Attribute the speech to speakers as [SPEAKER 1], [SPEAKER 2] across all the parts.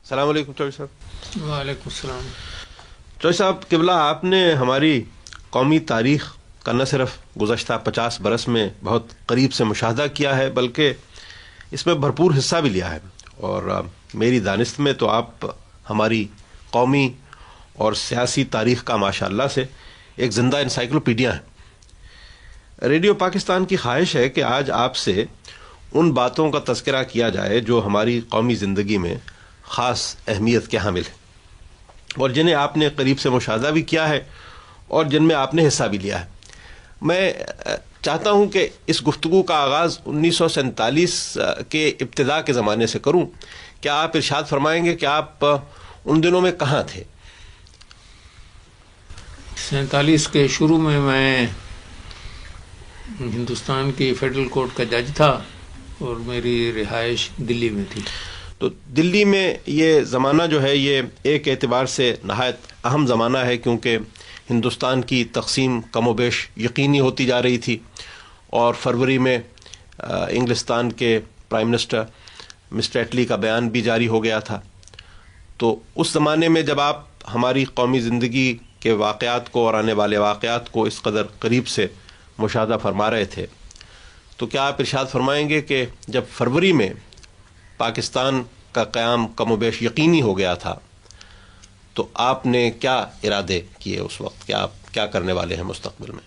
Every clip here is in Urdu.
[SPEAKER 1] السلام علیکم چوہدری صاحب۔
[SPEAKER 2] وعلیکم السلام۔
[SPEAKER 1] چوہدری صاحب قبلہ، آپ نے ہماری قومی تاریخ کا نہ صرف گزشتہ 50 برس میں بہت قریب سے مشاہدہ کیا ہے بلکہ اس میں بھرپور حصہ بھی لیا ہے، اور میری دانست میں تو آپ ہماری قومی اور سیاسی تاریخ کا ماشاءاللہ سے ایک زندہ انسائکلوپیڈیا ہیں۔ ریڈیو پاکستان کی خواہش ہے کہ آج آپ سے ان باتوں کا تذکرہ کیا جائے جو ہماری قومی زندگی میں خاص اہمیت کے حامل ہیں اور جنہیں آپ نے قریب سے مشاہدہ بھی کیا ہے اور جن میں آپ نے حصہ بھی لیا ہے۔ میں چاہتا ہوں کہ اس گفتگو کا آغاز 1947 کے ابتدا کے زمانے سے کروں۔ کیا آپ ارشاد فرمائیں گے کہ آپ ان دنوں میں کہاں تھے؟
[SPEAKER 2] 47 کے شروع میں ہندوستان کی فیڈرل کورٹ کا جج تھا اور میری رہائش دلی میں تھی۔
[SPEAKER 1] تو دلی میں یہ زمانہ جو ہے یہ ایک اعتبار سے نہایت اہم زمانہ ہے، کیونکہ ہندوستان کی تقسیم کم و بیش یقینی ہوتی جا رہی تھی، اور فروری میں انگلستان کے پرائم منسٹر مسٹر ایٹلی کا بیان بھی جاری ہو گیا تھا۔ تو اس زمانے میں جب آپ ہماری قومی زندگی کے واقعات کو اور آنے والے واقعات کو اس قدر قریب سے مشاہدہ فرما رہے تھے، تو کیا آپ ارشاد فرمائیں گے کہ جب فروری میں پاکستان کا قیام کم و بیش یقینی ہو گیا تھا تو آپ نے کیا ارادے کیے اس وقت؟ کیا آپ کیا کرنے والے ہیں مستقبل میں؟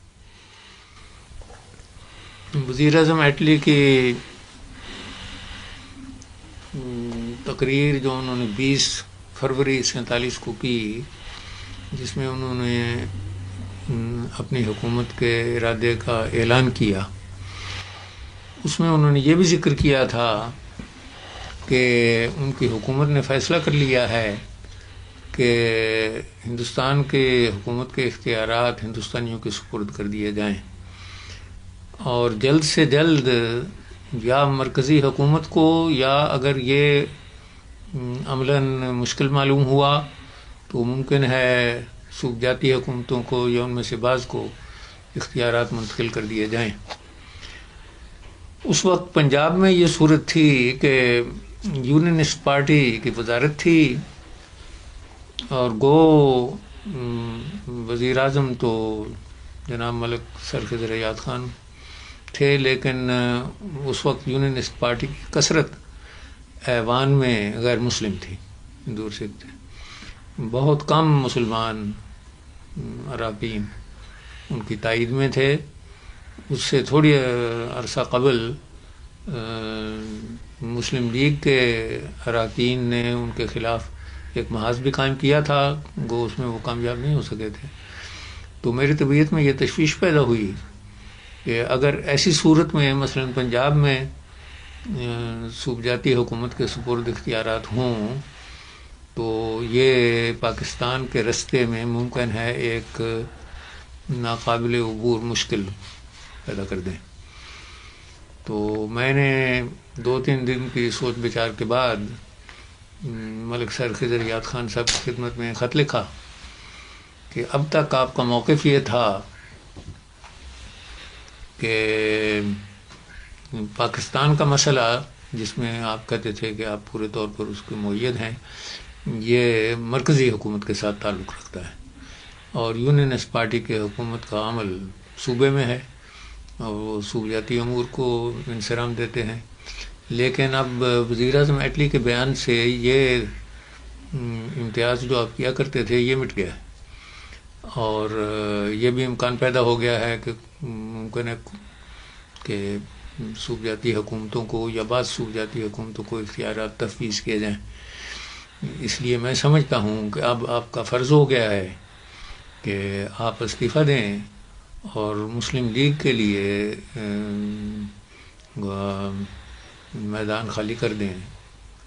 [SPEAKER 2] وزیر اعظم ایٹلی کی تقریر جو انہوں نے 20 فروری 47 کو کی، جس میں انہوں نے اپنی حکومت کے ارادے کا اعلان کیا، اس میں انہوں نے یہ بھی ذکر کیا تھا کہ ان کی حکومت نے فیصلہ کر لیا ہے کہ ہندوستان کے حکومت کے اختیارات ہندوستانیوں کے سپرد کر دیے جائیں، اور جلد سے جلد یا مرکزی حکومت کو، یا اگر یہ عملاً مشکل معلوم ہوا تو ممکن ہے صوبہ جاتی حکومتوں کو یا ان میں سے بعض کو اختیارات منتقل کر دیے جائیں۔ اس وقت پنجاب میں یہ صورت تھی کہ یونینسٹ پارٹی کی وزارت تھی، اور گو وزیر اعظم تو جناب ملک سر خضر یاد خان تھے، لیکن اس وقت یونینسٹ پارٹی کی کثرت ایوان میں غیر مسلم تھی، دور سے تھے، بہت کم مسلمان اراکین ان کی تائید میں تھے۔ اس سے تھوڑی عرصہ قبل مسلم لیگ کے اراکین نے ان کے خلاف ایک محاذ بھی قائم کیا تھا، گو اس میں وہ کامیاب نہیں ہو سکے تھے۔ تو میری طبیعت میں یہ تشویش پیدا ہوئی کہ اگر ایسی صورت میں مثلا پنجاب میں صوبہ جاتی حکومت کے سپرد اختیارات ہوں تو یہ پاکستان کے رستے میں ممکن ہے ایک ناقابل عبور مشکل پیدا کر دیں۔ تو میں نے 2-3 دن کی سوچ بچار کے بعد ملک سر خضر یاد خان صاحب کی خدمت میں خط لکھا کہ اب تک آپ کا موقف یہ تھا کہ پاکستان کا مسئلہ، جس میں آپ کہتے تھے کہ آپ پورے طور پر اس کے مؤید ہیں، یہ مرکزی حکومت کے ساتھ تعلق رکھتا ہے، اور یونینسٹ پارٹی کے حکومت کا عمل صوبے میں ہے اور وہ صوبہ جاتی امور کو انصرام دیتے ہیں۔ لیکن اب وزیر اعظم ایٹلی کے بیان سے یہ امتیاز جو آپ کیا کرتے تھے یہ مٹ گیا ہے، اور یہ بھی امکان پیدا ہو گیا ہے کہ ممکن ہے کہ صوبہ جاتی حکومتوں کو یا بعض صوبہ جاتی حکومتوں کو اختیارات تفویض کیے جائیں۔ اس لیے میں سمجھتا ہوں کہ اب آپ کا فرض ہو گیا ہے کہ آپ استعفیٰ دیں اور مسلم لیگ کے لیے میدان خالی کر دیں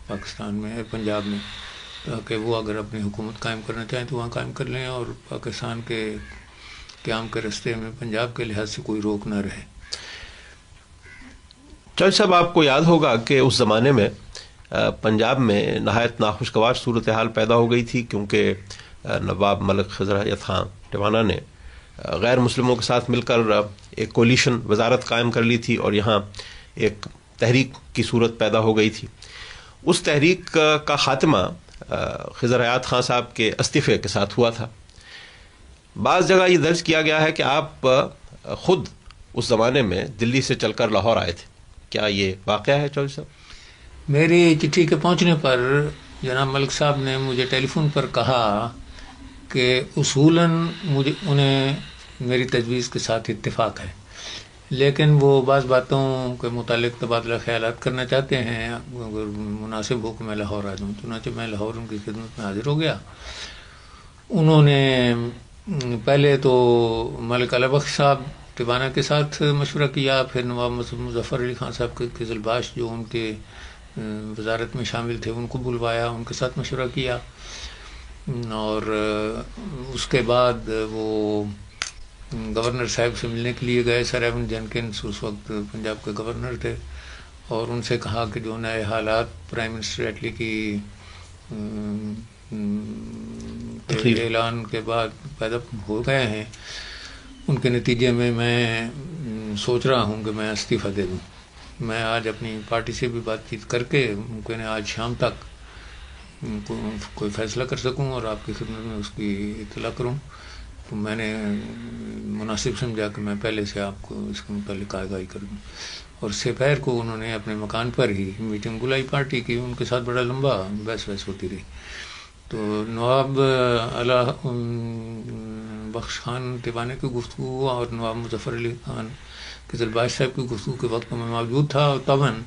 [SPEAKER 2] پاکستان میں، پنجاب میں، تاکہ وہ اگر اپنی حکومت قائم کرنا چاہیں تو وہاں قائم کر لیں، اور پاکستان کے قیام کے رستے میں پنجاب کے لحاظ سے کوئی روک نہ رہے۔
[SPEAKER 1] چوہدری صاحب، آپ کو یاد ہوگا کہ اس زمانے میں پنجاب میں نہایت ناخوشگوار صورتحال پیدا ہو گئی تھی، کیونکہ نواب ملک خضر یاد خان ٹیوانا نے غیر مسلموں کے ساتھ مل کر ایک کولیشن وزارت قائم کر لی تھی، اور یہاں ایک تحریک کی صورت پیدا ہو گئی تھی۔ اس تحریک کا خاتمہ خضر حیات خان صاحب کے استعفے کے ساتھ ہوا تھا. بعض جگہ یہ درج کیا گیا ہے کہ آپ خود اس زمانے میں دلی سے چل کر لاہور آئے تھے. کیا یہ واقعہ ہے چودھری صاحب؟
[SPEAKER 2] میری چٹھی کے پہنچنے پر جناب ملک صاحب نے مجھے ٹیلی فون پر کہا کہ اصولاً انہیں میری تجویز کے ساتھ اتفاق ہے، لیکن وہ بعض باتوں کے متعلق تبادلہ خیالات کرنا چاہتے ہیں، اگر مناسب ہو کہ میں لاہور آ جاؤں. چنانچہ میں لاہور ان کی خدمت میں حاضر ہو گیا. انہوں نے پہلے تو ملک علی بخش صاحب تبانہ کے ساتھ مشورہ کیا، پھر نواب مظفر علی خان صاحب کے قزلباش جو ان کے وزارت میں شامل تھے ان کو بلوایا، ان کے ساتھ مشورہ کیا، اور اس کے بعد وہ گورنر صاحب سے ملنے کے لیے گئے. سر ایون جینکنس اس وقت پنجاب کے گورنر تھے، اور ان سے کہا کہ جو نئے حالات پرائم منسٹر ایٹلی کی اعلان کے بعد پیدا ہو گئے ہیں، ان کے نتیجے میں سوچ رہا ہوں کہ میں استعفیٰ دے دوں. میں آج اپنی پارٹی سے بھی بات چیت کر کے ممکن ہے آج شام تک کوئی فیصلہ کر سکوں اور آپ کی خدمت میں اس کی اطلاع کروں. تو میں نے مناسب سمجھا کہ میں پہلے سے آپ کو اس کے متعلق آگاہی کر دوں. اور سپہر کو انہوں نے اپنے مکان پر ہی میٹنگ بلائی پارٹی کی، ان کے ساتھ بڑا لمبا بحث ہوتی رہی. تو نواب علی بخش خان تبانہ کی گفتگو اور نواب مظفر علی خان قزلباش صاحب کی گفتگو کے وقت میں موجود تھا، اور طبعاً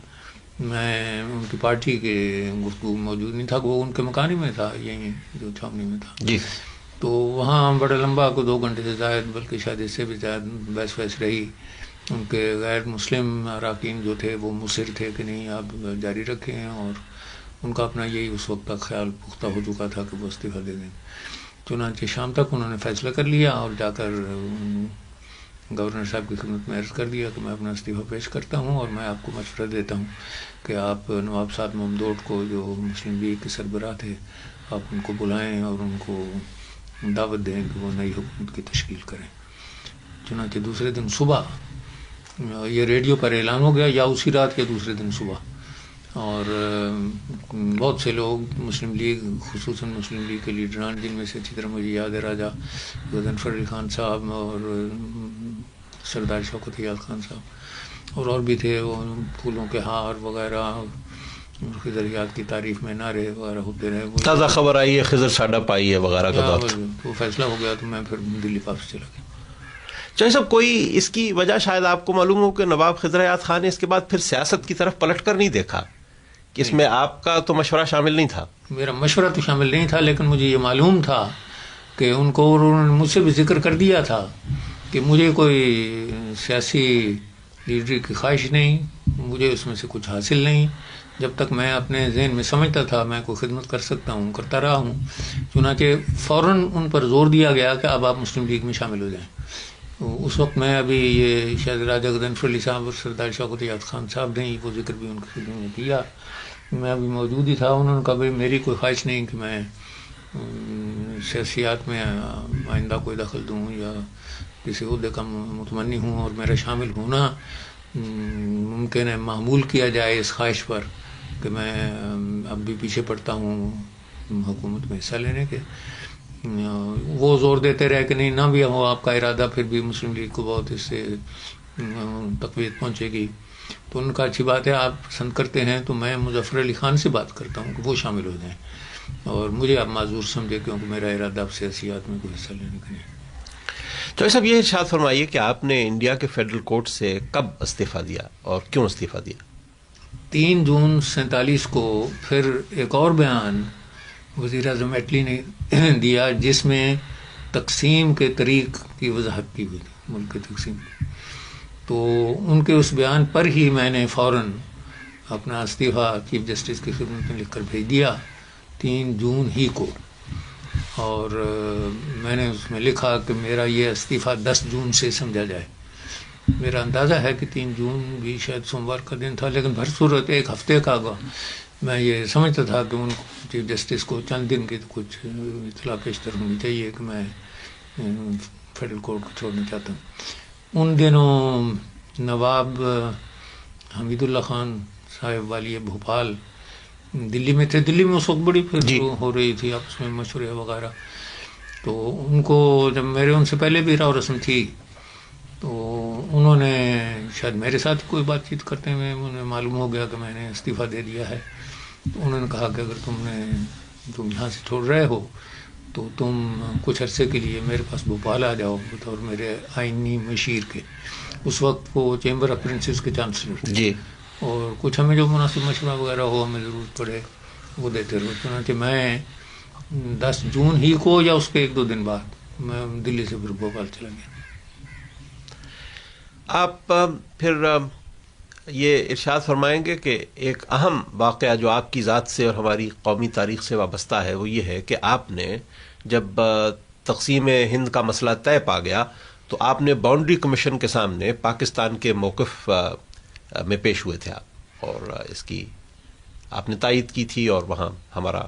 [SPEAKER 2] میں ان کی پارٹی کے گفتگو موجود نہیں تھا، وہ ان کے مکانی میں تھا، یہیں جو چھاونی میں تھا
[SPEAKER 1] جی.
[SPEAKER 2] تو وہاں بڑا لمبا کو 2 گھنٹے سے زائد، بلکہ شاید اس سے بھی زیادہ بحث رہی. ان کے غیر مسلم اراکین جو تھے وہ مصر تھے کہ نہیں آپ جاری رکھیں، اور ان کا اپنا یہی اس وقت تک خیال پختہ ہو چکا تھا کہ وہ استعفیٰ دے دیں. چنانچہ شام تک انہوں نے فیصلہ کر لیا اور جا کر گورنر صاحب کی خدمت میں عرض کر دیا کہ میں اپنا استعفیٰ پیش کرتا ہوں، اور میں آپ کو مشورہ دیتا ہوں کہ آپ نواب سعد ممدوٹ کو جو مسلم لیگ کے سربراہ تھے آپ ان کو بلائیں اور ان کو دعوت دیں کہ وہ نئی حکومت کی تشکیل کریں. چنانچہ دوسرے دن صبح یہ ریڈیو پر اعلان ہو گیا، یا اسی رات یا دوسرے دن صبح، اور بہت سے لوگ مسلم لیگ، خصوصاً مسلم لیگ کے لیڈران، جن میں سے اچھی طرح مجھے یاد ہے راجہ غضنفر علی خان صاحب اور سردار شوکت یاد خان صاحب اور بھی تھے، وہ پھولوں کے ہار وغیرہ، خضر یاد کی تعریف میں نعرے وغیرہ ہوتے رہے.
[SPEAKER 1] تازہ خبر آئی ہے خضر ساڈا پائی ہے وغیرہ کا دور.
[SPEAKER 2] وہ فیصلہ ہو گیا تو میں پھر دلی واپس چلا گیا.
[SPEAKER 1] چاہے صاحب کوئی اس کی وجہ شاید آپ کو معلوم ہو کہ نواب خضر حیات خان نے اس کے بعد پھر سیاست کی طرف پلٹ کر نہیں دیکھا، کہ اس میں آپ کا تو مشورہ شامل نہیں تھا.
[SPEAKER 2] میرا مشورہ تو شامل نہیں تھا، لیکن مجھے یہ معلوم تھا کہ ان کو، انہوں نے مجھ سے بھی ذکر کر دیا تھا کہ مجھے کوئی سیاسی لیڈری کی خواہش نہیں، مجھے اس میں سے کچھ حاصل نہیں. جب تک میں اپنے ذہن میں سمجھتا تھا میں کوئی خدمت کر سکتا ہوں کرتا رہا ہوں. چنانچہ فوراً ان پر زور دیا گیا کہ اب آپ مسلم لیگ میں شامل ہو جائیں. اس وقت میں ابھی یہ شاید راجہ غضنفر علی صاحب اور سردار شوکت یاد خان صاحب نے وہ ذکر بھی ان کی خدمت میں کیا، میں ابھی موجود ہی تھا. انہوں نے کہا بھائی میری کوئی خواہش نہیں کہ میں سیاسیات میں آئندہ کوئی دخل دوں یا کسی عہدے کا متمنی ہوں، اور میرا شامل ہونا ممکن ہے معمول کیا جائے اس خواہش پر کہ میں اب بھی پیچھے پڑتا ہوں حکومت میں حصہ لینے کے. وہ زور دیتے رہے کہ نہیں، نہ بھی ہو آپ کا ارادہ پھر بھی مسلم لیگ کو بہت اس سے تقویت پہنچے گی. تو ان کا اچھی بات ہے، آپ پسند کرتے ہیں تو میں مظفر علی خان سے بات کرتا ہوں کہ وہ شامل ہو جائیں، اور مجھے آپ معذور سمجھے کیونکہ میرا ارادہ اب سیاسیات میں کوئی حصہ لینے کا نہیں.
[SPEAKER 1] تو صاحب یہ ارشاد فرمائیے کہ آپ نے انڈیا کے فیڈرل کورٹ سے کب استعفیٰ دیا اور کیوں استعفیٰ دیا؟
[SPEAKER 2] 3 جون 1947 کو پھر ایک اور بیان وزیر اعظم ایٹلی نے دیا جس میں تقسیم کے طریق کی وضاحت کی ہوئی تھی، ملک کی تقسیم. تو ان کے اس بیان پر ہی میں نے فوراً اپنا استعفیٰ چیف جسٹس کی خدمت میں لکھ کر بھیج دیا 3 جون ہی کو. اور میں نے اس میں لکھا کہ میرا یہ استعفیٰ 10 جون سے سمجھا جائے. میرا اندازہ ہے کہ 3 جون بھی شاید سوموار کا دن تھا، لیکن بھر صورت 1 ہفتے کا میں یہ سمجھتا تھا کہ ان چیف جسٹس کو چند دن کی کچھ اطلاع پیشتر ہونی چاہیے کہ میں فیڈرل کورٹ کو چھوڑنا چاہتا ہوں. ان دنوں نواب حمید اللہ خان صاحب والی بھوپال دلی میں تھے. دلی میں اس وقت بڑی پھر
[SPEAKER 1] جی.
[SPEAKER 2] ہو رہی تھی آپس میں مشورے وغیرہ. تو ان کو جب میرے ان سے پہلے بھی راؤ رسم تھی تو انہوں نے شاید میرے ساتھ کوئی بات چیت کرتے ہوئے انہیں معلوم ہو گیا کہ میں نے استعفیٰ دے دیا ہے. تو انہوں نے کہا کہ اگر تم یہاں سے چھوڑ رہے ہو تو تم کچھ عرصے کے لیے میرے پاس بھوپال آ جاؤ بطور میرے آئینی مشیر کے. اس وقت وہ چیمبر آف پرنسز کے چانسلر تھے.
[SPEAKER 1] جی.
[SPEAKER 2] اور کچھ ہمیں جو مناسب مشورہ وغیرہ ہو ہمیں ضرورت پڑے وہ دیتے رہو. چنانچہ میں 10 جون ہی کو یا اس کے 1-2 دن بعد میں دلی سے پھر بھوپال چلا گیا.
[SPEAKER 1] آپ پھر یہ ارشاد فرمائیں گے کہ ایک اہم واقعہ جو آپ کی ذات سے اور ہماری قومی تاریخ سے وابستہ ہے وہ یہ ہے کہ آپ نے جب تقسیم ہند کا مسئلہ طے پا گیا تو آپ نے باؤنڈری کمیشن کے سامنے پاکستان کے موقف میں پیش ہوئے تھے آپ، اور اس کی آپ نے تائید کی تھی اور وہاں ہمارا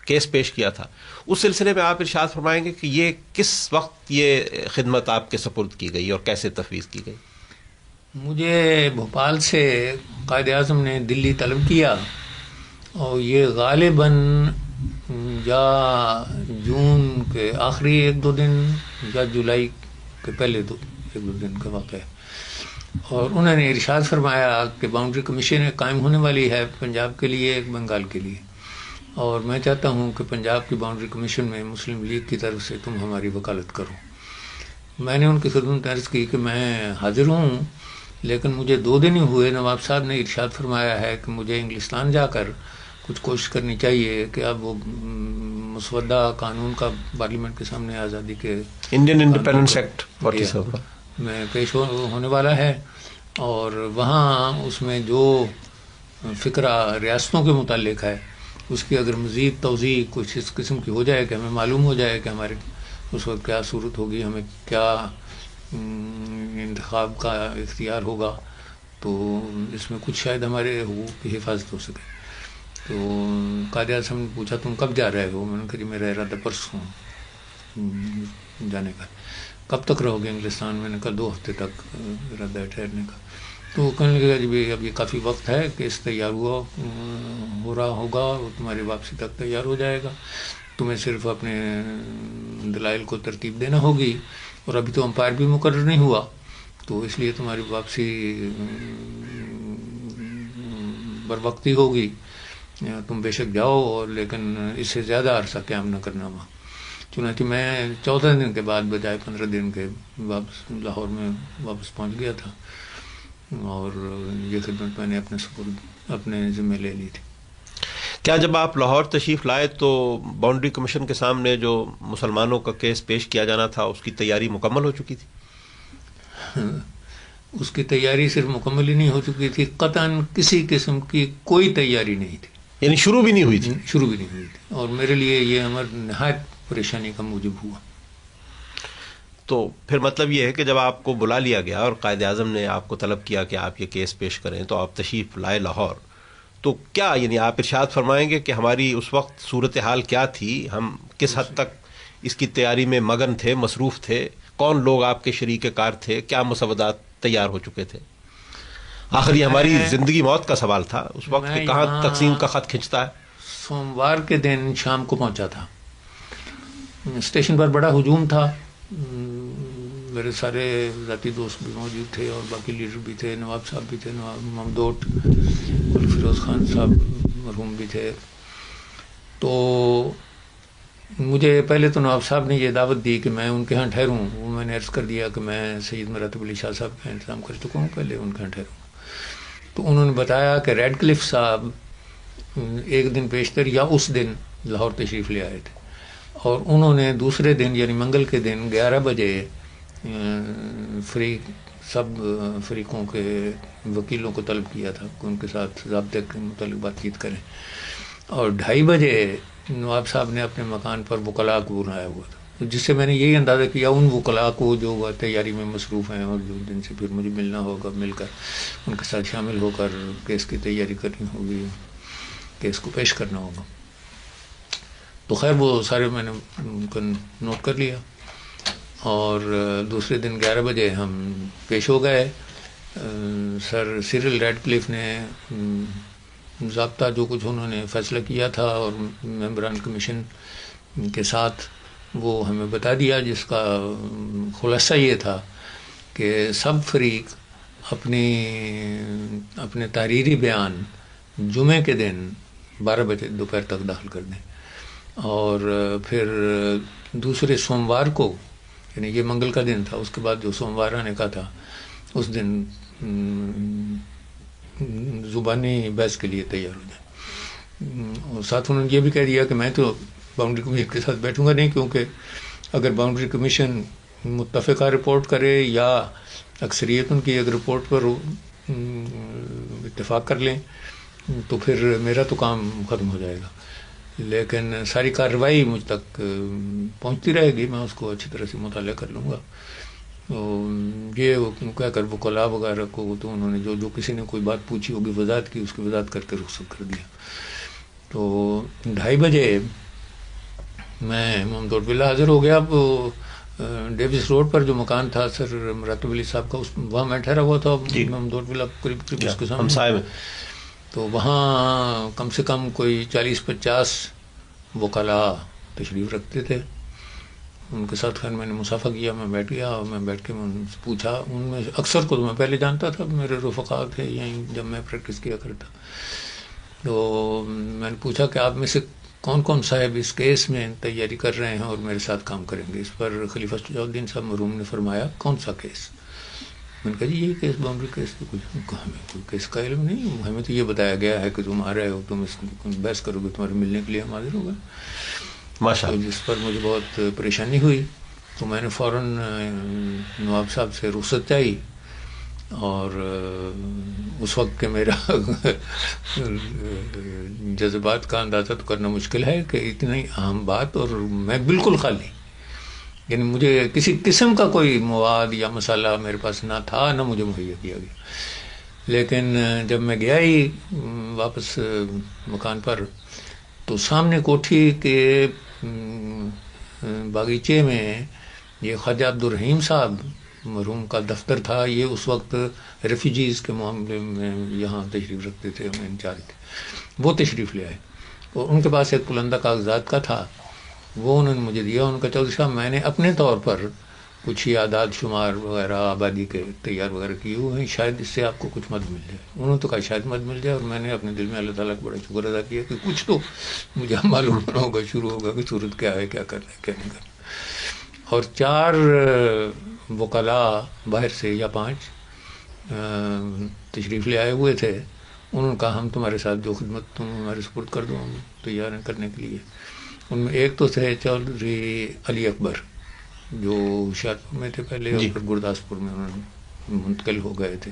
[SPEAKER 1] کیس پیش کیا تھا. اس سلسلے میں آپ ارشاد فرمائیں گے کہ یہ کس وقت یہ خدمت آپ کے سپرد کی گئی اور کیسے تفویض کی گئی؟
[SPEAKER 2] مجھے بھوپال سے قائد اعظم نے دلی طلب کیا اور یہ غالباً یا جون کے آخری 1-2 دن یا جولائی کے پہلے 1-2 دن کا واقعہ ہے. اور انہوں نے ارشاد فرمایا کہ باؤنڈری کمیشن قائم ہونے والی ہے پنجاب کے لیے ایک بنگال کے لیے، اور میں چاہتا ہوں کہ پنجاب کی باؤنڈری کمیشن میں مسلم لیگ کی طرف سے تم ہماری وکالت کرو. میں نے ان کی خدمت عرض کی کہ میں حاضر ہوں، لیکن مجھے 2 دن ہی ہوئے نواب صاحب نے ارشاد فرمایا ہے کہ مجھے انگلستان جا کر کچھ کوشش کرنی چاہیے کہ اب وہ مسودہ قانون کا پارلیمنٹ کے سامنے آزادی کے
[SPEAKER 1] انڈین انڈیپینڈنس ایکٹ 47
[SPEAKER 2] میں پیش ہونے والا ہے، اور وہاں اس میں جو فکرہ ریاستوں کے متعلق ہے اس کی اگر مزید توضیح کچھ اس قسم کی ہو جائے کہ ہمیں معلوم ہو جائے کہ ہمارے اس وقت کیا صورت ہوگی، ہمیں کیا انتخاب کا اختیار ہوگا، تو اس میں کچھ شاید ہمارے حقوق کی حفاظت ہو سکے. تو قائد اعظم نے پوچھا تم کب جا رہے ہو؟ میں نے کہا جی میرا ارادہ پرسوں جانے کا. کب تک رہو گے انگلستان؟ میں نے کہا 2 ہفتے تک ارادہ ہے ٹھہرنے کا. تو وہ کہنے لگا جی اب یہ کافی وقت ہے کہ اس تیار ہو رہا ہوگا اور تمہاری واپسی تک تیار ہو جائے گا، تمہیں صرف اپنے دلائل کو ترتیب دینا ہوگی، اور ابھی تو امپائر بھی مقرر نہیں ہوا، تو اس لیے تمہاری واپسی بر وقت ہی ہوگی. تم بے شک جاؤ، اور لیکن اس سے زیادہ عرصہ قیام نہ کرنا وہاں. چنانچہ میں 14 دن کے بعد بجائے 15 دن کے واپس لاہور میں واپس پہنچ گیا تھا، اور یہ خدمت میں نے اپنے ذمہ لے لی تھی.
[SPEAKER 1] کیا جب آپ لاہور تشریف لائے تو باؤنڈری کمیشن کے سامنے جو مسلمانوں کا کیس پیش کیا جانا تھا اس کی تیاری مکمل ہو چکی تھی؟
[SPEAKER 2] اس کی تیاری صرف مکمل ہی نہیں ہو چکی تھی، قطعاً کسی قسم کی کوئی تیاری نہیں تھی.
[SPEAKER 1] یعنی شروع بھی نہیں ہوئی تھی؟
[SPEAKER 2] شروع بھی نہیں ہوئی تھی، اور میرے لیے یہ امر نہایت پریشانی کا موجب ہوا.
[SPEAKER 1] تو پھر مطلب یہ ہے کہ جب آپ کو بلا لیا گیا اور قائد اعظم نے آپ کو طلب کیا کہ آپ یہ کیس پیش کریں تو آپ تشریف لائے لاہور، تو کیا یعنی آپ ارشاد فرمائیں گے کہ ہماری اس وقت صورتحال کیا تھی؟ ہم کس حد تک اس کی تیاری میں مگن تھے، مصروف تھے؟ کون لوگ آپ کے شریک کار تھے؟ کیا مسودات تیار ہو چکے تھے؟ آخر یہ ہماری زندگی موت کا سوال تھا اس وقت کہ کہاں تقسیم کا خط کھنچتا ہے.
[SPEAKER 2] سوموار کے دن شام کو پہنچا تھا. اسٹیشن پر بڑا ہجوم تھا، میرے سارے ذاتی دوست بھی موجود تھے اور باقی لیڈر بھی تھے، نواب صاحب بھی تھے، نواب ممدوٹ اور فیروز خان صاحب مرحوم بھی تھے. تو مجھے پہلے تو نواب صاحب نے یہ دعوت دی کہ میں ان کے ہاں ٹھہروں. وہ میں نے عرض کر دیا کہ میں سید مراتب علی شاہ صاحب کا انتظام کر چکا ہوں، پہلے ان کے ہاں ٹھہروں. تو انہوں نے بتایا کہ ریڈ کلف صاحب 1 دن پیشتر یا اس دن لاہور تشریف لے آئے تھے، اور انہوں نے دوسرے دن یعنی منگل کے دن 11 بجے سب فریقوں کے وکیلوں کو طلب کیا تھا کہ ان کے ساتھ ضابطے کے متعلق بات چیت کریں، اور 2:30 بجے نواب صاحب نے اپنے مکان پر وکلاء کو بلایا ہوا تھا، جس سے میں نے یہی اندازہ کیا ان وکلاء کو جو تیاری میں مصروف ہیں اور جو دن سے پھر مجھے ملنا ہوگا، مل کر ان کے ساتھ شامل ہو کر کیس کی تیاری کرنی ہوگی، کیس کو پیش کرنا ہوگا. تو خیر وہ سارے میں نے ان کو نوٹ کر لیا، اور دوسرے دن 11 بجے ہم پیش ہو گئے. سر سیرل ریڈ کلف نے ضابطہ جو کچھ انہوں نے فیصلہ کیا تھا اور ممبران کمیشن کے ساتھ وہ ہمیں بتا دیا، جس کا خلاصہ یہ تھا کہ سب فریق اپنے تحریری بیان جمعے کے دن 12 بجے دوپہر تک داخل کر دیں، اور پھر دوسرے سوموار کو، یعنی یہ منگل کا دن تھا، اس کے بعد جو سوموار آنے کا تھا اس دن زبانی بحث کے لیے تیار ہو جائیں۔ اور ساتھ انہوں نے یہ بھی کہہ دیا کہ میں تو باؤنڈری کمیشن کے ساتھ بیٹھوں گا نہیں، کیونکہ اگر باؤنڈری کمیشن متفقہ رپورٹ کرے یا اکثریت ان کی اگر رپورٹ پر اتفاق کر لیں تو پھر میرا تو کام ختم ہو جائے گا، لیکن ساری کارروائی مجھ تک پہنچتی رہے گی، میں اس کو اچھی طرح سے مطالعہ کر لوں گا۔ یہ کہہ کر وکلاء وغیرہ کو تو انہوں نے جو کسی نے کوئی بات پوچھی ہوگی وضاحت کی، اس کی وضاحت کر کے رخصت کر دیا۔ تو 2:30 بجے میں محمد ولی حاضر ہو گیا۔ اب ڈیوس روڈ پر جو مکان تھا سر مراتب علی صاحب کا، وہاں میں ٹھہرا ہوا تھا محمد ولی قریب اس کے سامنے، تو وہاں کم سے کم کوئی 40-50 وکلاء تشریف رکھتے تھے۔ ان کے ساتھ خیر میں نے مصافحہ کیا، میں بیٹھ گیا، اور میں بیٹھ کے ان سے پوچھا، ان میں اکثر کو تو میں پہلے جانتا تھا، میرے رفقا تھے یہیں جب میں پریکٹس کیا کرتا، تو میں نے پوچھا کہ آپ میں سے کون کون صاحب اس کیس میں تیاری کر رہے ہیں اور میرے ساتھ کام کریں گے؟ اس پر خلیفہ شجاع الدین صاحب مرحوم نے فرمایا کون سا کیس؟ میں نے کہا جی یہ کیس باؤنڈری کیس، تو کچھ ہمیں کوئی کیس کا علم نہیں، ہمیں تو یہ بتایا گیا ہے کہ تم آ رہے ہو، تم اس بحث کرو گے، تمہارے ملنے کے لیے ہم حاضر ہو گئے۔ تو جس پر مجھے بہت پریشانی ہوئی، تو میں نے فوراً نواب صاحب سے رخصت چاہی، اور اس وقت کہ میرا جذبات کا اندازہ تو کرنا مشکل ہے کہ اتنی اہم بات، اور میں بالکل خالی، یعنی مجھے کسی قسم کا کوئی مواد یا مسئلہ میرے پاس نہ تھا، نہ مجھے مہیا کیا گیا۔ لیکن جب میں گیا ہی واپس مکان پر، تو سامنے کوٹھی کے باغیچے میں یہ خواجہ عبدالرحیم صاحب مرحوم کا دفتر تھا، یہ اس وقت ریفیوجیز کے معاملے میں یہاں تشریف رکھتے تھے، انچارج تھے، وہ تشریف لے آئے، اور ان کے پاس ایک پلندہ کاغذات کا تھا، وہ انہوں نے مجھے دیا۔ ان کا چودھری صاحب میں نے اپنے طور پر کچھ ہی اعداد شمار وغیرہ آبادی کے تیار وغیرہ کیے ہوئے ہیں، شاید اس سے آپ کو کچھ مدد مل جائے۔ انہوں نے تو کہا شاید مدد مل جائے، اور میں نے اپنے دل میں اللہ تعالیٰ کا بڑا شکر ادا کیا کہ کچھ تو مجھے معلوم ہونا ہوگا، شروع ہوگا کہ صورت کیا ہے، کیا کرنا ہے کیا نہیں کرنا۔ اور 4 وکلاء باہر سے یا 5 تشریف لے آئے ہوئے تھے، انہوں نے کہا ہم تمہارے ساتھ جو خدمت تم ہمارے سپرد کر دو، ہم تیار ہیں کرنے کے لیے۔ ان میں ایک تو تھے چودھری علی اکبر جو ہوشیارپور میں تھے پہلے، اور پھر گرداسپور میں انہوں نے منتقل ہو گئے تھے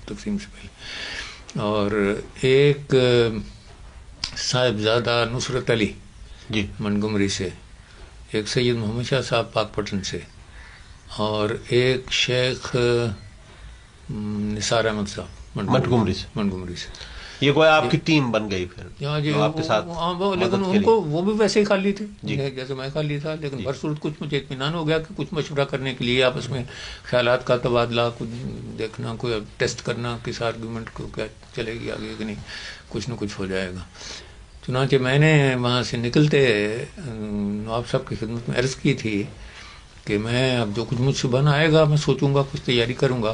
[SPEAKER 2] تقسیم سے پہلے، اور ایک صاحبزادہ نصرت علی منگمری سے، ایک سید محمد شاہ صاحب پاک پٹن سے، اور ایک شیخ نثار احمد صاحب منگمری سے۔
[SPEAKER 1] یہ کوئی آپ کی ٹیم بن گئی پھر آپ کے ساتھ؟
[SPEAKER 2] لیکن ان کو وہ بھی ویسے ہی خالی تھے جیسے میں خالی تھا، لیکن بر صورت کچھ مجھے اطمینان ہو گیا کہ کچھ مشورہ کرنے کے لیے، آپس میں خیالات کا تبادلہ، کچھ دیکھنا، کوئی ٹیسٹ کرنا کس آرگومنٹ کو کیا چلے گی آگے کہ نہیں، کچھ نہ کچھ ہو جائے گا۔ چنانچہ میں نے وہاں سے نکلتے نواب صاحب کی خدمت میں عرض کی تھی کہ میں اب جو کچھ مجھ سے بن آئے گا میں سوچوں گا، کچھ تیاری کروں گا۔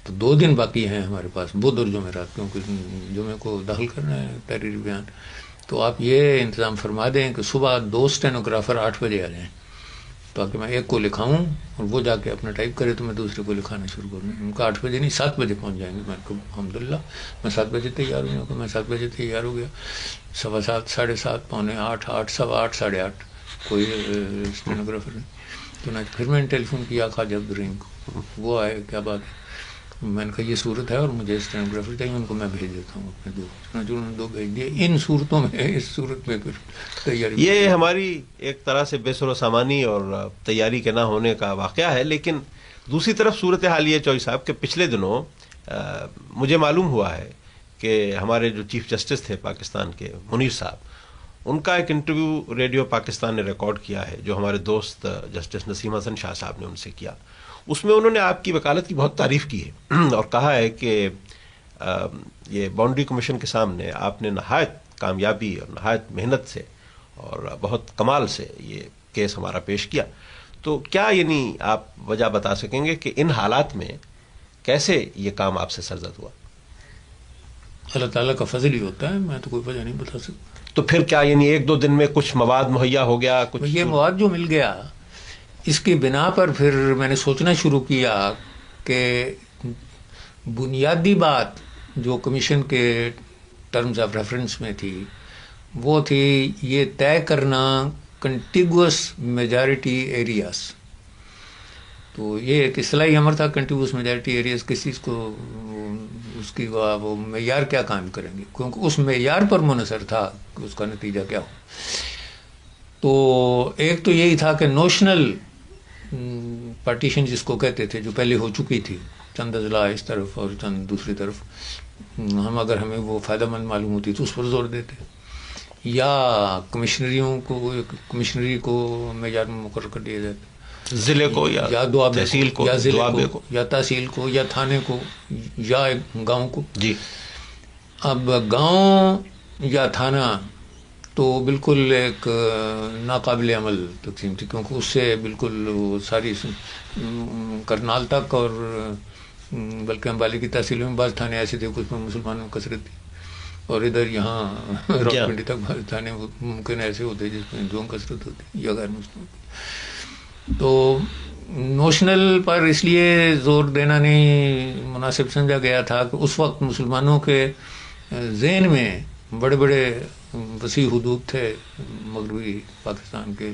[SPEAKER 2] تو 2 دن باقی ہیں ہمارے پاس، بدھ اور جمعرات، کیونکہ جمعے کو داخل کرنا ہے تحریری بیان۔ تو آپ یہ انتظام فرما دیں کہ صبح 2 اسٹینوگرافر 8 بجے آ جائیں، تاکہ میں ایک کو لکھاؤں اور وہ جا کے اپنا ٹائپ کرے تو میں دوسرے کو لکھانا شروع کروں۔ ان کا 8 بجے نہیں 7 بجے پہنچ جائیں گے۔ میں نے کہا الحمدللہ میں 7 بجے تیار ہوں گا۔ میں 7 بجے تیار ہو گیا، 7:15 7:30 پونے 8 8 8:15 8:30 کوئی اسٹینوگرافر نہیں۔ تو پھر میں نے ٹیلی فون کیا خواجہ عبدالرحیم کو، وہ آئے، کیا بات ہے؟ میں نے کہا یہ صورت ہے اور مجھے اسٹینوگرافر چاہیے، ان کو میں بھیج دیتا ہوں اپنے 2، انہوں نے 2 بھیج دیے۔ ان صورتوں میں، اس صورت میں پھر تیاری، یہ
[SPEAKER 1] ہماری ایک طرح سے بے سر و سامانی اور تیاری کے نہ ہونے کا واقعہ ہے۔ لیکن دوسری طرف صورتحال یہ چوئی صاحب کہ پچھلے دنوں مجھے معلوم ہوا ہے کہ ہمارے جو چیف جسٹس تھے پاکستان کے منیر صاحب، ان کا ایک انٹرویو ریڈیو پاکستان نے ریکارڈ کیا ہے، جو ہمارے دوست جسٹس نسیم حسن شاہ صاحب نے ان سے کیا۔ اس میں انہوں نے آپ کی وکالت کی بہت تعریف کی ہے اور کہا ہے کہ یہ باؤنڈری کمیشن کے سامنے آپ نے نہایت کامیابی اور نہایت محنت سے اور بہت کمال سے یہ کیس ہمارا پیش کیا. تو کیا یعنی آپ وجہ بتا سکیں گے کہ ان حالات میں کیسے یہ کام آپ سے سرزد ہوا؟
[SPEAKER 2] اللہ تعالیٰ کا فضل ہی ہوتا ہے، میں تو کوئی وجہ نہیں بتا سکتا.
[SPEAKER 1] تو پھر کیا یعنی ایک دو دن میں کچھ مواد مہیا ہو گیا؟ کچھ
[SPEAKER 2] یہ مواد جو مل گیا اس کی بنا پر پھر میں نے سوچنا شروع کیا کہ بنیادی بات جو کمیشن کے ٹرمز آف ریفرنس میں تھی وہ تھی یہ طے کرنا کنٹیگوس میجارٹی ایریاز. تو یہ ایک اصطلاحی امر تھا، کنٹیگوس میجارٹی ایریاز، کس چیز کو اس کی وہ معیار کیا قائم کریں گے، کیونکہ اس معیار پر منحصر تھا کہ اس کا نتیجہ کیا ہو. تو ایک تو یہی تھا کہ نوشنل پارٹیشن جس کو کہتے تھے جو پہلے ہو چکی تھی، چند اضلاع اس طرف اور چند دوسری طرف، ہم اگر ہمیں وہ فائدہ مند معلوم ہوتی تو اس پر زور دیتے، یا کمشنری کو معیار میں مقرر کر دیا جاتا،
[SPEAKER 1] ضلع کو یا تحصیل کو
[SPEAKER 2] یا ضلع کو یا تحصیل کو یا تھانے کو یا گاؤں کو.
[SPEAKER 1] جی
[SPEAKER 2] اب گاؤں یا تھانہ تو بالکل ایک ناقابل عمل تقسیم تھی، کیونکہ اس سے بالکل وہ ساری کرنال تک اور بلکہ امبالی کی تحصیلوں میں بعض تھانے ایسے تھے کہ اس میں مسلمانوں کی کثرت تھی، اور ادھر یہاں راولپنڈی تک بعض تھانے ممکن ایسے ہوتے جس میں ہندوؤں کی کثرت ہوتی یا غیر مسلموں کی. تو نوشنل پر اس لیے زور دینا نہیں مناسب سمجھا گیا تھا کہ اس وقت مسلمانوں کے ذہن میں بڑے بڑے وسیع حدود تھے مغربی پاکستان کے،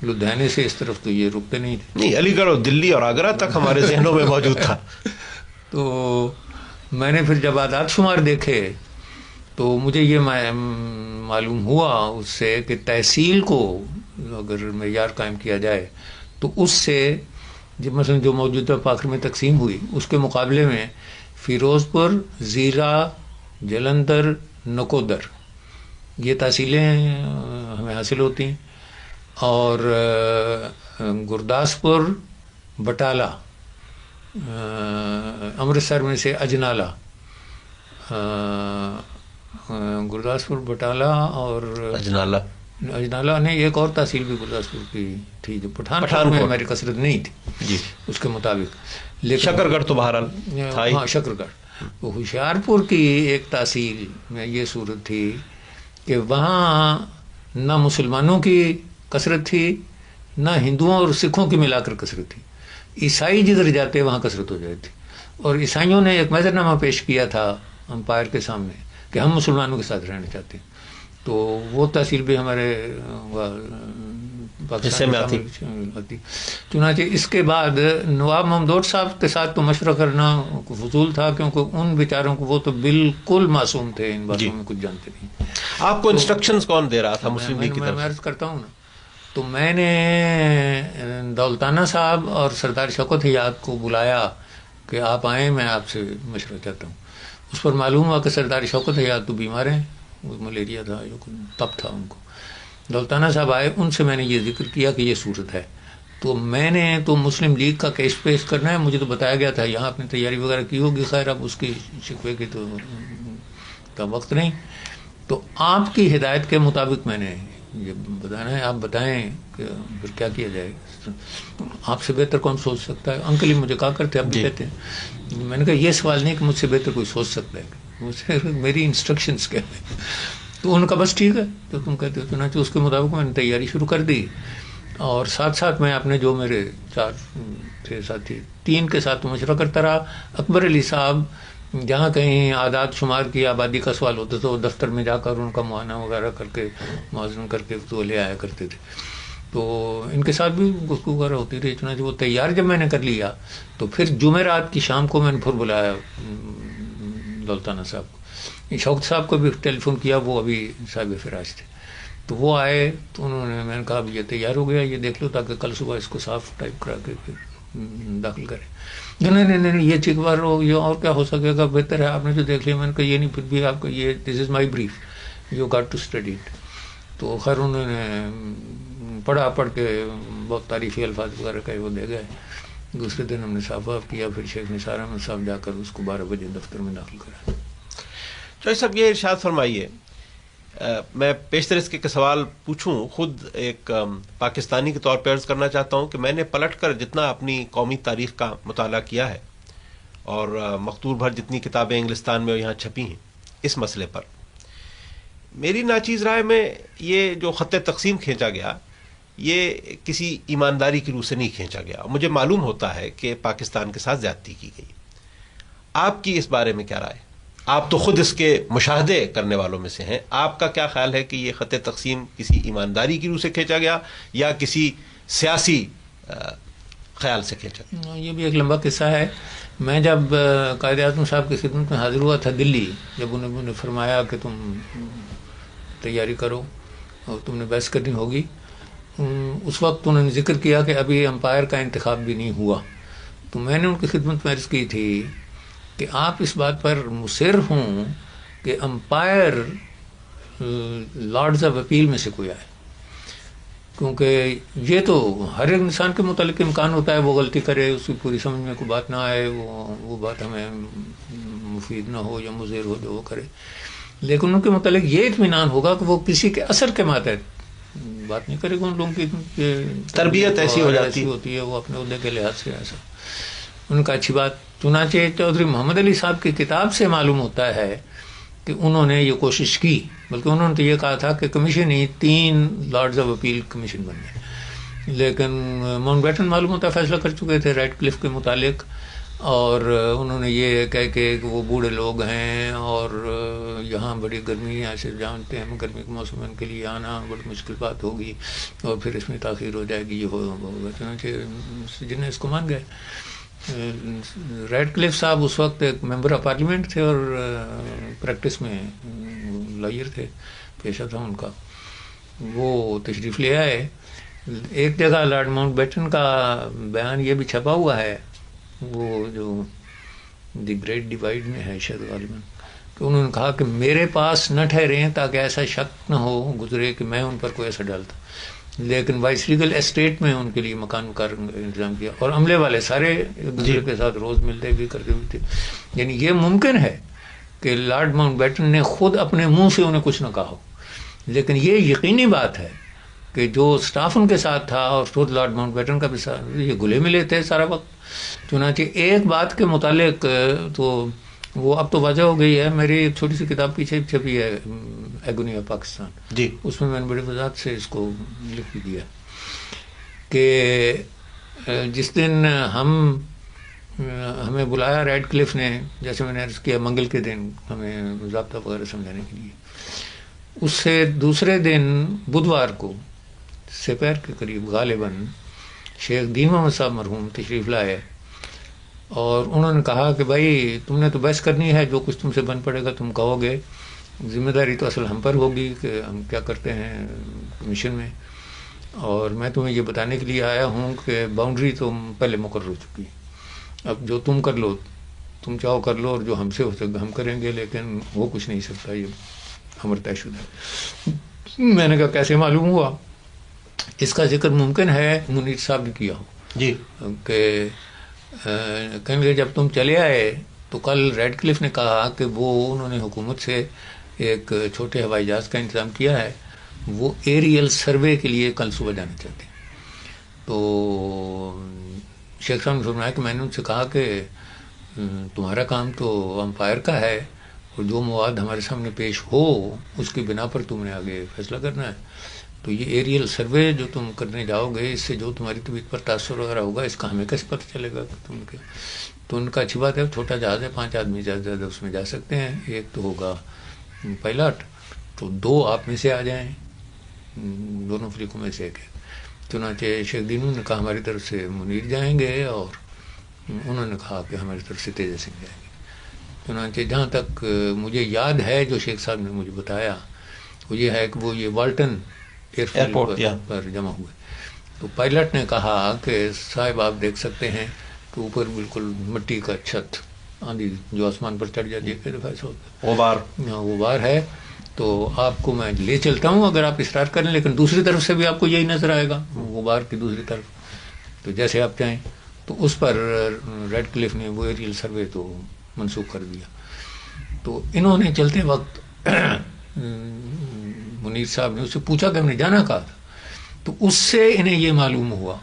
[SPEAKER 2] لدھیانے سے اس طرف تو یہ رکتے نہیں تھے.
[SPEAKER 1] نہیں، علی گڑھ اور دلی اور آگرہ تک ہمارے ذہنوں میں موجود تھا.
[SPEAKER 2] تو میں نے پھر جب اعداد شمار دیکھے تو مجھے یہ معلوم ہوا اس سے کہ تحصیل کو اگر معیار قائم کیا جائے تو اس سے جب مثلا جو موجودہ پاکر میں تقسیم ہوئی اس کے مقابلے میں فیروز پور، زیرہ، جلندھر، نکودر یہ تحصیلیں ہمیں حاصل ہوتی ہیں، اور گرداسپور، بٹالہ، امرتسر میں سے اجنالہ، گرداسپور، بٹالہ اور اجنالہ نہیں، ایک اور تحصیل بھی گرداسپور کی تھی جو پٹھان میں ہماری کثرت نہیں تھی
[SPEAKER 1] جی
[SPEAKER 2] اس کے مطابق، لیکن
[SPEAKER 1] شکر گڑھ تو بہرحال تھا ہی.
[SPEAKER 2] ہاں شکر گڑھ. ہوشیار پور کی ایک تحصیل میں یہ صورت تھی کہ وہاں نہ مسلمانوں کی کثرت تھی نہ ہندوؤں اور سکھوں کی ملا کر کثرت تھی، عیسائی جدھر جاتے وہاں کثرت ہو جاتی، اور عیسائیوں نے ایک محضر نامہ پیش کیا تھا امپائر کے سامنے کہ ہم مسلمانوں کے ساتھ رہنا چاہتے ہیں. تو وہ تحصیل بھی ہمارے پاکستان میں آتی. چنانچہ اس کے بعد نواب ممدوٹ صاحب کے ساتھ تو مشورہ کرنا فضول تھا، کیونکہ ان بیچاروں کو وہ تو بالکل معصوم تھے، ان باتوں میں کچھ جانتے نہیں.
[SPEAKER 1] آپ کو انسٹرکشنز کون دے رہا تھا مسلم لیگ کی طرف؟
[SPEAKER 2] میں عرض کرتا ہوں نا، تو میں نے دولتانہ صاحب اور سردار شوکت حیات کو بلایا کہ آپ آئیں، میں آپ سے مشورہ چاہتا ہوں. اس پر معلوم ہوا کہ سردار شوکت حیات تو بیمار ہیں، وہ ملیریا تھا جو تب تھا ان کو. دولتانہ صاحب آئے، ان سے میں نے یہ ذکر کیا کہ یہ صورت ہے. تو میں نے تو مسلم لیگ کا کیس پیش کرنا ہے، مجھے تو بتایا گیا تھا یہاں اپنی تیاری وغیرہ کی ہوگی، خیر اب اس کی شکوے کی تو کا وقت نہیں. تو آپ کی ہدایت کے مطابق میں نے یہ بتانا ہے، آپ بتائیں کہ پھر کیا کیا جائے. آپ سے بہتر کون سوچ سکتا ہے؟ انکل ہی مجھے کہا کرتے اب بھی کہتے ہیں. میں نے کہا یہ سوال نہیں کہ مجھ سے بہتر کوئی سوچ سکتا ہے، مجھ سے میری انسٹرکشنز کیا ہیں. تو ان کا بس ٹھیک ہے تو تم کہتے ہو. چنانچہ اس کے مطابق میں نے تیاری شروع کر دی، اور ساتھ ساتھ میں اپنے جو میرے 4 تھے ساتھی 3 کے ساتھ مشورہ کرتا رہا. اکبر علی صاحب جہاں کہیں اعداد شمار کی آبادی کا سوال ہوتا تو دفتر میں جا کر ان کا معائنہ وغیرہ کر کے موازنہ کر کے تو لے آیا کرتے تھے. تو ان کے ساتھ بھی گفتگو وغیرہ ہوتی رہی. چنانچہ وہ تیار جب میں نے کر لیا تو پھر جمعرات کی شام کو میں نے پھر بلایا دولتانہ صاحب کو. شوکت صاحب کو بھی ٹیلی فون کیا، وہ ابھی صاحب فراش تھے. تو وہ آئے تو انہوں نے، میں نے کہا اب یہ تیار ہو گیا، یہ دیکھ لو تاکہ کل صبح اس کو صاف ٹائپ کرا کے داخل کریں. نہیں یہ ٹھیک بار ہو، یہ اور کیا ہو سکے گا، بہتر ہے آپ نے جو دیکھ لیا. میں نے کہا یہ نہیں، پھر بھی آپ کا یہ this is my brief, you got to study it. تو خیر انہوں نے پڑھ کے بہت تعریفی الفاظ وغیرہ کا وہ دے گئے. دوسرے دن ہم نے صاف کیا، پھر شیخ نثار احمد صاحب جا کر اس کو 12 بجے دفتر میں داخل کرا.
[SPEAKER 1] چوہدری صاحب یہ ارشاد فرمائیے، میں پیشتر اس کے سوال پوچھوں، خود ایک پاکستانی کے طور پہ عرض کرنا چاہتا ہوں کہ میں نے پلٹ کر جتنا اپنی قومی تاریخ کا مطالعہ کیا ہے اور مختور بھر جتنی کتابیں انگلستان میں اور یہاں چھپی ہیں اس مسئلے پر، میری ناچیز رائے میں یہ جو خط تقسیم کھینچا گیا یہ کسی ایمانداری کی روح سے نہیں کھینچا گیا. مجھے معلوم ہوتا ہے کہ پاکستان کے ساتھ زیادتی کی گئی. آپ کی اس بارے میں کیا رائے؟ آپ تو خود اس کے مشاہدے کرنے والوں میں سے ہیں. آپ کا کیا خیال ہے کہ یہ خط تقسیم کسی ایمانداری کی روح سے کھینچا گیا یا کسی سیاسی خیال سے کھینچا گیا؟
[SPEAKER 2] یہ بھی ایک لمبا قصہ ہے. میں جب قائد اعظم صاحب کی خدمت میں حاضر ہوا تھا دلی، جب انہوں نے فرمایا کہ تم تیاری کرو اور تم نے بحث کرنی ہوگی، اس وقت انہوں نے ذکر کیا کہ ابھی امپائر کا انتخاب بھی نہیں ہوا. تو میں نے ان کی خدمت میں عرض کی تھی کہ آپ اس بات پر مصر ہوں کہ امپائر لارڈز آف اپیل میں سے کوئی آئے، کیونکہ یہ تو ہر ایک انسان کے متعلق امکان ہوتا ہے وہ غلطی کرے، اس کی پوری سمجھ میں کوئی بات نہ آئے، وہ بات ہمیں مفید نہ ہو یا مضر ہو جو وہ کرے. لیکن ان کے متعلق یہ اطمینان ہوگا کہ وہ کسی کے اثر کے ماتحت بات نہیں کرے گا. ان لوگوں کی
[SPEAKER 1] تربیت ایسی ہو جاتی
[SPEAKER 2] ہوتی ہے، وہ اپنے عہدے کے لحاظ سے ایسا ان کا اچھی بات. چنانچہ چودھری محمد علی صاحب کی کتاب سے معلوم ہوتا ہے کہ انہوں نے یہ کوشش کی، بلکہ انہوں نے تو یہ کہا تھا کہ کمیشن ہی 3 لارڈز آف اپیل کمیشن بن گئے. لیکن ماؤنٹ بیٹن معلوم ہوتا ہے فیصلہ کر چکے تھے ریڈ کلف کے متعلق، اور انہوں نے یہ کہہ کے کہ وہ بوڑھے لوگ ہیں اور یہاں بڑی گرمی ہے، ایسے جانتے ہیں گرمی کے موسم میں ان کے لیے آنا بڑی مشکل بات ہوگی اور پھر اس میں تاخیر ہو جائے گی، یہ ہوگا. چنانچہ جنہیں اس کو مان گئے. ریڈ کلف صاحب اس وقت ایک ممبر آف پارلیمنٹ تھے اور پریکٹس میں لائر تھے، پیشہ تھا ان کا. وہ تشریف لے آئے. ایک جگہ لارڈ ماؤنٹ بیٹن کا بیان یہ بھی چھپا ہوا ہے، وہ جو دی گریٹ ڈیوائڈ میں ہے شاید غالباً، کہ انہوں نے کہا کہ میرے پاس نہ ٹھہریں تاکہ ایسا شک نہ ہو گزرے کہ میں ان پر کوئی ایسا ڈالتا. لیکن وائس ریگل اسٹیٹ میں ان کے لیے مکان کا انتظام کیا اور عملے والے سارے ایک دوسرے کے ساتھ روز ملتے بھی کرتے بھی تھے. یعنی یہ ممکن ہے کہ لارڈ ماؤنٹ بیٹن نے خود اپنے منہ سے انہیں کچھ نہ کہا ہو، لیکن یہ یقینی بات ہے کہ جو سٹاف ان کے ساتھ تھا اور خود لارڈ ماؤنٹ بیٹن کا بھی ساتھ، یہ گلے ملے تھے سارا وقت. چنانچہ ایک بات کے متعلق تو وہ اب تو واضح ہو گئی ہے. میری ایک چھوٹی سی کتاب پیچھے چھپی ہے، ایگونی آف پاکستان،
[SPEAKER 1] جی،
[SPEAKER 2] اس میں نے بڑی وضاحت سے اس کو لکھ بھی دیا کہ جس دن ہمیں بلایا ریڈ کلف نے، جیسے میں نے عرض کیا منگل کے دن ہمیں ضابطہ وغیرہ سمجھانے کے لیے، اس سے دوسرے دن بدوار کو سپیر کے قریب غالباً شیخ دین محمد صاحب مرحوم تشریف لائے اور انہوں نے کہا کہ بھائی تم نے تو بحث کرنی ہے، جو کچھ تم سے بن پڑے گا تم کہو گے، ذمہ داری تو اصل ہم پر ہوگی کہ ہم کیا کرتے ہیں کمیشن میں، اور میں تمہیں یہ بتانے کے لیے آیا ہوں کہ باؤنڈری تو پہلے مقرر ہو چکی، اب جو تم کر لو تم چاہو کر لو، اور جو ہم سے ہو سکے ہم کریں گے، لیکن وہ کچھ نہیں سکتا، یہ امر طے شدہ ہے. میں نے کہا کیسے معلوم ہوا؟ اس کا ذکر ممکن ہے منیر صاحب نے کیا ہو
[SPEAKER 1] جی،
[SPEAKER 2] کہ کہیں گے جب تم چلے آئے تو کل ریڈ کلف نے کہا کہ وہ انہوں نے حکومت سے ایک چھوٹے ہوائی جہاز کا انتظام کیا ہے، وہ ایریل سروے کے لیے کل صبح جانا چاہتے ہیں. تو شیخ صاحب نے فرمایا کہ میں نے ان سے کہا کہ تمہارا کام تو امپائر کا ہے اور جو مواد ہمارے سامنے پیش ہو اس کی بنا پر تم نے آگے فیصلہ کرنا ہے. تو یہ ایریل سروے جو تم کرنے جاؤ گے، اس سے جو تمہاری طبیعت پر تاثر وغیرہ ہوگا اس کا ہمیں کیسے پتہ چلے گا کہ تم کے. تو ان کا اچھی بات ہے، چھوٹا جہاز ہے، 5 آدمی زیادہ زیادہ اس میں جا سکتے ہیں، ایک تو ہوگا پائلٹ، تو 2 آپ میں سے آ جائیں، دونوں فریقوں میں سے ایک ہے. چنانچہ شیخ دینو نے کہا ہماری طرف سے منیر جائیں گے، اور انہوں نے کہا کہ ہماری طرف سے تیجا سنگھ جائیں گے. چنانچہ جہاں تک مجھے یاد ہے جو شیخ صاحب نے مجھے بتایا وہ یہ ہے کہ وہ یہ والٹن ایئرپورٹ پر جمع ہوئے. تو پائلٹ نے کہا کہ صاحب آپ دیکھ سکتے ہیں کہ اوپر بالکل مٹی کا چھت، آندھی جو آسمان پر چڑھ جاتی ہے غبار ہے، تو آپ کو میں لے چلتا ہوں اگر آپ اصرار کریں، لیکن دوسری طرف سے بھی آپ کو یہی نظر آئے گا غبار کی دوسری طرف، تو جیسے آپ چاہیں. تو اس پر ریڈ کلف نے وہ ایریل سروے تو منسوخ کر دیا. تو انہوں نے چلتے وقت منیر صاحب نے اس سے پوچھا کہ ہم نے جانا کہا تھا، تو اس سے انہیں یہ معلوم ہوا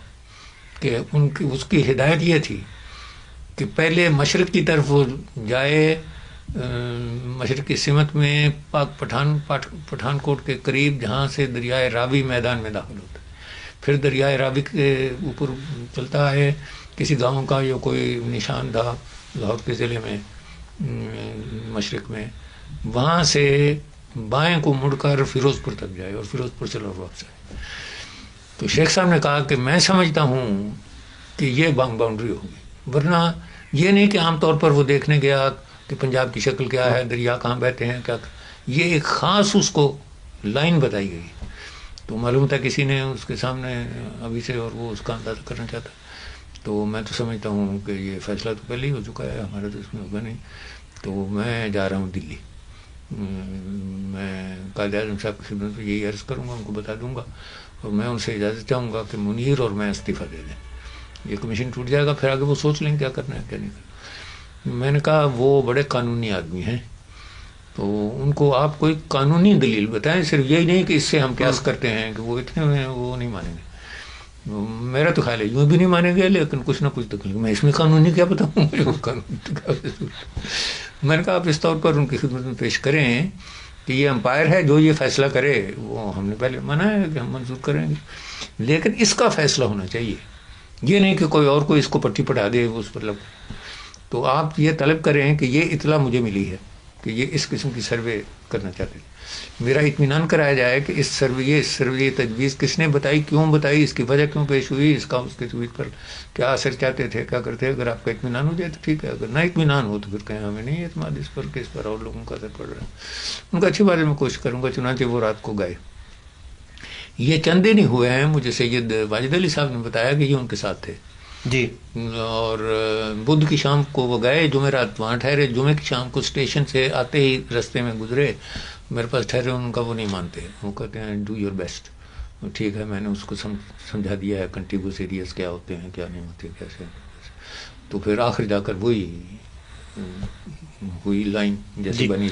[SPEAKER 2] کہ اس کی ہدایت یہ تھی کہ پہلے مشرق کی طرف وہ جائے، مشرق کی سمت میں پاک پٹھان کوٹ کے قریب، جہاں سے دریائے راوی میدان میں داخل ہوتا ہے، پھر دریائے راوی کے اوپر چلتا ہے، کسی گاؤں کا یا کوئی نشان تھا لاہور کے ضلع میں مشرق میں، وہاں سے بائیں کو مڑ کر فیروز پور تک جائے اور فیروز پور سے لاہور واپس آئے۔ تو شیخ صاحب نے کہا کہ میں سمجھتا ہوں کہ یہ باؤنڈری ہوگی، ورنہ یہ نہیں کہ عام طور پر وہ دیکھنے گیا کہ پنجاب کی شکل کیا ہے، دریا کہاں بہتے ہیں، کیا، یہ ایک خاص اس کو لائن بتائی گئی۔ تو معلوم تھا کسی نے اس کے سامنے ابھی سے، اور وہ اس کا اندازہ کرنا چاہتا، تو میں تو سمجھتا ہوں کہ یہ فیصلہ تو پہلے ہی ہو چکا ہے، ہمارا تو اس میں ہوگا نہیں۔ تو میں جا رہا ہوں دلی، میں قائد اعظم صاحب کی خدمت میں یہی عرض کروں گا، ان کو بتا دوں گا، اور میں ان سے اجازت چاہوں گا کہ منیر اور میں استعفیٰ دے دیں، یہ کمیشن ٹوٹ جائے گا، پھر آگے وہ سوچ لیں کیا کرنا ہے کیا نہیں کرنا۔ میں نے کہا وہ بڑے قانونی آدمی ہیں، تو ان کو آپ کوئی قانونی دلیل بتائیں، صرف یہی نہیں کہ اس سے ہم قیاس کرتے ہیں کہ وہ اتنے ہیں، وہ نہیں مانیں گے۔ میرا تو خیال ہے یوں بھی نہیں مانیں گے، لیکن کچھ نہ کچھ تکلیف، میں اس میں قانونی کیا بتاؤں مجھے قانونی۔ میں نے کہا آپ اس طور پر ان کی خدمت میں پیش کریں کہ یہ امپائر ہے، جو یہ فیصلہ کرے وہ ہم نے پہلے مانا ہے کہ ہم منظور کریں گے، لیکن اس کا فیصلہ ہونا چاہیے، یہ نہیں کہ کوئی اور کوئی اس کو پٹی پڑھا دے اس پر لگ۔ تو آپ یہ طلب کریں کہ یہ اطلاع مجھے ملی ہے کہ یہ اس قسم کی سروے کرنا چاہتے ہیں، میرا اطمینان کرایا جائے کہ اس سروے تجویز کس نے بتائی، کیوں بتائی، اس کی وجہ کیوں پیش ہوئی، اس کا اس کے تویت پر کیا اثر چاہتے تھے، کیا کرتے۔ اگر آپ کا اطمینان ہو جائے تو ٹھیک ہے، اگر نہ اطمینان ہو تو پھر کہیں ہمیں نہیں اعتماد اس پر کہ اس پر اور لوگوں کا اثر پڑ رہا ہے۔ ان کا اچھی بات ہے، میں کوشش کروں گا۔ چنانچہ وہ رات کو گئے، یہ چند دن ہی ہوئے ہیں، مجھے سید واجد علی صاحب نے بتایا کہ یہ ان کے ساتھ تھے
[SPEAKER 1] جی،
[SPEAKER 2] اور بدھ کی شام کو وہ گئے، جمعرات وہاں ٹھہرے، جمعے کی شام کو اسٹیشن سے آتے ہی رستے میں گزرے میرے پاس ٹھہرے، ان کا وہ نہیں مانتے، وہ کہتے ہیں ڈو یور بیسٹ۔ ٹھیک ہے، میں نے اس کو سمجھا دیا ہے کنٹیگوس ایریاز کیا ہوتے ہیں کیا نہیں ہوتے کیسے، تو پھر آخر جا کر وہی ہوئی لائن جیسی بنی،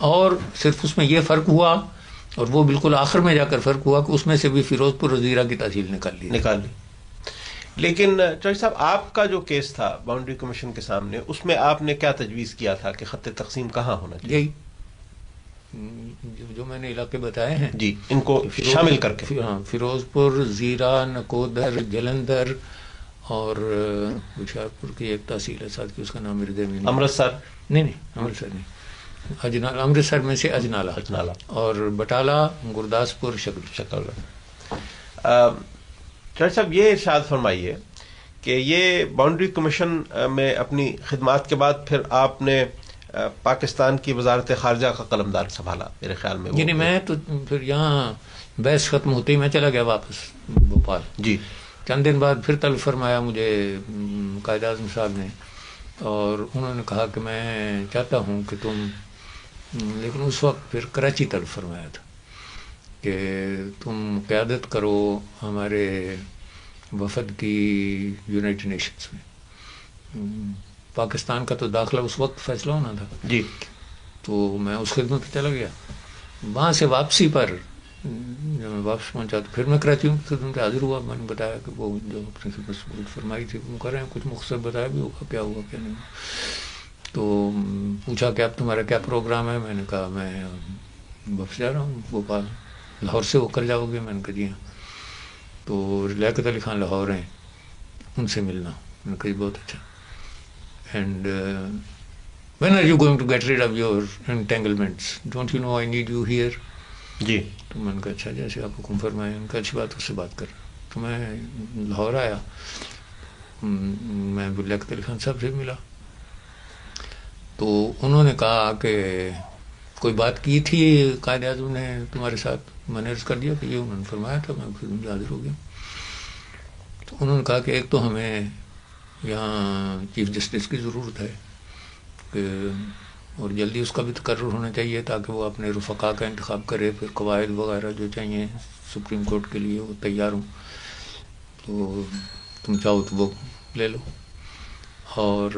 [SPEAKER 2] اور صرف اس میں یہ فرق ہوا، اور وہ بالکل آخر میں جا کر فرق ہوا کہ اس میں سے بھی فیروز پور اور زیرہ کی تحصیل نکال لی۔
[SPEAKER 1] لیکن چوہدری صاحب، آپ کا جو کیس تھا باؤنڈری کمیشن کے سامنے، اس میں آپ نے کیا تجویز کیا تھا کہ خط تقسیم کہاں ہونا چاہیے؟
[SPEAKER 2] یہی جو میں نے علاقے بتائے ہیں
[SPEAKER 1] جی، ان کو شامل کر کے،
[SPEAKER 2] ہاں، فیروز پور، زیرہ، نکودر، جلندر، اور ہوشیارپور کی ایک تحصیل ہے ساتھ کی، اس کا نام میرے ذہن میں نہیں، امرتسر نہیں، امرتسر نہیں، اجنال، امرتسر میں سے اجنالہ، اور بٹالہ، گرداسپور، شکل۔
[SPEAKER 1] چوہدری صاحب، یہ ارشاد فرمائیے کہ یہ باؤنڈری کمیشن میں اپنی خدمات کے بعد پھر آپ نے پاکستان کی وزارت خارجہ کا قلمدار سنبھالا، میرے خیال میں،
[SPEAKER 2] یعنی میں تو پھر یہاں بحث ختم ہوتے ہی میں چلا گیا واپس بھوپال۔
[SPEAKER 1] جی،
[SPEAKER 2] چند دن بعد پھر طلب فرمایا مجھے قائد اعظم صاحب نے، اور انہوں نے کہا کہ میں چاہتا ہوں کہ تم، لیکن اس وقت پھر کراچی طلب فرمایا تھا کہ تم قیادت کرو ہمارے وفد کی یونائٹڈ نیشنز میں۔ پاکستان کا تو داخلہ اس وقت فیصلہ ہونا تھا
[SPEAKER 1] جی،
[SPEAKER 2] تو میں اس خدمت پہ چلا گیا۔ وہاں سے واپسی پر جب میں واپس پہنچا تو پھر میں کراچی کی خدمت پہ حاضر ہوا، میں نے بتایا کہ وہ جو اپنی خدمت ثبوت فرمائی تھی وہ کر رہے ہیں، کچھ مختصر بتایا بھی ہوگا کیا ہوا کیا نہیں ہوا۔ تو پوچھا کہ اب تمہارا کیا پروگرام ہے، میں نے کہا میں واپس جا رہا ہوں بھوپال، لاہور سے ہو کر جاؤ گے، میں نے کہا جی ہاں۔ تو لیاقت علی خان لاہور ہیں، ان سے ملنا، میں نے کہا جی بہت اچھا، and when are you going to get rid of your entanglements? Don't you know I need you here?
[SPEAKER 1] جی،
[SPEAKER 2] تو میں نے کہا اچھا جیسے آپ حکم فرمائیں، ان کا اچھی بات، اس سے بات کر۔ تو میں لاہور آیا، میں لیاقت علی خان صاحب سے ملا، تو انہوں نے کہا کہ کوئی بات کی تھی قائد اعظم نے تمہارے ساتھ؟ میں نے عرض کر دیا کہ یہ انہوں نے فرمایا تھا، میں پھر حاضر ہو گیا۔ تو انہوں نے کہا کہ ایک تو ہمیں یہاں چیف جسٹس کی ضرورت ہے کہ، اور جلدی اس کا بھی تقرر ہونا چاہیے تاکہ وہ اپنے رفقا کا انتخاب کرے، پھر قواعد وغیرہ جو چاہیے سپریم کورٹ کے لیے وہ تیار ہوں، تو تم چاہو تو وہ لے لو۔ اور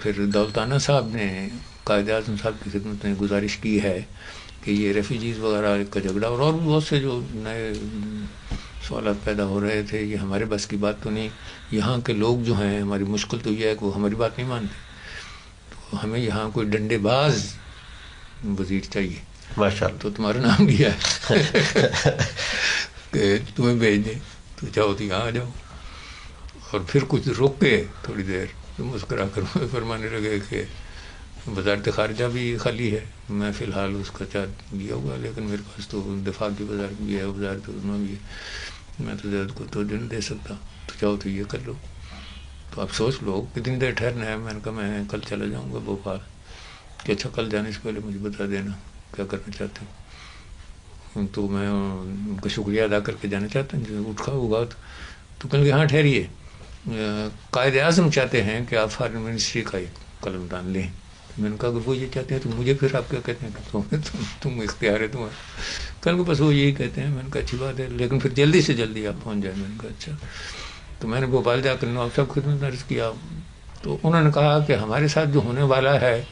[SPEAKER 2] پھر دولتانہ صاحب نے قائد اعظم صاحب کی خدمت میں گزارش کی ہے کہ یہ ریفیوجیز وغیرہ کا جھگڑا اور بھی بہت سے جو نئے سوالات پیدا ہو رہے تھے، یہ ہمارے بس کی بات تو نہیں. یہاں کے لوگ جو ہیں، ہماری مشکل تو یہ ہے کہ وہ ہماری بات نہیں مانتے. تو ہمیں یہاں کوئی ڈنڈے باز وزیر چاہیے.
[SPEAKER 1] ماشاءاللہ.
[SPEAKER 2] تو تمہارا نام بھی ہے کہ تمہیں بھیج دیں، تو چاہو تو یہاں آ جاؤ. اور پھر کچھ رک کے تھوڑی دیر تو مسکرا کر فرمانے لگے کہ وزارت خارجہ بھی خالی ہے، میں فی الحال اس کا چارج لیا ہوا، لیکن میرے پاس تو دفاع کی وزارت بھی ہے، وزارت علوم بھی ہے، میں تو زیادہ کو توجہ نہیں دے سکتا، تو چاہو تو یہ کر لو. تو آپ سوچ لو کتنی دیر ٹھہرنا ہے. میں نے کہا میں کل چلا جاؤں گا بھوپال. کہ اچھا کل جانے سے پہلے مجھے بتا دینا کیا کرنا چاہتے ہوں. تو میں ان کا شکریہ ادا کر کے جانا چاہتا ہوں. جو اٹھا ہوگا تو کہیں گے ہاں ٹھہریے، قائد اعظم چاہتے ہیں کہ آپ فارن منسٹری کا ایک قلم دان لیں. میں نے کہا اگر وہ یہ چاہتے ہیں تو مجھے پھر آپ کیا کہتے ہیں کہ تم اختیار ہے تمہارا. کل کے بس وہ یہی کہتے ہیں. میں نے کہا اچھی بات ہے، لیکن پھر جلدی سے جلدی آپ پہنچ جائیں. میں نے کہا اچھا. تو میں نے بھوپال جا کر نواب صاحب خدمت عرض کیا. تو انہوں نے کہا کہ ہمارے ساتھ جو ہونے والا ہے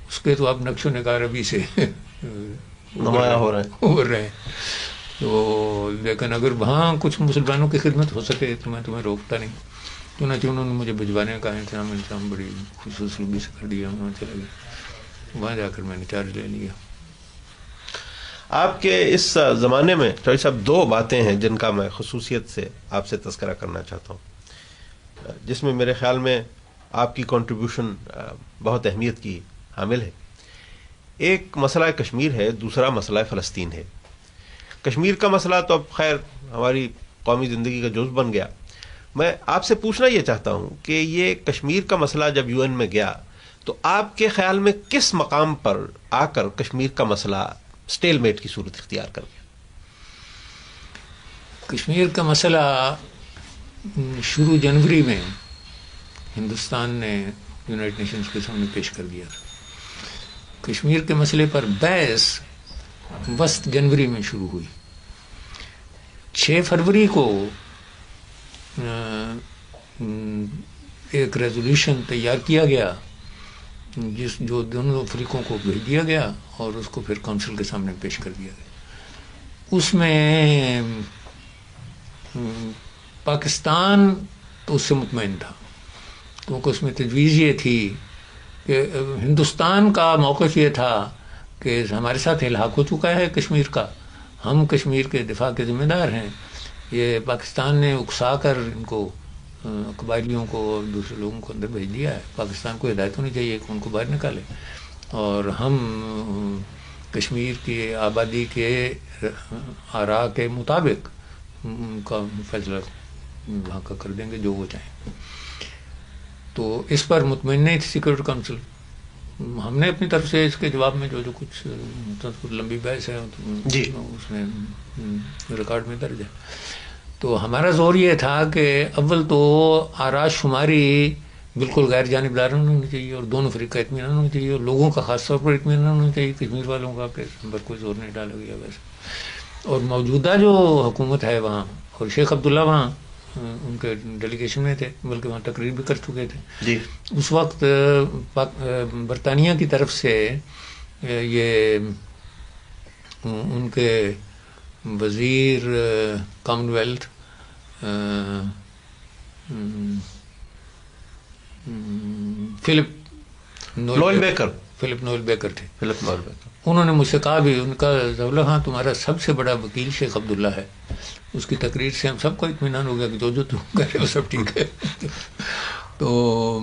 [SPEAKER 2] اس کے تو آپ نقش و نگار ابھی سے
[SPEAKER 1] نمایاں ہو
[SPEAKER 2] رہے ہیں. تو لیکن اگر وہاں کچھ مسلمانوں کی خدمت ہو سکے تو میں تمہیں روکتا نہیں. چنانچہ انہوں نے مجھے بھجوانے کا انتظام بڑی خصوصی سے کر دیا. وہاں چلا گیا، وہاں جا کر میں نے چارج لے لیا.
[SPEAKER 1] آپ کے اس زمانے میں چوہدری صاحب دو باتیں ہیں جن کا میں خصوصیت سے آپ سے تذکرہ کرنا چاہتا ہوں، جس میں میرے خیال میں آپ کی کنٹریبیوشن بہت اہمیت کی حامل ہے. ایک مسئلہ کشمیر ہے، دوسرا مسئلہ فلسطین ہے. کشمیر کا مسئلہ تو اب خیر ہماری قومی زندگی کا جزو بن گیا. میں آپ سے پوچھنا یہ چاہتا ہوں کہ یہ کشمیر کا مسئلہ جب UN میں گیا تو آپ کے خیال میں کس مقام پر آ کر کشمیر کا مسئلہ سٹیل میٹ کی صورت اختیار کر گیا؟
[SPEAKER 2] کشمیر کا مسئلہ شروع جنوری میں ہندوستان نے یونائٹڈ نیشنز کے سامنے پیش کر دیا تھا. کشمیر کے مسئلے پر بحث وسط جنوری میں شروع ہوئی. 6 فروری کو ایک ریزولوشن تیار کیا گیا جو دونوں فریقوں کو بھیج دیا گیا اور اس کو پھر کونسل کے سامنے پیش کر دیا گیا. اس میں پاکستان تو اس سے مطمئن تھا، کیونکہ اس میں تجویز یہ تھی کہ ہندوستان کا موقف یہ تھا کہ ہمارے ساتھ الحاق ہو چکا ہے کشمیر کا، ہم کشمیر کے دفاع کے ذمہ دار ہیں. یہ پاکستان نے اکسا کر ان کو قبائلیوں کو اور دوسرے لوگوں کو اندر بھیج دیا ہے. پاکستان کو ہدایت ہونی چاہیے کہ ان کو باہر نکالے اور ہم کشمیر کی آبادی کے آراء کے مطابق ان کا فیصلہ وہاں کا کر دیں گے جو وہ چاہیں. تو اس پر مطمئن نہیں تھی سیکورٹی کونسل. ہم نے اپنی طرف سے اس کے جواب میں جو کچھ لمبی بحث ہے
[SPEAKER 1] جی
[SPEAKER 2] اس میں ریکارڈ میں درج ہے. تو ہمارا زور یہ تھا کہ اول تو آراء شماری بالکل غیر جانبدارانہ ہونی چاہیے اور دونوں فریق کا اطمینان ہونا چاہیے اور لوگوں کا خاص طور پر اطمینان ہونا چاہیے. کشمیر والوں کا کہ ہم پر کوئی زور نہیں ڈالا گیا ویسے. اور موجودہ جو حکومت ہے وہاں، اور شیخ عبداللہ وہاں ان کے ڈیلیگیشن میں تھے، بلکہ وہاں تقریر بھی کر چکے تھے
[SPEAKER 1] جی.
[SPEAKER 2] اس وقت برطانیہ کی طرف سے یہ ان کے وزیر Commonwealth Philip Noel Baker تھے. انہوں نے مجھ سے کہا بھی، ان کا ضولہ ہاں تمہارا سب سے بڑا وکیل شیخ عبداللہ ہے، اس کی تقریر سے ہم سب کو اطمینان ہو گیا کہ جو تم کہہ رہے ہو سب ٹھیک ہے. تو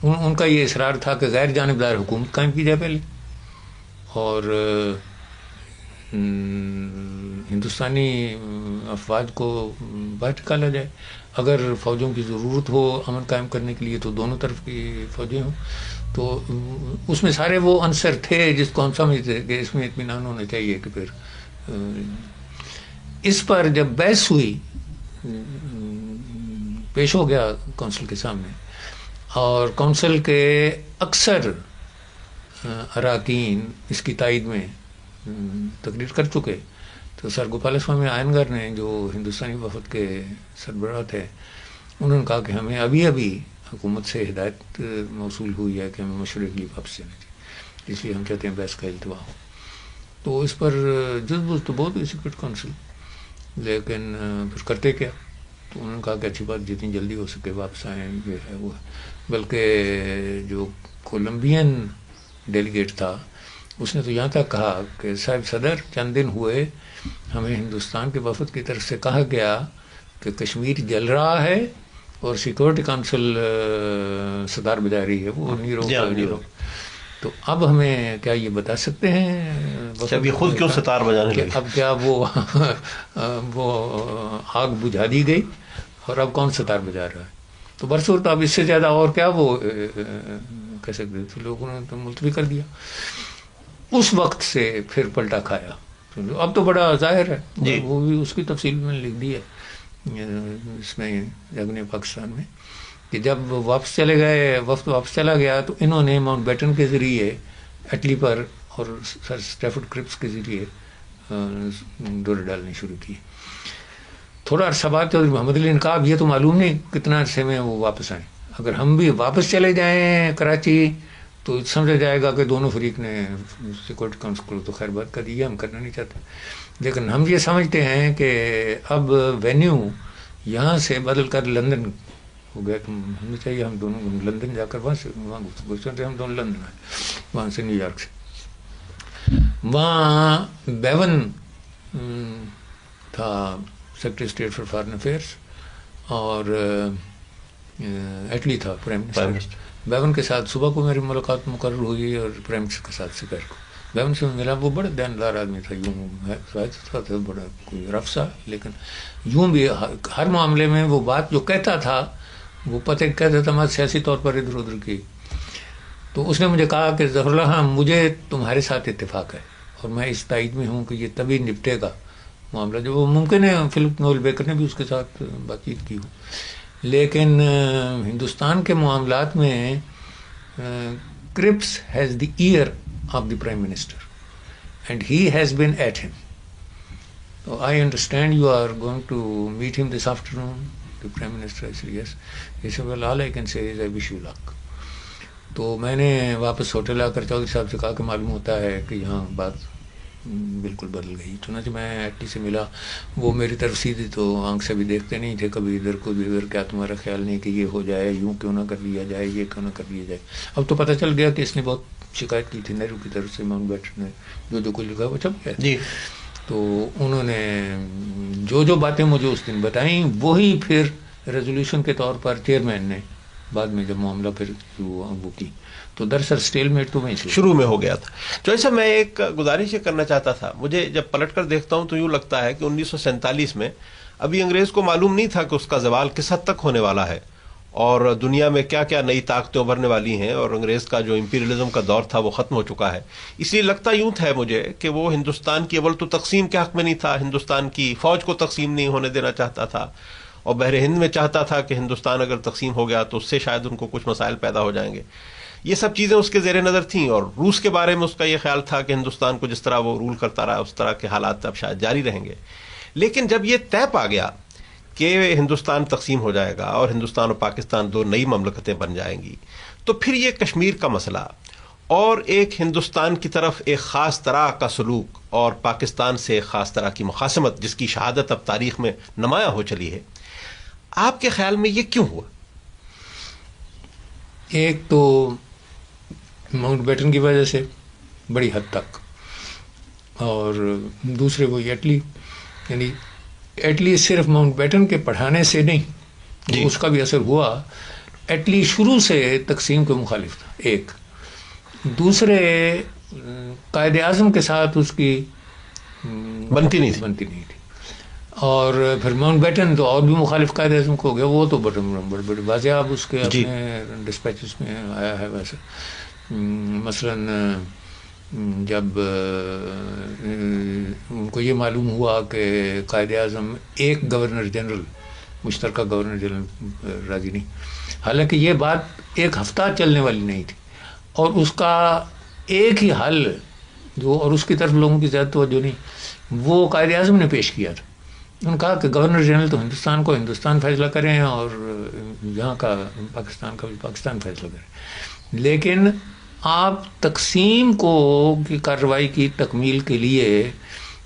[SPEAKER 2] ان کا یہ اصرار تھا کہ غیر جانبدار حکومت قائم کی جائے پہلے اور ہندوستانی افواج کو باہر نکالا جائے. اگر فوجوں کی ضرورت ہو امن قائم کرنے کے لیے تو دونوں طرف کی فوجیں ہوں. تو اس میں سارے وہ عنصر تھے جس کو ہم سمجھتے کہ اس میں اطمینان ہونا چاہیے. کہ پھر اس پر جب بحث ہوئی، پیش ہو گیا کونسل کے سامنے اور کونسل کے اکثر اراکین اس کی تائید میں تقریر کر چکے. تو سر گوپال سوامی آئنگر نے جو ہندوستانی وفد کے سربراہ تھے، انہوں نے کہا کہ ہمیں ابھی حکومت سے ہدایت موصول ہوئی ہے کہ ہمیں مشورے کے لیے واپس جانا چاہیے. اس لیے ہم چاہتے ہیں بحث کا التوا ہو. تو اس پر جز تو بہت ہوئی سیکرٹ کونسل، لیکن پھر کرتے کیا؟ تو انہوں نے کہا کہ اچھی بات، جتنی جلدی ہو سکے واپس آئیں، یہ ہے وہ ہے. بلکہ جو کولمبین ڈیلیگیٹ تھا اس نے تو یہاں تک کہا کہ صاحب صدر، چند دن ہوئے ہمیں ہندوستان کے وفد کی طرف سے کہا گیا کہ کشمیر جل رہا ہے اور سیکورٹی کونسل ستار بجا رہی ہے، وہ نیرو. تو اب ہمیں کیا یہ بتا سکتے ہیں
[SPEAKER 1] ابھی خود کیوں ستار بجانے لگے؟
[SPEAKER 2] اب کیا وہ آگ بجھا دی گئی اور اب کون ستار بجا رہا ہے؟ تو برصورت اب اس سے زیادہ اور کیا وہ کہہ سکتے تھے. لوگوں نے تو ملتوی کر دیا. اس وقت سے پھر پلٹا کھایا. اب تو بڑا ظاہر ہے، وہ بھی اس کی تفصیل میں لکھ دی ہے اس میں جگنے پاکستان میں، کہ جب واپس چلے گئے، وفد واپس چلا گیا، تو انہوں نے ماؤنٹ بیٹن کے ذریعے اٹلی پر اور سر اسٹیفرڈ کرپس کے ذریعے دورے ڈالنے شروع کیے. تھوڑا عرصہ بعد چودھری محمد علی نے کہا اب یہ تو معلوم نہیں کتنا عرصے میں وہ واپس آئیں، اگر ہم بھی واپس چلے جائیں کراچی تو سمجھا جائے گا کہ دونوں فریق نے سیکورٹی کونسل کو تو خیر بات کر دی ہے، ہم کرنا نہیں چاہتے. لیکن ہم یہ سمجھتے ہیں کہ اب وینیو یہاں سے بدل کر لندن ہو گیا، تو ہمیں چاہیے ہم دونوں لندن جا کر وہاں گفتگو کرتے. ہم دونوں لندن آئے، وہاں سے نیو یارک سے. وہاں بیون تھا secretary state for foreign affairs, اور ایٹلی تھا پرائم منسٹر. بیون کے ساتھ صبح کو میری ملاقات مقرر ہوئی اور پرائم منسٹر کے ساتھ سپہر کو. بیون سے ملا، وہ بڑا دیندار آدمی تھا، یوں تھا بڑا کوئی رف سا، لیکن یوں بھی ہر معاملے میں وہ بات جو کہتا تھا وہ پتہ کہتا تھا، مت سیاسی طور پر ادھر ادھر کی. تو اس نے مجھے کہا کہ ظفر اللہ خان، مجھے تمہارے ساتھ اتفاق ہے اور میں اس تائید میں ہوں کہ یہ تبھی نپٹے گا معاملہ جو وہ ممکن ہے. فلپ نوئل بیکر نے بھی اس کے ساتھ بات چیت کی ہو، لیکن ہندوستان کے معاملات میں Cripps has the ear of the prime minister and he has been at him. I understand you are going to meet him this afternoon. The prime minister I said yes. He said well all I can say is I wish you luck. تو میں نے واپس ہوٹل آ کر چودھری صاحب سے کہا کہ معلوم ہوتا ہے کہ یہاں بات بالکل بدل گئی. چنانچہ میں ایٹلی سے ملا، وہ میری طرف سیدھی تو آنکھ سے بھی دیکھتے نہیں تھے، کبھی ادھر کو بھی ادھر، کیا تمہارا خیال نہیں کہ یہ ہو جائے، یوں کیوں نہ کر لیا جائے، یہ کیوں نہ کر لیا جائے. اب تو پتہ چل گیا کہ اس نے بہت شکایت کی تھی نہرو کی طرف سے، ماؤنٹ بیٹن نے جو کوئی لکھا وہ چھپ گیا جی. تو انہوں نے جو باتیں مجھے اس دن بتائیں وہی پھر ریزولوشن کے طور پر چیئرمین نے بعد میں جب معاملہ پھر وہ کی، تو دراصل اسٹیل میٹ تو وہیں
[SPEAKER 1] شروع میں ہو گیا تھا. تو ایسا میں ایک گزارش یہ کرنا چاہتا تھا، مجھے جب پلٹ کر دیکھتا ہوں تو یوں لگتا ہے کہ 1947 میں ابھی انگریز کو معلوم نہیں تھا کہ اس کا زوال کس حد تک ہونے والا ہے اور دنیا میں کیا کیا نئی طاقتیں ابھرنے والی ہیں، اور انگریز کا جو امپیریلزم کا دور تھا وہ ختم ہو چکا ہے. اس لیے لگتا یوں تھا مجھے کہ وہ ہندوستان کی اول تو تقسیم کے حق میں نہیں تھا، ہندوستان کی فوج کو تقسیم نہیں ہونے دینا چاہتا تھا، اور بحر ہند میں چاہتا تھا کہ ہندوستان اگر تقسیم ہو گیا تو اس سے شاید ان کو کچھ مسائل پیدا ہو جائیں گے. یہ سب چیزیں اس کے زیر نظر تھیں، اور روس کے بارے میں اس کا یہ خیال تھا کہ ہندوستان کو جس طرح وہ رول کرتا رہا اس طرح کے حالات اب شاید جاری رہیں گے. لیکن جب یہ طے پا گیا کہ ہندوستان تقسیم ہو جائے گا اور ہندوستان اور پاکستان دو نئی مملکتیں بن جائیں گی، تو پھر یہ کشمیر کا مسئلہ اور ایک ہندوستان کی طرف ایک خاص طرح کا سلوک اور پاکستان سے ایک خاص طرح کی مخاصمت جس کی شہادت اب تاریخ میں نمایاں ہو چلی ہے، آپ کے خیال میں یہ کیوں ہوا؟
[SPEAKER 2] ایک تو ماؤنٹ بیٹن کی وجہ سے بڑی حد تک، اور دوسرے وہ ایٹلی، یعنی ایٹلی صرف ماؤنٹ بیٹن کے پڑھانے سے نہیں، اس کا بھی اثر ہوا. ایٹلی شروع سے تقسیم کے مخالف تھا ایک. دوسرے قائد اعظم کے ساتھ اس کی
[SPEAKER 1] بنتی نہیں
[SPEAKER 2] تھی. اور پھر ماؤنٹ بیٹن تو اور بھی مخالف قائد اعظم کو ہو گیا، وہ تو بڑے بڑے واضح اب اس کے اپنے ڈسپیچز میں آیا ہے. ویسے مثلاً جب ان کو یہ معلوم ہوا کہ قائد اعظم ایک گورنر جنرل، مشترکہ گورنر جنرل راضی نہیں، حالانکہ یہ بات ایک ہفتہ چلنے والی نہیں تھی، اور اس کا ایک ہی حل جو، اور اس کی طرف لوگوں کی زیادہ توجہ نہیں، وہ قائد اعظم نے پیش کیا تھا. انہوں نے کہا کہ گورنر جنرل تو ہندوستان کو ہندوستان فیصلہ کریں اور یہاں کا پاکستان کا بھی پاکستان فیصلہ کریں. لیکن آپ تقسیم کو کی کارروائی کی تکمیل کے لیے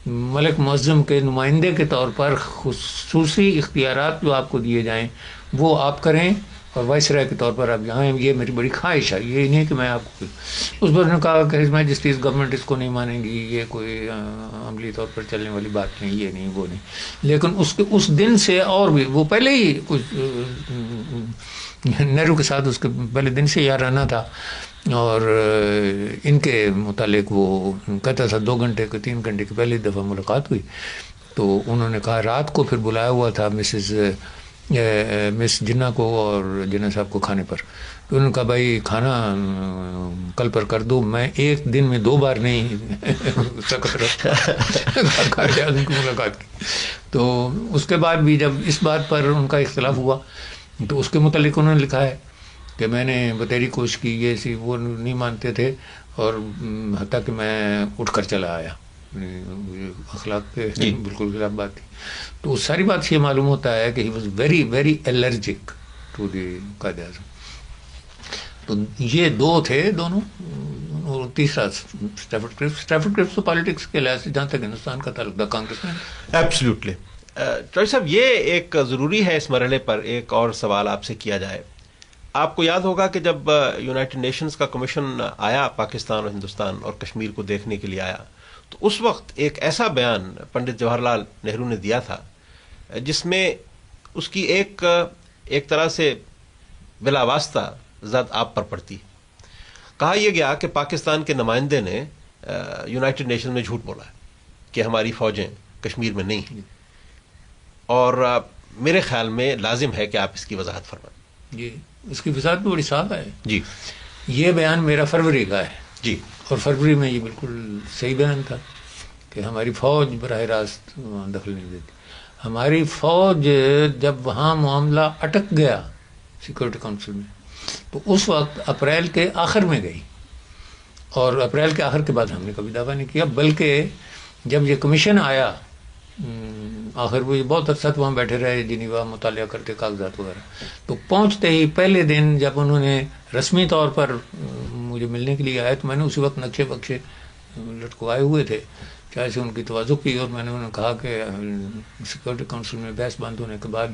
[SPEAKER 2] ملک معظم کے نمائندے کے طور پر خصوصی اختیارات جو آپ کو دیے جائیں وہ آپ کریں، اور وائسرائے کے طور پر آپ یہاں، یہ میری بڑی خواہش ہے، یہ نہیں کہ میں آپ کو اس پر نے کہا کہ میں جسٹس گورنمنٹ اس کو نہیں مانیں گی، یہ کوئی عملی طور پر چلنے والی بات نہیں، یہ نہیں وہ نہیں، لیکن اس دن سے اور بھی وہ پہلے ہی کچھ نہرو کے ساتھ اس کے پہلے دن سے یارانہ تھا، اور ان کے متعلق وہ کہتا تھا 2 گھنٹے کے 3 گھنٹے کی پہلی دفعہ ملاقات ہوئی تو انہوں نے کہا رات کو پھر بلایا ہوا تھا مس جناح کو اور جناح صاحب کو کھانے پر، تو انہوں نے کہا بھائی کھانا کل پر کر دو، میں ایک دن میں 2 بار نہیں قائد اعظم کی ملاقات کی۔ تو اس کے بعد بھی جب اس بات پر ان کا اختلاف ہوا تو اس کے متعلق انہوں نے لکھا ہے کہ میں نے بتیری کوشش کی، یہ سی وہ نہیں مانتے تھے، اور حتیٰ کہ میں اٹھ کر چلا آیا، اخلاق کے بالکل خلاف بات تھی۔ تو اس ساری بات سے یہ معلوم ہوتا ہے کہ he was very very allergic to the Quaid Azam. تو یہ 2 تھے دونوں، اور تیسرا اسٹیفرڈ کرپس تو پالیٹکس کے لحاظ سے جہاں تک ہندوستان کا تعلق تھا کانگریس میں۔
[SPEAKER 1] ایبسلیوٹلی۔ چوہدری صاحب، یہ ایک ضروری ہے اس مرحلے پر ایک اور سوال آپ سے کیا جائے۔ آپ کو یاد ہوگا کہ جب یونائٹڈ نیشنز کا کمیشن آیا پاکستان اور ہندوستان اور کشمیر کو دیکھنے کے لیے آیا، تو اس وقت ایک ایسا بیان پنڈت جواہر لال نہرو نے دیا تھا جس میں اس کی ایک طرح سے بلا واسطہ زد آپ پر پڑتی۔ کہا یہ گیا کہ پاکستان کے نمائندے نے یونائٹڈ نیشن میں جھوٹ بولا ہے کہ ہماری فوجیں کشمیر میں نہیں ہیں، اور میرے خیال میں لازم ہے کہ آپ اس کی وضاحت فرمائیں۔
[SPEAKER 2] جی، اس کی وضاحت بھی بڑی صاف ہے۔
[SPEAKER 1] جی،
[SPEAKER 2] یہ بیان میرا فروری کا ہے،
[SPEAKER 1] جی،
[SPEAKER 2] اور فروری میں یہ بالکل صحیح بیان تھا کہ ہماری فوج براہ راست وہاں دخل نہیں دیتی۔ ہماری فوج جب وہاں معاملہ اٹک گیا سیکورٹی کونسل میں تو اس وقت اپریل کے آخر میں گئی، اور اپریل کے آخر کے بعد ہم نے کبھی دعویٰ نہیں کیا، بلکہ جب یہ کمیشن آیا آخر وہ بہت عرصہ وہاں بیٹھے رہے، جنیوا مطالعہ کرتے کاغذات وغیرہ، تو پہنچتے ہی پہلے دن جب انہوں نے رسمی طور پر مجھے ملنے کے لیے آئے تو میں نے اسی وقت نقشے بکشے لٹکوائے ہوئے تھے، چاہے سے ان کی توازو کی، اور میں نے انہیں کہا کہ سیکورٹی کونسل میں بحث بند ہونے کے بعد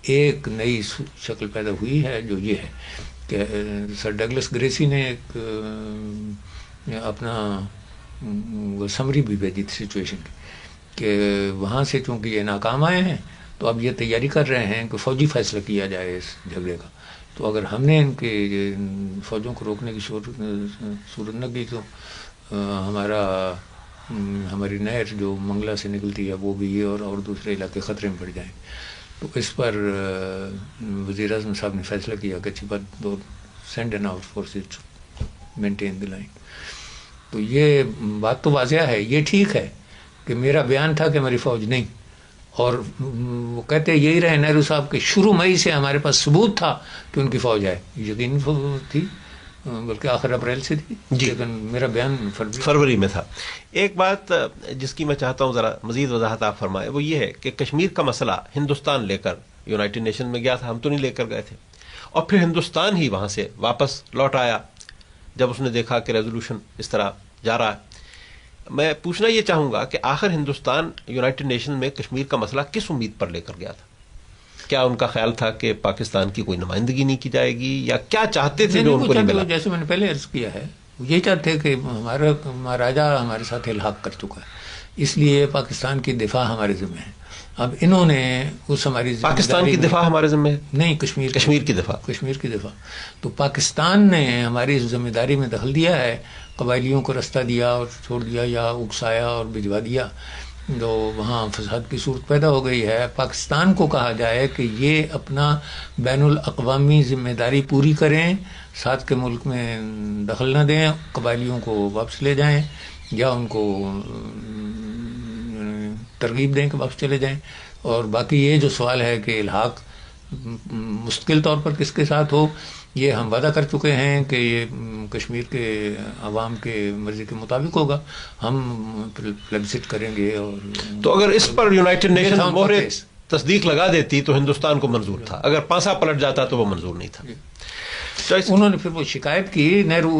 [SPEAKER 2] ایک نئی شکل پیدا ہوئی ہے جو یہ ہے کہ سر ڈگلس گریسی نے ایک اپنا سمری بھی بھیجی تھی سچویشن کی کہ وہاں سے چونکہ یہ ناکام آئے ہیں تو اب یہ تیاری کر رہے ہیں کہ فوجی فیصلہ کیا جائے اس جھگڑے کا، تو اگر ہم نے ان کے فوجوں کو روکنے کی صورت نہ کی تو ہماری نہر جو منگلہ سے نکلتی ہے وہ بھی یہ اور دوسرے علاقے خطرے میں پڑ جائیں۔ تو اس پر وزیر اعظم صاحب نے فیصلہ کیا کہ اچھی بات، send in out forces to maintain the line. تو یہ بات تو واضح ہے، یہ ٹھیک ہے کہ میرا بیان تھا کہ میری فوج نہیں، اور وہ کہتے یہی رہے نہرو صاحب کہ شروع مئی سے ہمارے پاس ثبوت تھا کہ ان کی فوج ہے، یقین تھی، بلکہ آخر اپریل سے تھی، لیکن میرا بیان
[SPEAKER 1] فروری میں تھا۔ ایک بات جس کی میں چاہتا ہوں ذرا مزید وضاحت آپ فرمائیں، وہ یہ ہے کہ کشمیر کا مسئلہ ہندوستان لے کر یونائٹڈ نیشن میں گیا تھا، ہم تو نہیں لے کر گئے تھے، اور پھر ہندوستان ہی وہاں سے واپس لوٹ آیا جب اس نے دیکھا کہ ریزولوشن اس طرح جا رہا ہے۔ میں پوچھنا یہ چاہوں گا کہ آخر ہندوستان یونائٹڈ نیشن میں کشمیر کا مسئلہ کس امید پر لے کر گیا تھا؟ کیا ان کا خیال تھا کہ پاکستان کی کوئی نمائندگی نہیں کی جائے گی، یا کیا چاہتے تھے جو ان کو نہیں ملا؟
[SPEAKER 2] جیسے میں نے پہلے عرض کیا ہے، یہ چاہتے کہ ہمارا مہاراجا ہمارے ساتھ الحاق کر چکا ہے، اس لیے پاکستان کی دفاع ہمارے ذمہ ہے۔ اب انہوں نے اس ہماری
[SPEAKER 1] پاکستان کی دفاع ہمارے ذمہ ہے
[SPEAKER 2] نہیں، کشمیر کی دفاع تو پاکستان نے ہماری ذمہ داری میں دخل دیا ہے، قبائلیوں کو رستہ دیا اور چھوڑ دیا یا اکسایا اور بھجوا دیا، جو وہاں فساد کی صورت پیدا ہو گئی ہے۔ پاکستان کو کہا جائے کہ یہ اپنا بین الاقوامی ذمہ داری پوری کریں، ساتھ کے ملک میں دخل نہ دیں، قبائلیوں کو واپس لے جائیں یا ان کو ترغیب دیں کہ واپس چلے جائیں، اور باقی یہ جو سوال ہے کہ الحاق مستقل طور پر کس کے ساتھ ہو، یہ ہم وعدہ کر چکے ہیں کہ یہ کشمیر کے عوام کے مرضی کے مطابق ہوگا، ہم پلیبسٹ کریں گے۔ اور
[SPEAKER 1] تو اگر اس پر یونائٹڈ نیشن مہر تصدیق لگا دیتی تو ہندوستان کو منظور تھا، اگر پانسا پلٹ جاتا تو وہ منظور نہیں تھا۔
[SPEAKER 2] انہوں نے پھر وہ شکایت کی. نہرو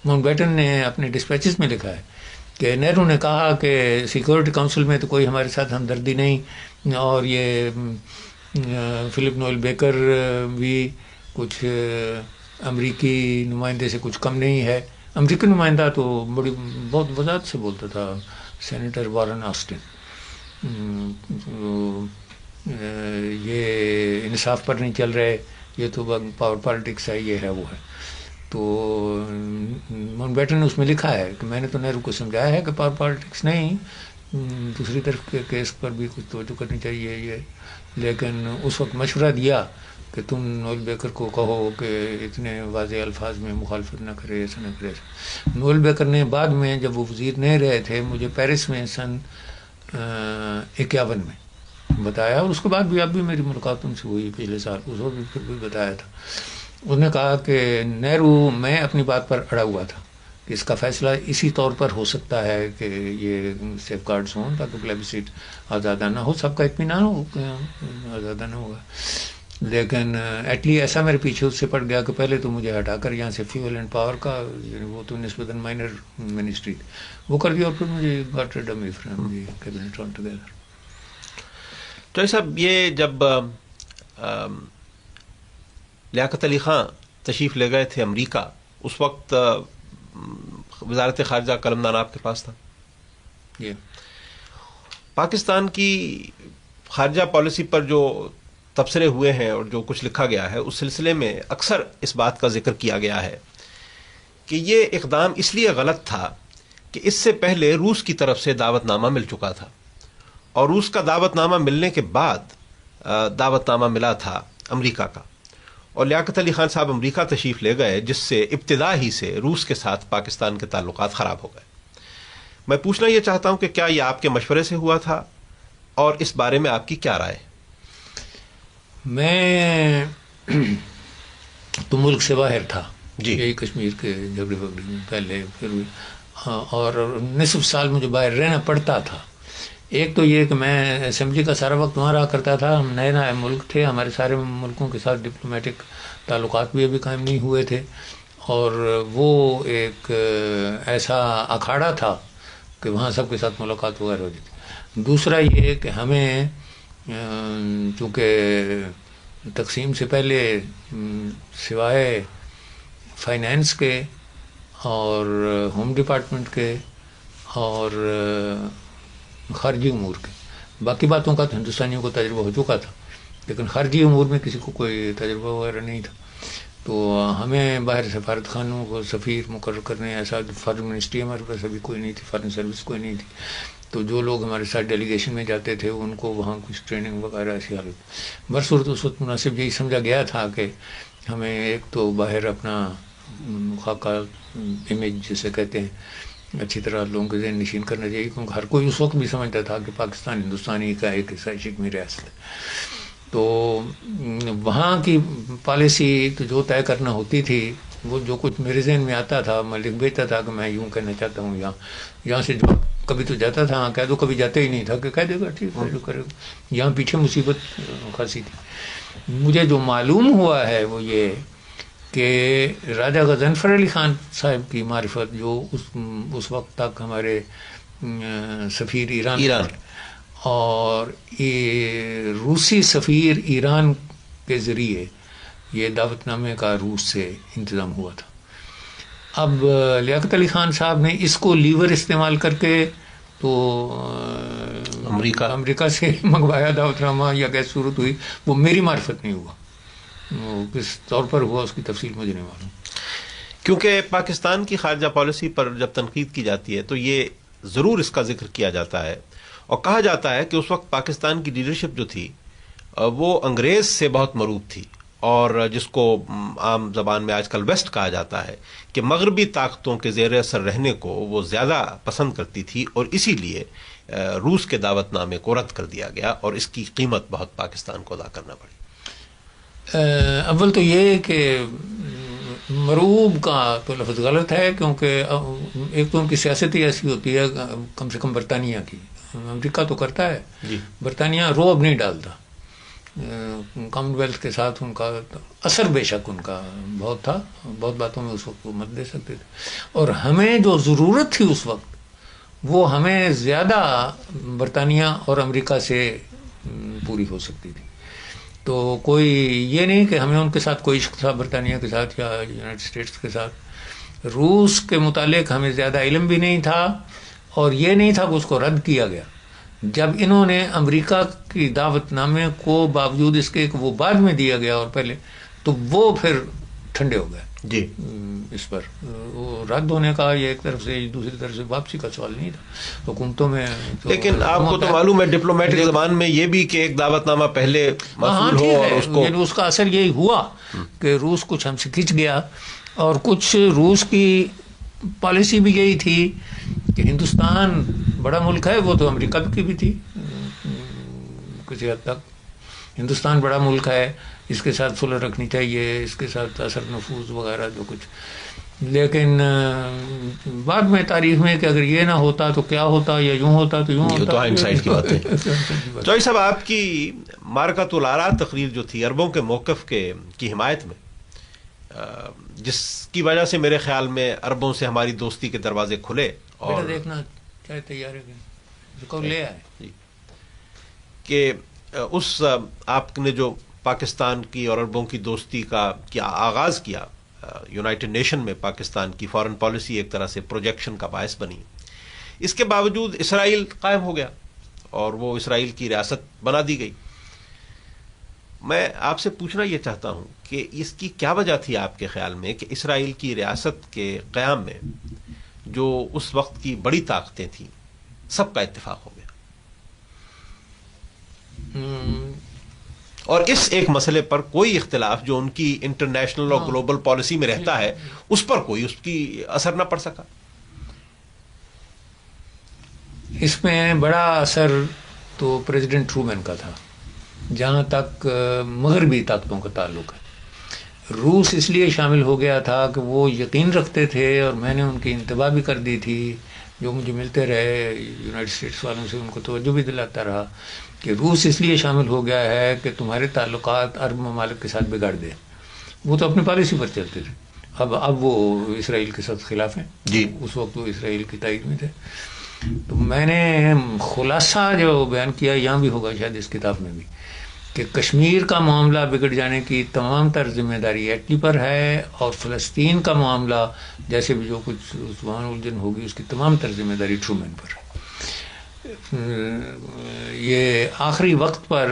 [SPEAKER 2] ماؤنٹ بیٹن نے اپنے ڈسپیچز میں لکھا ہے کہ نہرو نے کہا کہ سیکورٹی کونسل میں تو کوئی ہمارے ساتھ ہمدردی نہیں, اور یہ فلپ نوئل بیکر بھی کچھ امریکی نمائندے سے کچھ کم نہیں ہے. امریکی نمائندہ تو بہت وضاحت سے بولتا تھا, سینیٹر وارن آسٹن, یہ انصاف پر نہیں چل رہے, یہ تو پاور پالیٹکس ہے, یہ ہے وہ ہے. تو ماؤنٹ بیٹن نے اس میں لکھا ہے کہ میں نے تو نہرو کو سمجھایا ہے کہ پاور پالیٹکس نہیں, دوسری طرف کے کیس پر بھی کچھ توجہ کرنی چاہیے یہ, لیکن اس وقت مشورہ دیا کہ تم نوئل بیکر کو کہو کہ اتنے واضح الفاظ میں مخالفت نہ کرے, ایسا نہ کرے. نوئل بیکر نے بعد میں جب وہ وزیر نہیں رہے تھے مجھے پیرس میں سن 51 میں بتایا, اور اس کے بعد بھی اب بھی میری ملاقات ان سے ہوئی پچھلے سال, اس وقت بھی پھر بھی بتایا تھا. انہوں نے کہا کہ نہرو میں اپنی بات پر اڑا ہوا تھا کہ اس کا فیصلہ اسی طور پر ہو سکتا ہے کہ یہ سیف گارڈز ہوں تاکہ پلیبسیٹ آزادانہ ہو, سب کا اطمینان ہو آزادانہ ہوگا. لیکن ایٹلی ایسا میرے پیچھے اس سے پڑ گیا کہ پہلے تو مجھے ہٹا کر یہاں سے فیول اینڈ پاور کا, یعنی وہ تو نسبتاً مائنر منسٹری وہ کر دیا, اور پھر مجھے got rid of me from the cabinet all together.
[SPEAKER 1] تو صاحب یہ جب لیاقت علی خان تشریف لے گئے تھے امریکہ, اس وقت وزارت خارجہ قلمدان آپ کے پاس تھا. پاکستان کی خارجہ پالیسی پر جو تبصرے ہوئے ہیں اور جو کچھ لکھا گیا ہے, اس سلسلے میں اکثر اس بات کا ذکر کیا گیا ہے کہ یہ اقدام اس لیے غلط تھا کہ اس سے پہلے روس کی طرف سے دعوت نامہ مل چکا تھا, اور روس کا دعوت نامہ ملنے کے بعد دعوت نامہ ملا تھا امریکہ کا, اور لیاقت علی خان صاحب امریکہ تشریف لے گئے, جس سے ابتدا ہی سے روس کے ساتھ پاکستان کے تعلقات خراب ہو گئے. میں پوچھنا یہ چاہتا ہوں کہ کیا یہ آپ کے مشورے سے ہوا تھا, اور اس بارے میں آپ کی کیا رائے؟
[SPEAKER 2] میں تو ملک سے باہر تھا
[SPEAKER 1] جی,
[SPEAKER 2] یہی کشمیر کے جھگڑے وگڑے میں پہلے, پھر بھی اور نصف سال مجھے باہر رہنا پڑتا تھا. ایک تو یہ کہ میں اسمبلی کا سارا وقت وہاں رہا کرتا تھا, ہم نئے نئے ملک تھے, ہمارے سارے ملکوں کے ساتھ ڈپلومیٹک تعلقات بھی ابھی قائم نہیں ہوئے تھے, اور وہ ایک ایسا اکھاڑا تھا کہ وہاں سب کے ساتھ ملاقات وغیرہ ہو جاتی. دوسرا یہ کہ ہمیں چونکہ تقسیم سے پہلے سوائے فائنینس کے اور ہوم ڈپارٹمنٹ کے اور خارجی امور کے, باقی باتوں کا تو ہندوستانیوں کو تجربہ ہو چکا تھا, لیکن خارجی امور میں کسی کو کوئی تجربہ وغیرہ نہیں تھا. تو ہمیں باہر سفارت خانوں کو سفیر مقرر کرنے, ایسا فارن منسٹری ہمارے پاس ابھی کوئی نہیں تھی, فارن سروس کوئی نہیں تھی, تو جو لوگ ہمارے ساتھ ڈیلیگیشن میں جاتے تھے ان کو وہاں کچھ ٹریننگ وغیرہ ایسی حالت. برصورت اس وقت مناسب یہی سمجھا گیا تھا کہ ہمیں ایک تو باہر اپنا خاکہ امیج جسے کہتے ہیں اچھی طرح لوگوں کے ذہن نشین کرنا چاہیے, کیونکہ ہر کوئی اس وقت بھی سمجھتا تھا کہ پاکستان ہندوستانی کا ایک حصہ شکمی ریاست ہے. تو وہاں کی پالیسی تو جو طے کرنا ہوتی تھی, وہ جو کچھ میرے ذہن میں آتا تھا میں لکھ بھیجتا تھا کہ میں یوں کہنا چاہتا ہوں, یہاں سے جو کبھی تو جاتا تھا, ہاں کہہ دو, کبھی جاتا ہی نہیں تھا کہ کہہ دے گا ٹھیک ہے جو کرے گا. یہاں پیچھے مصیبت خاصی تھی. مجھے جو معلوم ہوا ہے وہ یہ کہ راجہ غضنفر علی خان صاحب کی معرفت, جو اس وقت تک ہمارے سفیر ایران اور روسی سفیر ایران کے ذریعے یہ دعوت نامے کا روس سے انتظام ہوا تھا. اب لیاقت علی خان صاحب نے اس کو لیور استعمال کر کے تو امریکہ سے منگوایا دعوت نامہ, یا کیسی صورت ہوئی وہ میری معرفت نہیں ہوا, وہ کس طور پر ہوا اس کی تفصیل مجھے نہیں معلوم.
[SPEAKER 1] کیونکہ پاکستان کی خارجہ پالیسی پر جب تنقید کی جاتی ہے تو یہ ضرور اس کا ذکر کیا جاتا ہے, اور کہا جاتا ہے کہ اس وقت پاکستان کی لیڈرشپ جو تھی وہ انگریز سے بہت مروب تھی, اور جس کو عام زبان میں آج کل ویسٹ کہا جاتا ہے, کہ مغربی طاقتوں کے زیر اثر رہنے کو وہ زیادہ پسند کرتی تھی, اور اسی لیے روس کے دعوت نامے کو رد کر دیا گیا, اور اس کی قیمت بہت پاکستان کو ادا کرنا پڑی.
[SPEAKER 2] اول تو یہ کہ مروب کا تو لفظ غلط ہے, کیونکہ ایک تو ان کی سیاست ہی ایسی ہوتی ہے, کم سے کم برطانیہ کی. امریکہ تو کرتا ہے, برطانیہ روب نہیں ڈالتا, کامن ویلتھ کے ساتھ ان کا اثر بے شک ان کا بہت تھا، بہت باتوں میں اس وقت وہ مت دے سکتے تھے، اور ہمیں جو ضرورت تھی اس وقت وہ ہمیں زیادہ برطانیہ اور امریکہ سے پوری ہو سکتی تھی. تو کوئی یہ نہیں کہ ہمیں ان کے ساتھ کوئی عشق تھا برطانیہ کے ساتھ یا یونائٹڈ اسٹیٹس کے ساتھ. روس کے متعلق ہمیں زیادہ علم بھی نہیں تھا، اور یہ نہیں تھا کہ اس کو رد کیا گیا. جب انہوں نے امریکہ کی دعوت نامے کو باوجود اس کے کہ وہ بعد میں دیا گیا اور پہلے، تو وہ پھر ٹھنڈے ہو گئے
[SPEAKER 1] جی
[SPEAKER 2] اس پر. وہ رد ہونے کا یہ ایک طرف سے، دوسری طرف سے واپسی کا سوال نہیں تھا حکومتوں میں.
[SPEAKER 1] لیکن آپ کو تو معلوم ہے ڈپلومیٹک زبان میں یہ بھی کہ ایک دعوت نامہ پہلے موصول ہو اور اس کو،
[SPEAKER 2] یعنی اس کا اثر یہی ہوا کہ روس کچھ ہم سے کھنچ گیا، اور کچھ روس کی پالیسی بھی یہی تھی کہ ہندوستان بڑا ملک ہے، وہ تو امریکہ کی بھی تھی کسی حد تک. ہندوستان بڑا ملک ہے، اس کے ساتھ صلح رکھنی چاہیے، اس کے ساتھ اثر نفوذ وغیرہ جو کچھ. لیکن بعد میں تاریخ میں کہ اگر یہ نہ ہوتا تو کیا ہوتا، یا یوں ہوتا تو یوں ہوتا.
[SPEAKER 1] تو ہائنڈسائٹ کی بات ہے. جوئی صاحب، آپ کی معرکۃ الآراء تقریر جو تھی عربوں کے موقف کی حمایت میں، جس کی وجہ سے میرے خیال میں عربوں سے ہماری دوستی کے دروازے کھلے، اور
[SPEAKER 2] دیکھنا چاہے تیار ہے لے آئے
[SPEAKER 1] کہ اس آپ نے جو پاکستان کی اور عربوں کی دوستی کا آغاز کیا، یونائٹڈ نیشن میں پاکستان کی فارن پالیسی ایک طرح سے پروجیکشن کا باعث بنی. اس کے باوجود اسرائیل قائم ہو گیا اور وہ اسرائیل کی ریاست بنا دی گئی. میں آپ سے پوچھنا یہ چاہتا ہوں کہ اس کی کیا وجہ تھی آپ کے خیال میں کہ اسرائیل کی ریاست کے قیام میں جو اس وقت کی بڑی طاقتیں تھیں سب کا اتفاق ہو گیا، اور اس ایک مسئلے پر کوئی اختلاف جو ان کی انٹرنیشنل اور گلوبل پالیسی میں رہتا ہے اس پر کوئی اس کی اثر نہ پڑ سکا؟
[SPEAKER 2] اس میں بڑا اثر تو پریزیڈنٹ ٹرومین کا تھا جہاں تک مغربی طاقتوں کا تعلق ہے. روس اس لیے شامل ہو گیا تھا کہ وہ یقین رکھتے تھے، اور میں نے ان کی انتباہ بھی کر دی تھی، جو مجھے ملتے رہے یونائٹڈ اسٹیٹس والوں سے ان کو توجہ بھی دلاتا رہا کہ روس اس لیے شامل ہو گیا ہے کہ تمہارے تعلقات عرب ممالک کے ساتھ بگاڑ دے. وہ تو اپنی پالیسی پر چلتے تھے، اب وہ اسرائیل کے ساتھ خلاف ہیں
[SPEAKER 1] جی.
[SPEAKER 2] اس وقت وہ اسرائیل کی تائید میں تھے. تو میں نے خلاصہ جو بیان کیا یہاں بھی ہوگا شاید اس کتاب میں بھی، کہ کشمیر کا معاملہ بگڑ جانے کی تمام تر ذمہ داری ایٹلی پر ہے، اور فلسطین کا معاملہ جیسے بھی جو کچھ وہاں الجھن ہوگی اس کی تمام تر ذمہ داری ٹرومین پر ہے. یہ آخری وقت پر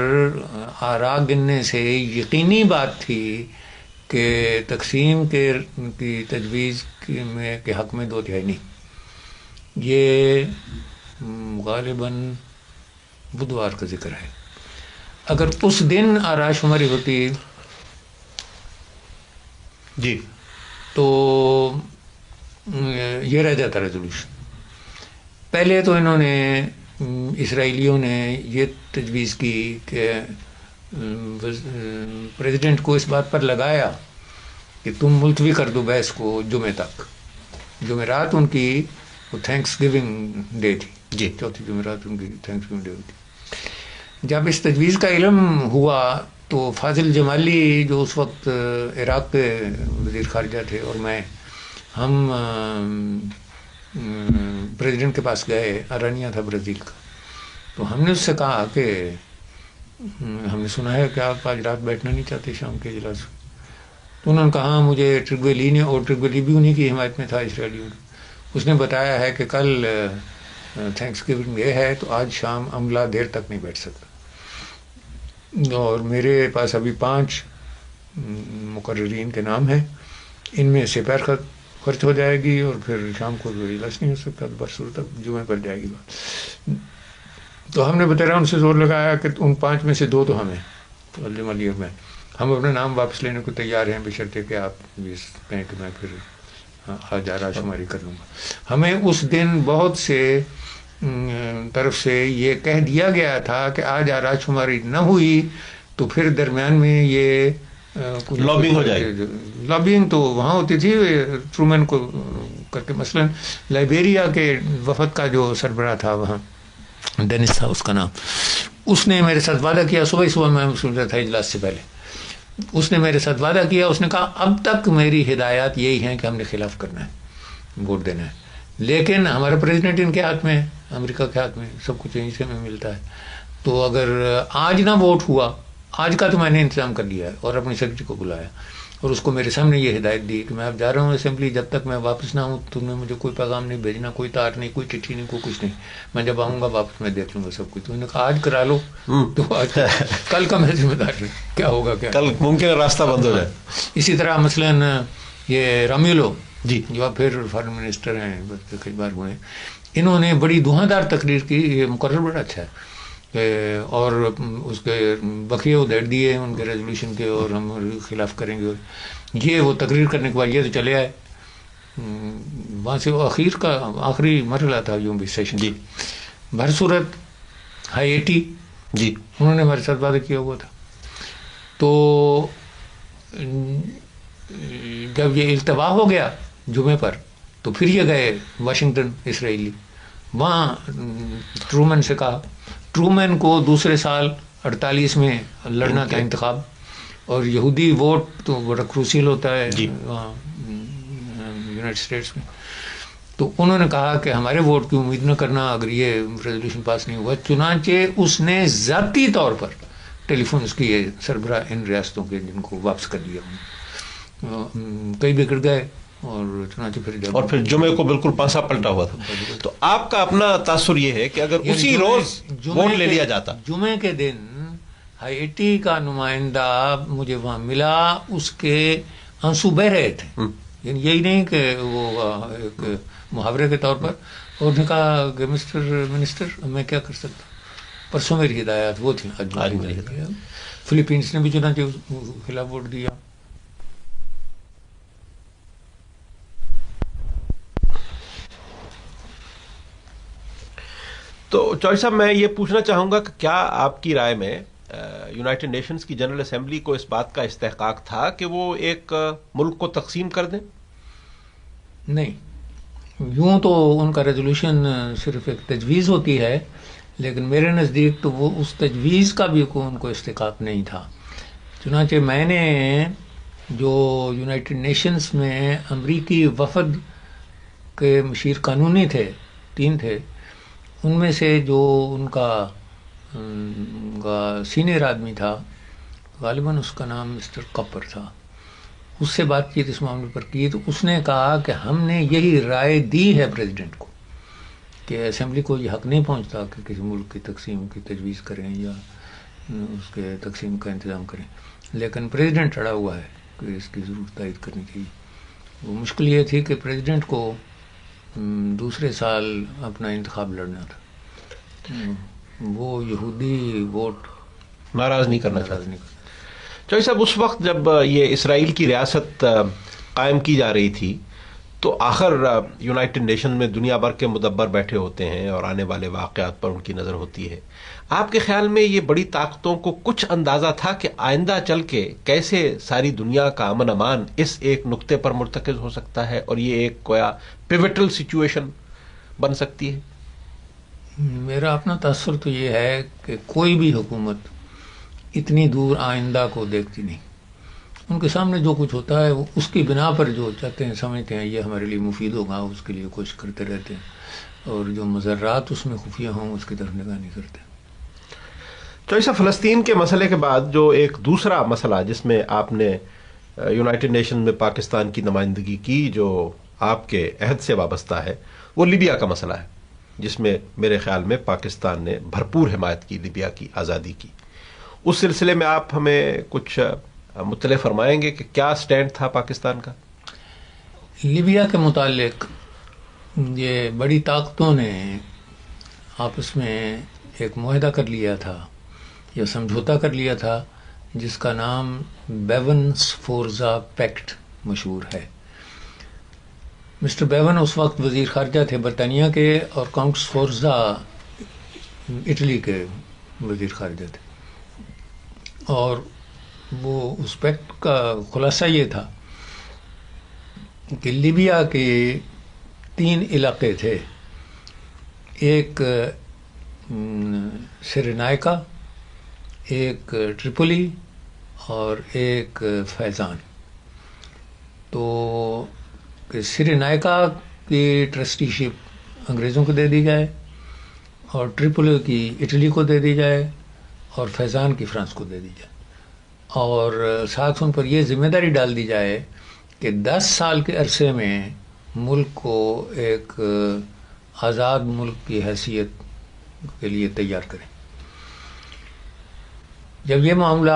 [SPEAKER 2] آراء گننے سے یقینی بات تھی کہ تقسیم کی تجویز کے حق میں 2/3 نہیں. یہ غالباً بدوار کا ذکر ہے. اگر اس دن آراء شماری ہوتی
[SPEAKER 1] جی
[SPEAKER 2] تو یہ رہ جاتا ریزولوشن. پہلے تو انہوں نے اسرائیلیوں نے یہ تجویز کی کہ پریزیڈنٹ کو اس بات پر لگایا کہ تم ملتوی کر دو بحث کو جمعے تک. جمعرات ان کی وہ تھینکس گیونگ ڈے تھی
[SPEAKER 1] جی،
[SPEAKER 2] چوتھی جمعرات ان کی تھینکس گیونگ ڈے ہوتی. جب اس تجویز کا علم ہوا تو فاضل جمالی جو اس وقت عراق کے وزیر خارجہ تھے اور میں، ہم پریزیڈنٹ کے پاس گئے. ارانیہ تھا برازیل کا. تو ہم نے اس سے کہا کہ ہم نے سنا ہے کہ آپ آج رات بیٹھنا نہیں چاہتے شام کے اجلاس. تو انہوں نے کہا مجھے ٹرگویلی نے، اور ٹرگویلی بھی انہیں کی حمایت میں تھا اسرائیلیوں کی، اس نے بتایا ہے کہ کل تھینکس گیونگ ڈے ہے تو آج شام عملہ دیر تک نہیں بیٹھ سکتا. اور میرے پاس ابھی 5 مقررین کے نام ہیں، ان میں سے پیر خرچ ہو جائے گی اور پھر شام کو اجلاس نہیں ہو سکتا، برسوں تک جمعے پر جائے گی بات. تو ہم نے بتایا ان سے زور لگایا کہ ان 5 میں سے 2 تو ہمیں الجمالی اور میں، ہم اپنا نام واپس لینے کو تیار ہیں بشرطے کہ آپ کہیں کہ میں پھر آج آراء شماری کر لوں گا. ہمیں اس دن بہت سے طرف سے یہ کہہ دیا گیا تھا کہ آج آراء شماری نہ ہوئی تو پھر درمیان میں یہ
[SPEAKER 1] لابنگ ہو جائے.
[SPEAKER 2] لابنگ تو وہاں ہوتی تھی ٹرومین کو کر کے. مثلا لائبیریا کے وفد کا جو سربراہ تھا وہاں ڈینس تھا اس کا نام، اس نے میرے ساتھ وعدہ کیا، صبح میں سن رہا تھا اجلاس سے پہلے، اس نے میرے ساتھ وعدہ کیا، اس نے کہا اب تک میری ہدایات یہی ہیں کہ ہم نے خلاف کرنا ہے، ووٹ دینا ہے، لیکن ہمارا پریزیڈنٹ ان کے ہاتھ میں ہے، امریکہ کے ہاتھ میں، سب کچھ یہیں سے ہمیں ملتا ہے، تو اگر آج نہ ووٹ ہوا، آج کا تو میں نے انتظام کر لیا ہے اور اپنی سیکرٹری کو بلایا اور اس کو میرے سامنے یہ ہدایت دی کہ میں اب جا رہا ہوں اسمبلی، جب تک میں واپس نہ ہوں تم نے مجھے کوئی پیغام نہیں بھیجنا، کوئی تار نہیں، کوئی چٹھی نہیں، کوئی کچھ نہیں، میں جب آؤں گا واپس میں دیکھ لوں گا سب کچھ۔ تو انہوں نے کہا آج کرا لو، تو آج کل کا میں ذمہ دار نہیں، کیا ہوگا کیا
[SPEAKER 1] کل ممکن ہے راستہ بند ہو جائے۔
[SPEAKER 2] اسی طرح مثلاً یہ رامیولو
[SPEAKER 1] جی
[SPEAKER 2] جو اب پھر فارن منسٹر ہیں، کئی بار ہوئے، انہوں نے بڑی دھواں تقریر کی، یہ مقرر بڑا اچھا ہے، اور اس کے بقیے ادھیڑ دیے ان کے ریزولوشن کے، اور ہم خلاف کریں گے، اور یہ وہ تقریر کرنے کے بعد یہ تو چلے آئے وہاں سے، وہ آخری مرحلہ تھا یوں بھی سیشن
[SPEAKER 1] جی
[SPEAKER 2] بہر صورت ہائیٹی
[SPEAKER 1] جی
[SPEAKER 2] انہوں نے ہمارے ساتھ وعدہ کیا ہوا تھا۔ تو جب یہ التوا ہو گیا جمعے پر، تو پھر یہ گئے واشنگٹن اسرائیلی، وہاں ٹرومین سے کہا، ٹرومین کو دوسرے سال 48 میں لڑنا تھا انتخاب، اور یہودی ووٹ تو بڑا کروسیل ہوتا ہے وہاں یونائٹڈ اسٹیٹس میں، تو انہوں نے کہا کہ ہمارے ووٹ کی امید نہ کرنا اگر یہ ریزولوشن پاس نہیں ہوا، چنانچہ اس نے ذاتی طور پر ٹیلی فونز کیے سربراہ ان ریاستوں کے جن کو واپس کر دیا، کئی بگڑ گئے، اور چنانچہ پھر
[SPEAKER 1] جمعے کو بالکل پانسا پلٹا ہوا تھا۔ تو آپ کا اپنا تاثر یہ ہے کہ اگر اسی روز ووٹ لے لیا جاتا،
[SPEAKER 2] جمعے کے دن ہائیٹی کا نمائندہ مجھے وہاں ملا، اس کے آنسو بہ رہے تھے، یعنی یہی نہیں کہ وہ ایک محاورے کے طور پر، اور نے کہا کہ مسٹر منسٹر میں کیا کر سکتا، پرسوں میری ہدایات وہ تھی، آج فلپینس نے بھی چنانچہ خلاف ووٹ دیا۔
[SPEAKER 1] تو چوہدری صاحب میں یہ پوچھنا چاہوں گا کہ کیا آپ کی رائے میں یونائٹڈ نیشنز کی جنرل اسمبلی کو اس بات کا استحقاق تھا کہ وہ ایک ملک کو تقسیم کر دیں؟
[SPEAKER 2] نہیں، یوں تو ان کا ریزولوشن صرف ایک تجویز ہوتی ہے، لیکن میرے نزدیک تو وہ اس تجویز کا بھی ان کو استحقاق نہیں تھا۔ چنانچہ میں نے جو یونائٹڈ نیشنز میں امریکی وفد کے مشیر قانونی تھے، 3 تھے، ان میں سے جو ان کا سینئر آدمی تھا، غالباً اس کا نام مسٹر کپر تھا، اس سے بات چیت اس معاملے پر کی، تو اس نے کہا کہ ہم نے یہی رائے دی ہے پریزیڈنٹ کو کہ اسمبلی کو یہ حق نہیں پہنچتا کہ کسی ملک کی تقسیم کی تجویز کریں یا اس کے تقسیم کا انتظام کریں، لیکن پریزیڈنٹ اڑا ہوا ہے کہ اس کی ضرور تائید کرنی چاہیے۔ وہ مشکل یہ تھی کہ پریزیڈنٹ کو دوسرے سال اپنا انتخاب لڑنا تھا، وہ یہودی ووٹ
[SPEAKER 1] ناراض نہیں کرنا چاہتے۔ چوہدری صاحب، اس وقت جب یہ اسرائیل کی ریاست قائم کی جا رہی تھی تو آخر یونائٹڈ نیشن میں دنیا بھر کے مدبر بیٹھے ہوتے ہیں اور آنے والے واقعات پر ان کی نظر ہوتی ہے، آپ کے خیال میں یہ بڑی طاقتوں کو کچھ اندازہ تھا کہ آئندہ چل کے کیسے ساری دنیا کا امن امان اس ایک نقطے پر مرتکز ہو سکتا ہے اور یہ ایک کویا پیوٹل سچویشن بن سکتی ہے؟
[SPEAKER 2] میرا اپنا تاثر تو یہ ہے کہ کوئی بھی حکومت اتنی دور آئندہ کو دیکھتی نہیں، ان کے سامنے جو کچھ ہوتا ہے وہ اس کی بنا پر جو چاہتے ہیں سمجھتے ہیں یہ ہمارے لیے مفید ہوگا، اس کے لیے کوشش کرتے رہتے ہیں، اور جو مضرات اس میں خفیہ ہوں اس کی طرف نگاہ نہیں کرتے۔
[SPEAKER 1] چوہدری صاحب، فلسطین کے مسئلے کے بعد جو ایک دوسرا مسئلہ جس میں آپ نے یونائٹڈ نیشن میں پاکستان کی نمائندگی کی جو آپ کے عہد سے وابستہ ہے، وہ لیبیا کا مسئلہ ہے، جس میں میرے خیال میں پاکستان نے بھرپور حمایت کی لیبیا کی آزادی کی۔ اس سلسلے میں آپ ہمیں کچھ مطلع فرمائیں گے کہ کیا سٹینڈ تھا پاکستان کا؟
[SPEAKER 2] لیبیا کے متعلق یہ بڑی طاقتوں نے آپس میں ایک معاہدہ کر لیا تھا یا سمجھوتا کر لیا تھا جس کا نام بیون سفورزا پیکٹ مشہور ہے۔ مسٹر بیون اس وقت وزیر خارجہ تھے برطانیہ کے، اور کاؤنٹ سفورزا اٹلی کے وزیر خارجہ تھے، اور وہ اس پیکٹ کا خلاصہ یہ تھا کہ لیبیا کے 3 علاقے تھے، ایک سرینائکا ایک ٹریپولی اور ایک فیضان. تو سرینائکا کی ٹرسٹی شپ انگریزوں کو دے دی جائے اور ٹریپولی کی اٹلی کو دے دی جائے اور فیضان کی فرانس کو دے دی جائے, اور ساتھ ان پر یہ ذمہ داری ڈال دی جائے کہ 10 سال کے عرصے میں ملک کو ایک آزاد ملک کی حیثیت کے لیے تیار کریں. جب یہ معاملہ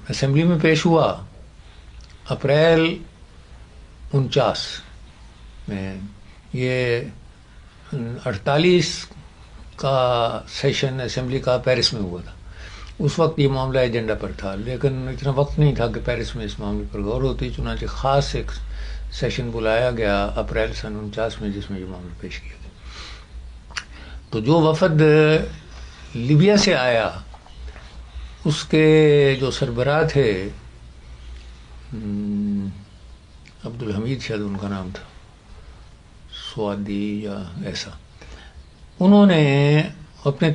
[SPEAKER 2] اسمبلی میں پیش ہوا اپریل 49 میں, یہ 48 کا سیشن اسمبلی کا پیرس میں ہوا تھا. اس وقت یہ معاملہ ایجنڈا پر تھا, لیکن اتنا وقت نہیں تھا کہ پیرس میں اس معاملے پر غور ہوتی, چنانچہ خاص ایک سیشن بلایا گیا اپریل سن 49 میں جس میں یہ معاملہ پیش کیا گیا. تو جو وفد لیبیا سے آیا اس کے جو سربراہ تھے عبدالحمید شاید ان کا نام تھا, سوادی یا ایسا, انہوں نے اپنے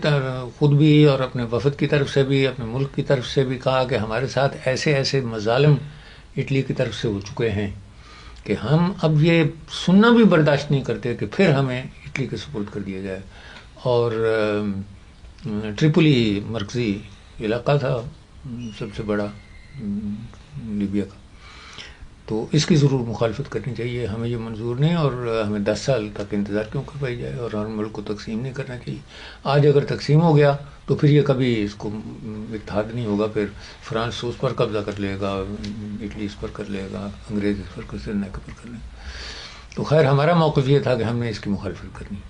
[SPEAKER 2] خود بھی اور اپنے وفد کی طرف سے بھی اپنے ملک کی طرف سے بھی کہا کہ ہمارے ساتھ ایسے ایسے مظالم اٹلی کی طرف سے ہو چکے ہیں کہ ہم اب یہ سننا بھی برداشت نہیں کرتے کہ پھر ہمیں اٹلی کے سپورٹ کر دیا جائے. اور ٹریپولی مرکزی علاقہ تھا سب سے بڑا لیبیا کا, تو اس کی ضرور مخالفت کرنی چاہیے, ہمیں یہ منظور نہیں اور ہمیں 10 سال تک انتظار کیوں کروائی جائے اور ہر ملک کو تقسیم نہیں کرنا چاہیے. آج اگر تقسیم ہو گیا تو پھر یہ کبھی اس کو اتحاد نہیں ہوگا, پھر فرانس اس پر قبضہ کر لے گا, اٹلی اس پر کر لے گا, انگریز اس پر کر لیں گے. تو خیر ہمارا موقف یہ تھا کہ ہم نے اس کی مخالفت کرنی.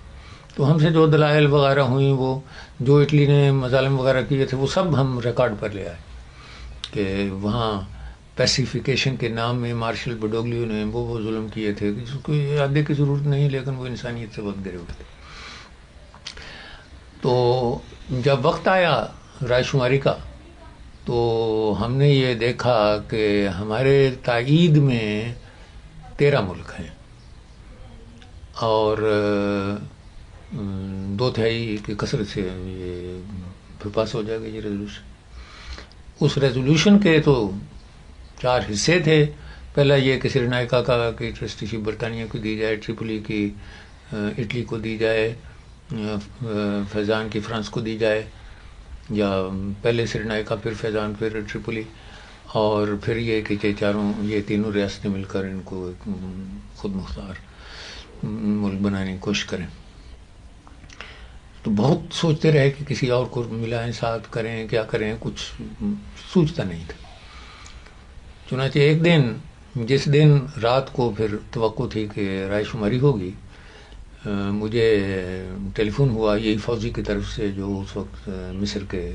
[SPEAKER 2] تو ہم سے جو دلائل وغیرہ ہوئیں, وہ جو اٹلی نے مظالم وغیرہ کیے تھے وہ سب ہم ریکارڈ پر لے آئے کہ وہاں پیسیفیکیشن کے نام میں مارشل بڈوگلیو نے وہ ظلم کیے تھے جس کو یادے کی ضرورت نہیں, لیکن وہ انسانیت سے بہت گرے ہوئے تھے. تو جب وقت آیا رائے شماری کا تو ہم نے یہ دیکھا کہ ہمارے تائید میں 13 ملک ہیں اور 2/3 کی کثرت سے یہ پھر پاس ہو جائے گا یہ ریزولوشن. اس ریزولوشن کے تو 4 حصے تھے. پہلا یہ کہ سرینائکا کی ٹرسٹی شپ برطانیہ کو دی جائے, ٹریپولی کی اٹلی کو دی جائے, فیضان کی فرانس کو دی جائے, یا پہلے سرینائکا پھر فیضان پھر ٹریپولی, اور پھر یہ کہ یہ تینوں ریاستیں مل کر ان کو خود مختار ملک بنانے کی کوشش کریں. تو بہت سوچتے رہے کہ کسی اور کو ملائیں, ساتھ کریں, کیا کریں, کچھ سوچتا نہیں تھا. چنانچہ ایک دن, جس دن رات کو پھر توقع تھی کہ رائے شماری ہوگی, مجھے ٹیلی فون ہوا یہی فوجی کی طرف سے جو اس وقت مصر کے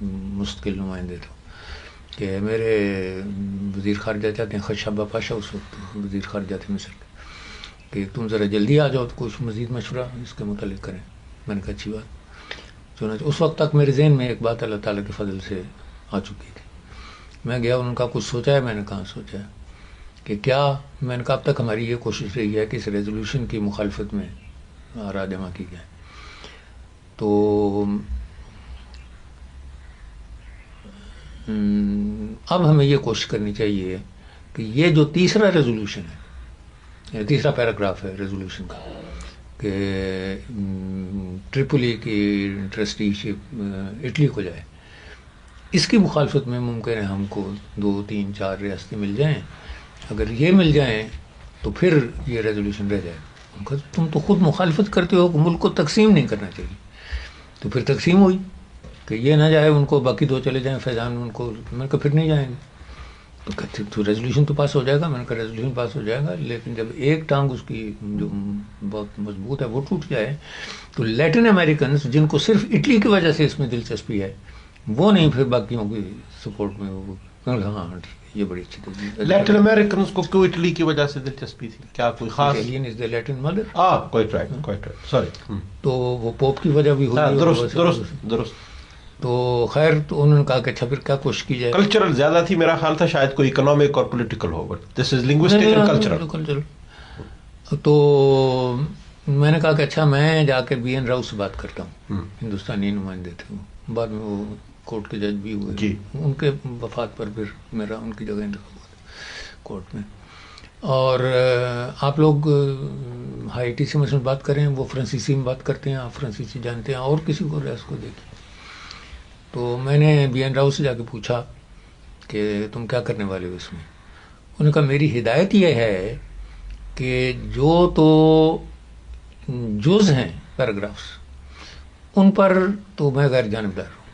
[SPEAKER 2] مستقل نمائندے تھے کہ میرے وزیر خارجہ چاہتے ہیں, خشابہ پاشا اس وقت وزیر خارجہ تھے مصر کے, کہ تم ذرا جلدی آ جاؤ تو کچھ مزید مشورہ اس کے متعلق کریں. میں نے کہا اچھی بات. چنانچہ اس وقت تک میرے ذہن میں ایک بات اللہ تعالیٰ کے فضل سے آ چکی تھی. میں گیا, ان کا کچھ سوچا ہے, میں نے کہاں سوچا ہے کہ کیا, میں نے کہا اب تک ہماری یہ کوشش رہی ہے کہ اس ریزولوشن کی مخالفت میں آراء جمع کی جائے. تو اب ہمیں یہ کوشش کرنی چاہیے کہ یہ جو تیسرا ریزولوشن ہے, تیسرا پیراگراف ہے ریزولوشن کا کہ ٹریپولی کی ٹرسٹی شپ اٹلی کو جائے, اس کی مخالفت میں ممکن ہے ہم کو 2 3 4 ریاستیں مل جائیں. اگر یہ مل جائیں تو پھر یہ ریزولوشن رہ جائے. تم تو خود مخالفت کرتے ہو کہ ملک کو تقسیم نہیں کرنا چاہیے. تو پھر تقسیم ہوئی کہ یہ نہ جائے ان کو, باقی 2 چلے جائیں, فیضان ان کو. میں نے کہا پھر نہیں جائیں گے. تو کہتے تو ریزولوشن تو پاس ہو جائے گا. میں نے کہا ریزولوشن پاس ہو جائے گا, لیکن جب ایک ٹانگ اس کی جو بہت مضبوط ہے وہ ٹوٹ جائے تو لیٹن امریکنز جن کو صرف اٹلی کی وجہ سے اس میں دلچسپی ہے وہ نہیں پھر باقیوں کی سپورٹ میں. وہ ہاں ٹھیک, یہ بڑی اچھی تھی.
[SPEAKER 1] لیٹن امریکنز کو کیوں اٹلی کی وجہ سے دلچسپی تھی؟ کیا کوئی خاص؟
[SPEAKER 2] ایلین از دی لیٹن مدر.
[SPEAKER 1] Quite right sorry.
[SPEAKER 2] تو وہ پوپ کی وجہ بھی ہوئی.
[SPEAKER 1] درست.
[SPEAKER 2] تو خیر, تو انہوں نے کہا کہ اچھا پھر کیا کوشش کی جائے.
[SPEAKER 1] کلچرل زیادہ تھی, میرا خیال تھا شاید کوئی اکنامک اور political who, but this is linguistic and cultural.
[SPEAKER 2] تو میں نے کہا کہ اچھا میں جا کے بی این راؤ سے بات کرتا ہوں, ہندوستانی نمائندے تھے وہ, بعد میں وہ کورٹ کے جج بھی ہوئے
[SPEAKER 1] جی.
[SPEAKER 2] ان کے وفات پر پھر میرا ان کی جگہ انتخاب ہوا تھا کورٹ میں. اور آپ لوگ ہائی ٹی سے مثلا بات کریں وہ فرانسیسی میں بات کرتے ہیں, آپ فرانسیسی جانتے ہیں, اور کسی کو ریاست کو دیکھیں. تو میں نے بی این راؤ سے جا کے پوچھا کہ تم کیا کرنے والے ہو اس میں. انہوں نے کہا میری ہدایت یہ ہے کہ جو تو جز ہیں پیراگرافس ان پر تو میں غیر جانبدار ہوں,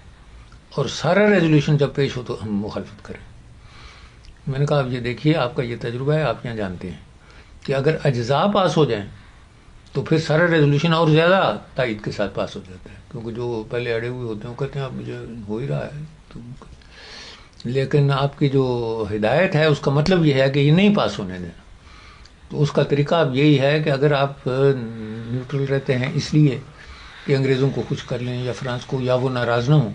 [SPEAKER 2] اور سارا ریزولوشن جب پیش ہو تو ہم مخالفت کریں. میں نے کہا آپ یہ دیکھیے, آپ کا یہ تجربہ ہے, آپ یہاں جانتے ہیں کہ اگر اجزاء پاس ہو جائیں تو پھر سارا ریزولوشن اور زیادہ تائید کے ساتھ پاس ہو جاتا ہے, کیونکہ جو پہلے اڑے ہوئے ہوتے ہیں وہ کہتے ہیں اب مجھے ہو ہی رہا ہے تو. لیکن آپ کی جو ہدایت ہے اس کا مطلب یہ ہے کہ یہ نہیں پاس ہونے دینا. تو اس کا طریقہ اب یہی ہے کہ اگر آپ نیوٹرل رہتے ہیں اس لیے کہ انگریزوں کو خوش کر لیں یا فرانس کو, یا وہ ناراض نہ ہوں,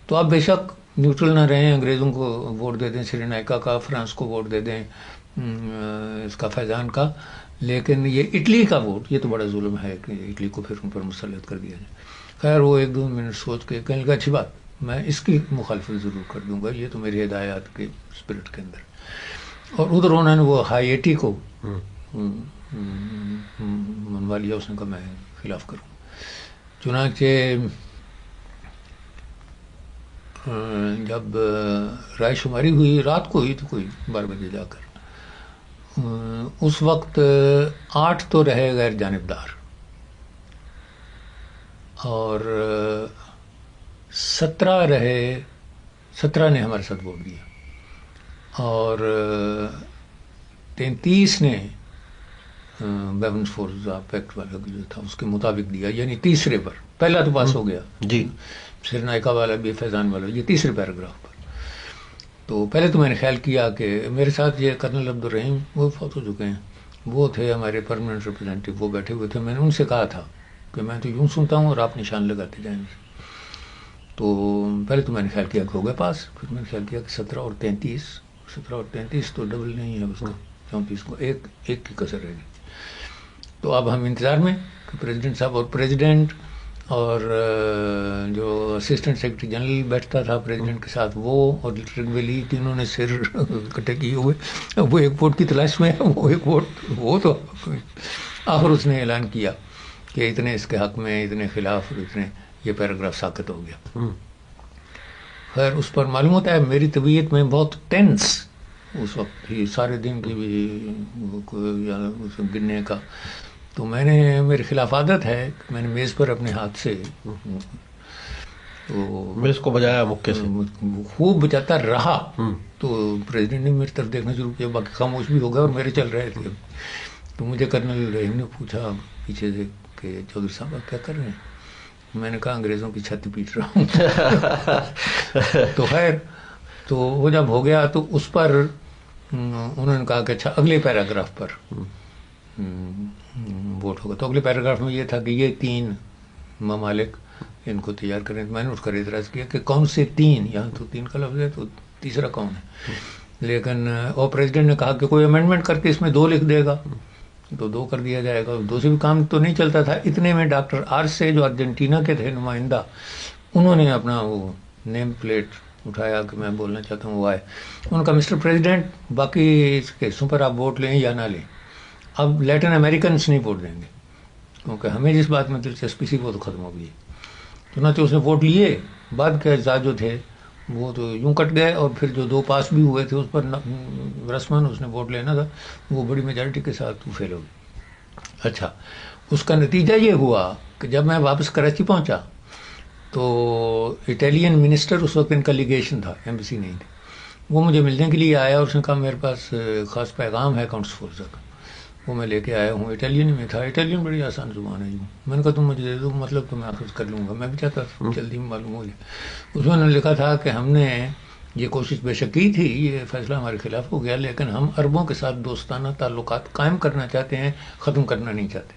[SPEAKER 2] تو آپ بے شک نیوٹرل نہ رہیں, انگریزوں کو ووٹ دے دیں, سری لنکا کا, فرانس کو ووٹ دے دیں, اس کا فیضان کا. لیکن یہ اٹلی کا ووٹ, یہ تو بڑا ظلم ہے کہ اٹلی کو پھر ان پر مسلط کر دیا جائے. خیر وہ 1-2 منٹ سوچ کے کہنے لگا اچھی بات, میں اس کی مخالفت ضرور کر دوں گا, یہ تو میری ہدایات کے اسپرٹ کے اندر. اور ادھر انہوں نے وہ ہائی ایٹی کو منوا لیا, اس نے کہا میں خلاف کروں. چنانچہ جب رائے شماری ہوئی رات کو ہوئی تو کوئی 12 بجے جا کر, اس وقت 8 تو رہے غیر جانبدار اور 17 نے ہمارے ساتھ ووٹ دیا, اور 33 نے ویپنز فورس آف ایکٹ والا جو تھا اس کے مطابق دیا, یعنی تیسرے پر. پہلا تو پاس ہو گیا
[SPEAKER 1] جی,
[SPEAKER 2] سرنائکا والا بھی, فیضان والا, یہ تیسرے پیراگراف پر. تو پہلے تو میں نے خیال کیا کہ میرے ساتھ یہ کرنل عبدالرحیم وہ فوت ہو چکے ہیں, وہ تھے ہمارے پرماننٹ ریپرزینٹیو, وہ بیٹھے ہوئے تھے. میں نے ان سے کہا تھا کہ میں تو یوں سنتا ہوں اور آپ نشان لگاتے جائیں. تو پہلے تو میں نے خیال کیا کہ ہو گئے پاس, پھر میں نے خیال کیا کہ 17 اور 33 تو ڈبل نہیں ہے اس کا, 34 کو ایک کی کسر رہ گئی. تو اب ہم انتظار میں کہ پریزیڈنٹ صاحب اور پریزیڈنٹ اور جو اسسٹنٹ سیکرٹری جنرل بیٹھتا تھا پریزیڈنٹ کے ساتھ, وہ اور ٹرگویلی, تینوں نے سر کٹے کیے ہوئے, وہ ایک ووٹ کی تلاش میں, وہ ایک ووٹ, وہ تو آخر اس نے اعلان کیا کہ اتنے اس کے حق میں, اتنے خلاف, اور اتنے یہ پیراگراف ساقط ہو گیا. خیر اس پر معلوم ہوتا ہے میری طبیعت میں بہت ٹینس اس وقت ہی, سارے دن کی بھی یا گننے کا. تو میں نے, میرے خلاف عادت ہے کہ میں نے میز پر اپنے ہاتھ سے تو
[SPEAKER 1] میز کو بجایا مکے سے,
[SPEAKER 2] خوب بجاتا رہا. تو پریزیڈنٹ نے میری طرف دیکھنا شروع کیا, باقی خاموش بھی ہو گئے اور میرے چل رہے تھے. تو مجھے کرنل رحیم نے پوچھا پیچھے سے کہ چودھری صاحب آپ کیا کر رہے ہیں؟ میں نے کہا انگریزوں کی چھت پیٹ رہا ہوں. تو خیر تو وہ جب ہو گیا تو اس پر انہوں نے کہا کہ اچھا اگلے پیراگراف پر ووٹ ہوگا. تو اگلے پیراگراف میں یہ تھا کہ یہ 3 ممالک ان کو تیار کریں. میں نے اس پر اعتراض کیا کہ کون سے 3, یہاں تو 3 کا لفظ ہے تو تیسرا کون ہے. لیکن اور پریزیڈنٹ نے کہا کہ کوئی امینڈمنٹ کر کے اس میں 2 لکھ دے گا تو 2 کر دیا جائے گا. 2 سے بھی کام تو نہیں چلتا تھا. اتنے میں ڈاکٹر آرسے جو ارجنٹینا کے تھے نمائندہ, انہوں نے اپنا وہ نیم پلیٹ اٹھایا کہ میں بولنا چاہتا ہوں, وہ آئے. ان کا مسٹر پریزیڈنٹ باقی اس کیسوں پر آپ ووٹ لیں یا نہ لیں, اب لیٹن امریکنس نہیں ووٹ دیں گے کیونکہ ہمیں جس بات میں دلچسپی تھی وہ تو ختم ہو گئی. چنانچہ اس نے ووٹ لیے, بعد کے اجزاء جو تھے وہ تو یوں کٹ گئے, اور پھر جو 2 پاس بھی ہوئے تھے اس پر رسماً اس نے ووٹ لینا تھا, وہ بڑی میجارٹی کے ساتھ وہ فیل ہو گئی. اچھا اس کا نتیجہ یہ ہوا کہ جب میں واپس کراچی پہنچا تو اٹالین منسٹر, اس وقت ان کا لیگیشن تھا, ایمبیسی نہیں تھی, وہ مجھے ملنے کے لیے آیا اور اس نے کہا میرے پاس خاص پیغام ہے کاؤنٹس فورزا کا, وہ میں لے کے آیا ہوں. اٹالین میں تھا, اٹالین بڑی آسان زبان ہے. میں نے کہا تم مجھے دے دو, مطلب تو میں اخذ کر لوں گا, میں بھی چاہتا تھا جلدی معلوم ہو جائے. اس میں انہوں نے لکھا تھا کہ ہم نے یہ کوشش بے شک کی تھی, یہ فیصلہ ہمارے خلاف ہو گیا, لیکن ہم عربوں کے ساتھ دوستانہ تعلقات قائم کرنا چاہتے ہیں, ختم کرنا نہیں چاہتے.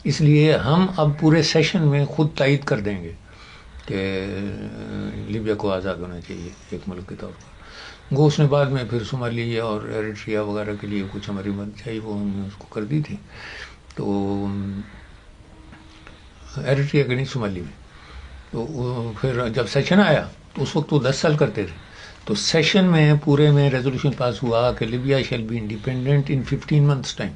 [SPEAKER 2] اس لیے ہم اب پورے سیشن میں خود تائید کر دیں گے کہ لیبیا کو آزاد ہونا چاہیے ایک ملک کے طور پر. وہ اس نے بعد میں پھر صومالیہ اور ایریٹریا وغیرہ کے لیے کچھ ہماری مدد چاہیے, وہ ہم نے اس کو کر دی تھی. تو ایریٹریا کے نہیں, صومالیہ میں. تو پھر جب سیشن آیا تو اس وقت وہ 10 سال کرتے تھے. تو سیشن میں پورے میں ریزولوشن پاس ہوا کہ Libya shall be independent in 15 months time.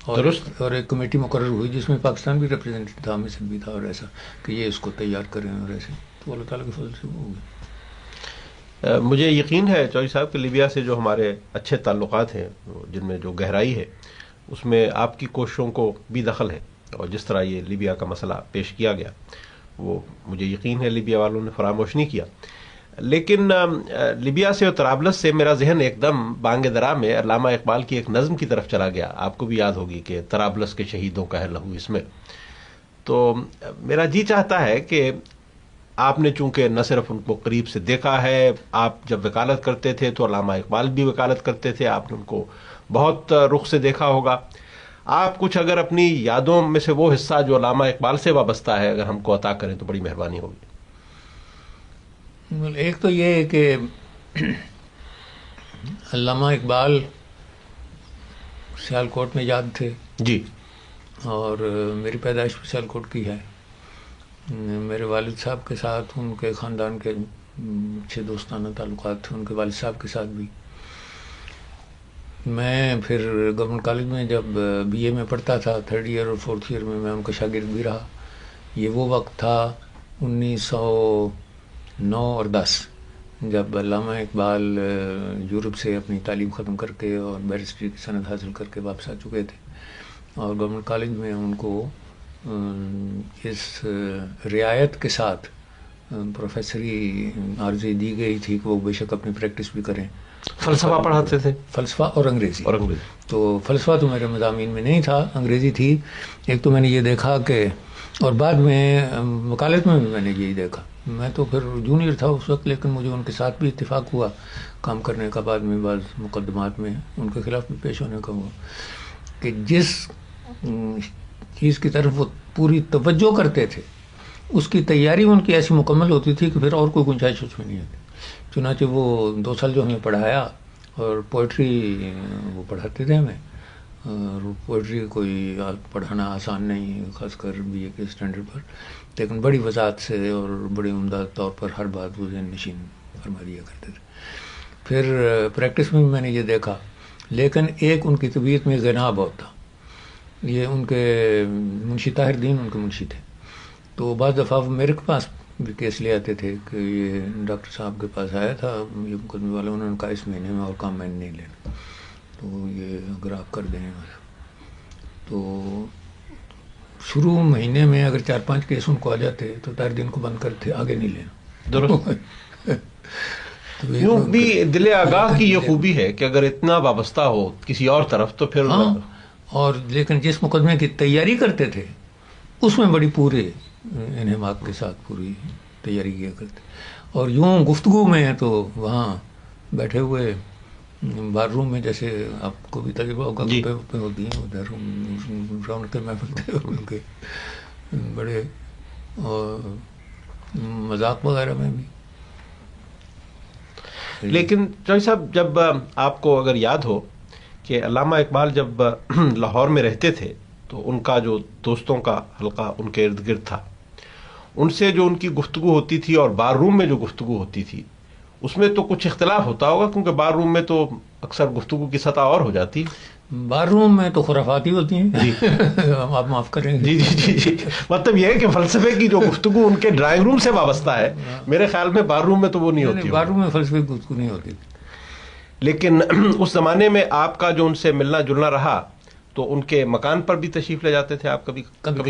[SPEAKER 2] اور ایک کمیٹی مقرر ہوئی جس میں پاکستان بھی ریپرزینٹیو تھا, مصر بھی تھا, اور ایسا کہ یہ اس کو تیار کریں اور ایسے. تو اللہ تعالیٰ کے فضل سے وہ ہو گیا.
[SPEAKER 1] مجھے یقین ہے چودھری صاحب کہ لیبیا سے جو ہمارے اچھے تعلقات ہیں, جن میں جو گہرائی ہے, اس میں آپ کی کوششوں کو بھی دخل ہے, اور جس طرح یہ لیبیا کا مسئلہ پیش کیا گیا وہ مجھے یقین ہے لیبیا والوں نے فراموش نہیں کیا. لیکن لیبیا سے اور طرابلس سے میرا ذہن ایک دم بانگ درا میں علامہ اقبال کی ایک نظم کی طرف چلا گیا. آپ کو بھی یاد ہوگی کہ طرابلس کے شہیدوں کا ہے لہو اس میں. تو میرا جی چاہتا ہے کہ آپ نے چونکہ نہ صرف ان کو قریب سے دیکھا ہے, آپ جب وکالت کرتے تھے تو علامہ اقبال بھی وکالت کرتے تھے, آپ نے ان کو بہت رخ سے دیکھا ہوگا. آپ کچھ اگر اپنی یادوں میں سے وہ حصہ جو علامہ اقبال سے وابستہ ہے اگر ہم کو عطا کریں تو بڑی مہربانی ہوگی.
[SPEAKER 2] ایک تو یہ ہے کہ علامہ اقبال سیالکوٹ میں یاد تھے
[SPEAKER 1] جی,
[SPEAKER 2] اور میری پیدائش بھی سیالکوٹ کی ہے. میرے والد صاحب کے ساتھ ان کے خاندان کے اچھے دوستانہ تعلقات تھے, ان کے والد صاحب کے ساتھ بھی. میں پھر گورنمنٹ کالج میں جب BA میں پڑھتا تھا 3rd ایئر اور 4th ایئر میں ان کا شاگرد بھی رہا. یہ وہ وقت تھا 1909 اور 10 جب علامہ اقبال یورپ سے اپنی تعلیم ختم کر کے اور بیرسٹری کی سند حاصل کر کے واپس آ چکے تھے, اور گورنمنٹ کالج میں ان کو اس رعایت کے ساتھ پروفیسری عارضی دی گئی تھی کہ وہ بے شک اپنی پریکٹس بھی کریں.
[SPEAKER 1] فلسفہ پڑھاتے تھے,
[SPEAKER 2] فلسفہ اور انگریزی. تو فلسفہ تو میرے مضامین میں نہیں تھا, انگریزی تھی. ایک تو میں نے یہ دیکھا کہ, اور بعد میں وکالت میں بھی میں نے یہی دیکھا. میں تو پھر جونیئر تھا اس وقت, لیکن مجھے ان کے ساتھ بھی اتفاق ہوا کام کرنے کا. بعد میں بعض مقدمات میں ان کے خلاف بھی پیش ہونے کا ہوا کہ جس چیز کی طرف وہ پوری توجہ کرتے تھے اس کی تیاری ان کی ایسی مکمل ہوتی تھی کہ پھر اور کوئی گنجائش اس میں نہیں ہوتی. چنانچہ وہ 2 سال جو ہمیں پڑھایا, اور پوئٹری وہ پڑھاتے تھے ہمیں, اور پوئٹری کوئی پڑھانا آسان نہیں, خاص کر BA کے اسٹینڈرڈ پر, لیکن بڑی وضاحت سے اور بڑے عمدہ طور پر ہر بات وہ ذہن نشین فرما دیا کرتے تھے. پھر پریکٹس میں بھی میں نے یہ دیکھا, لیکن ایک ان کی طبیعت میں غنا بہت تھا. یہ ان کے منشی طاہر الدین ان کے منشی تھے, تو بعض دفعہ وہ میرے پاس بھی کیس لے آتے تھے کہ یہ ڈاکٹر صاحب کے پاس آیا تھا یہ مقدمے والا, انہوں نے کہا اس مہینے میں اور کام میں نے نہیں لینا, تو یہ اگر آپ کر دیں. تو شروع مہینے میں اگر 4-5 کیس ان کو آ جاتے تو طاہر الدین کو بند کرتے, آگے نہیں لینا.
[SPEAKER 1] درست. یوں بھی دل آگاہ کی یہ خوبی ہے کہ اگر اتنا وابستہ ہو کسی اور طرف تو پھر.
[SPEAKER 2] اور لیکن جس مقدمے کی تیاری کرتے تھے اس میں بڑی پورے انہماک کے ساتھ پوری تیاری کیا کرتے. اور یوں گفتگو میں تو وہاں بیٹھے ہوئے بار روم میں, جیسے آپ کو بھی تجربہ ہوگا پہ ہوتی ہیں ادھر راؤنڈ کے محفل کے بڑے, اور مذاق وغیرہ میں بھی.
[SPEAKER 1] لیکن چوہدری صاحب جب آپ کو اگر یاد ہو کہ علامہ اقبال جب لاہور میں رہتے تھے تو ان کا جو دوستوں کا حلقہ ان کے ارد گرد تھا, ان سے جو ان کی گفتگو ہوتی تھی اور بار روم میں جو گفتگو ہوتی تھی اس میں تو کچھ اختلاف ہوتا ہوگا, کیونکہ بار روم میں تو اکثر گفتگو کی سطح اور ہو جاتی.
[SPEAKER 2] بار روم میں تو خرافاتی ہوتی ہیں. جی آپ معاف کریں گے.
[SPEAKER 1] جی جی جی جی مطلب یہ ہے کہ فلسفے کی جو گفتگو ان کے ڈرائنگ روم سے وابستہ ہے, میرے خیال میں بار روم میں تو وہ نہیں ہوتی.
[SPEAKER 2] بار روم میں فلسفے کی گفتگو نہیں ہوتی.
[SPEAKER 1] لیکن اس زمانے میں آپ کا جو ان سے ملنا جلنا رہا تو ان کے مکان پر بھی تشریف لے جاتے تھے آپ کبھی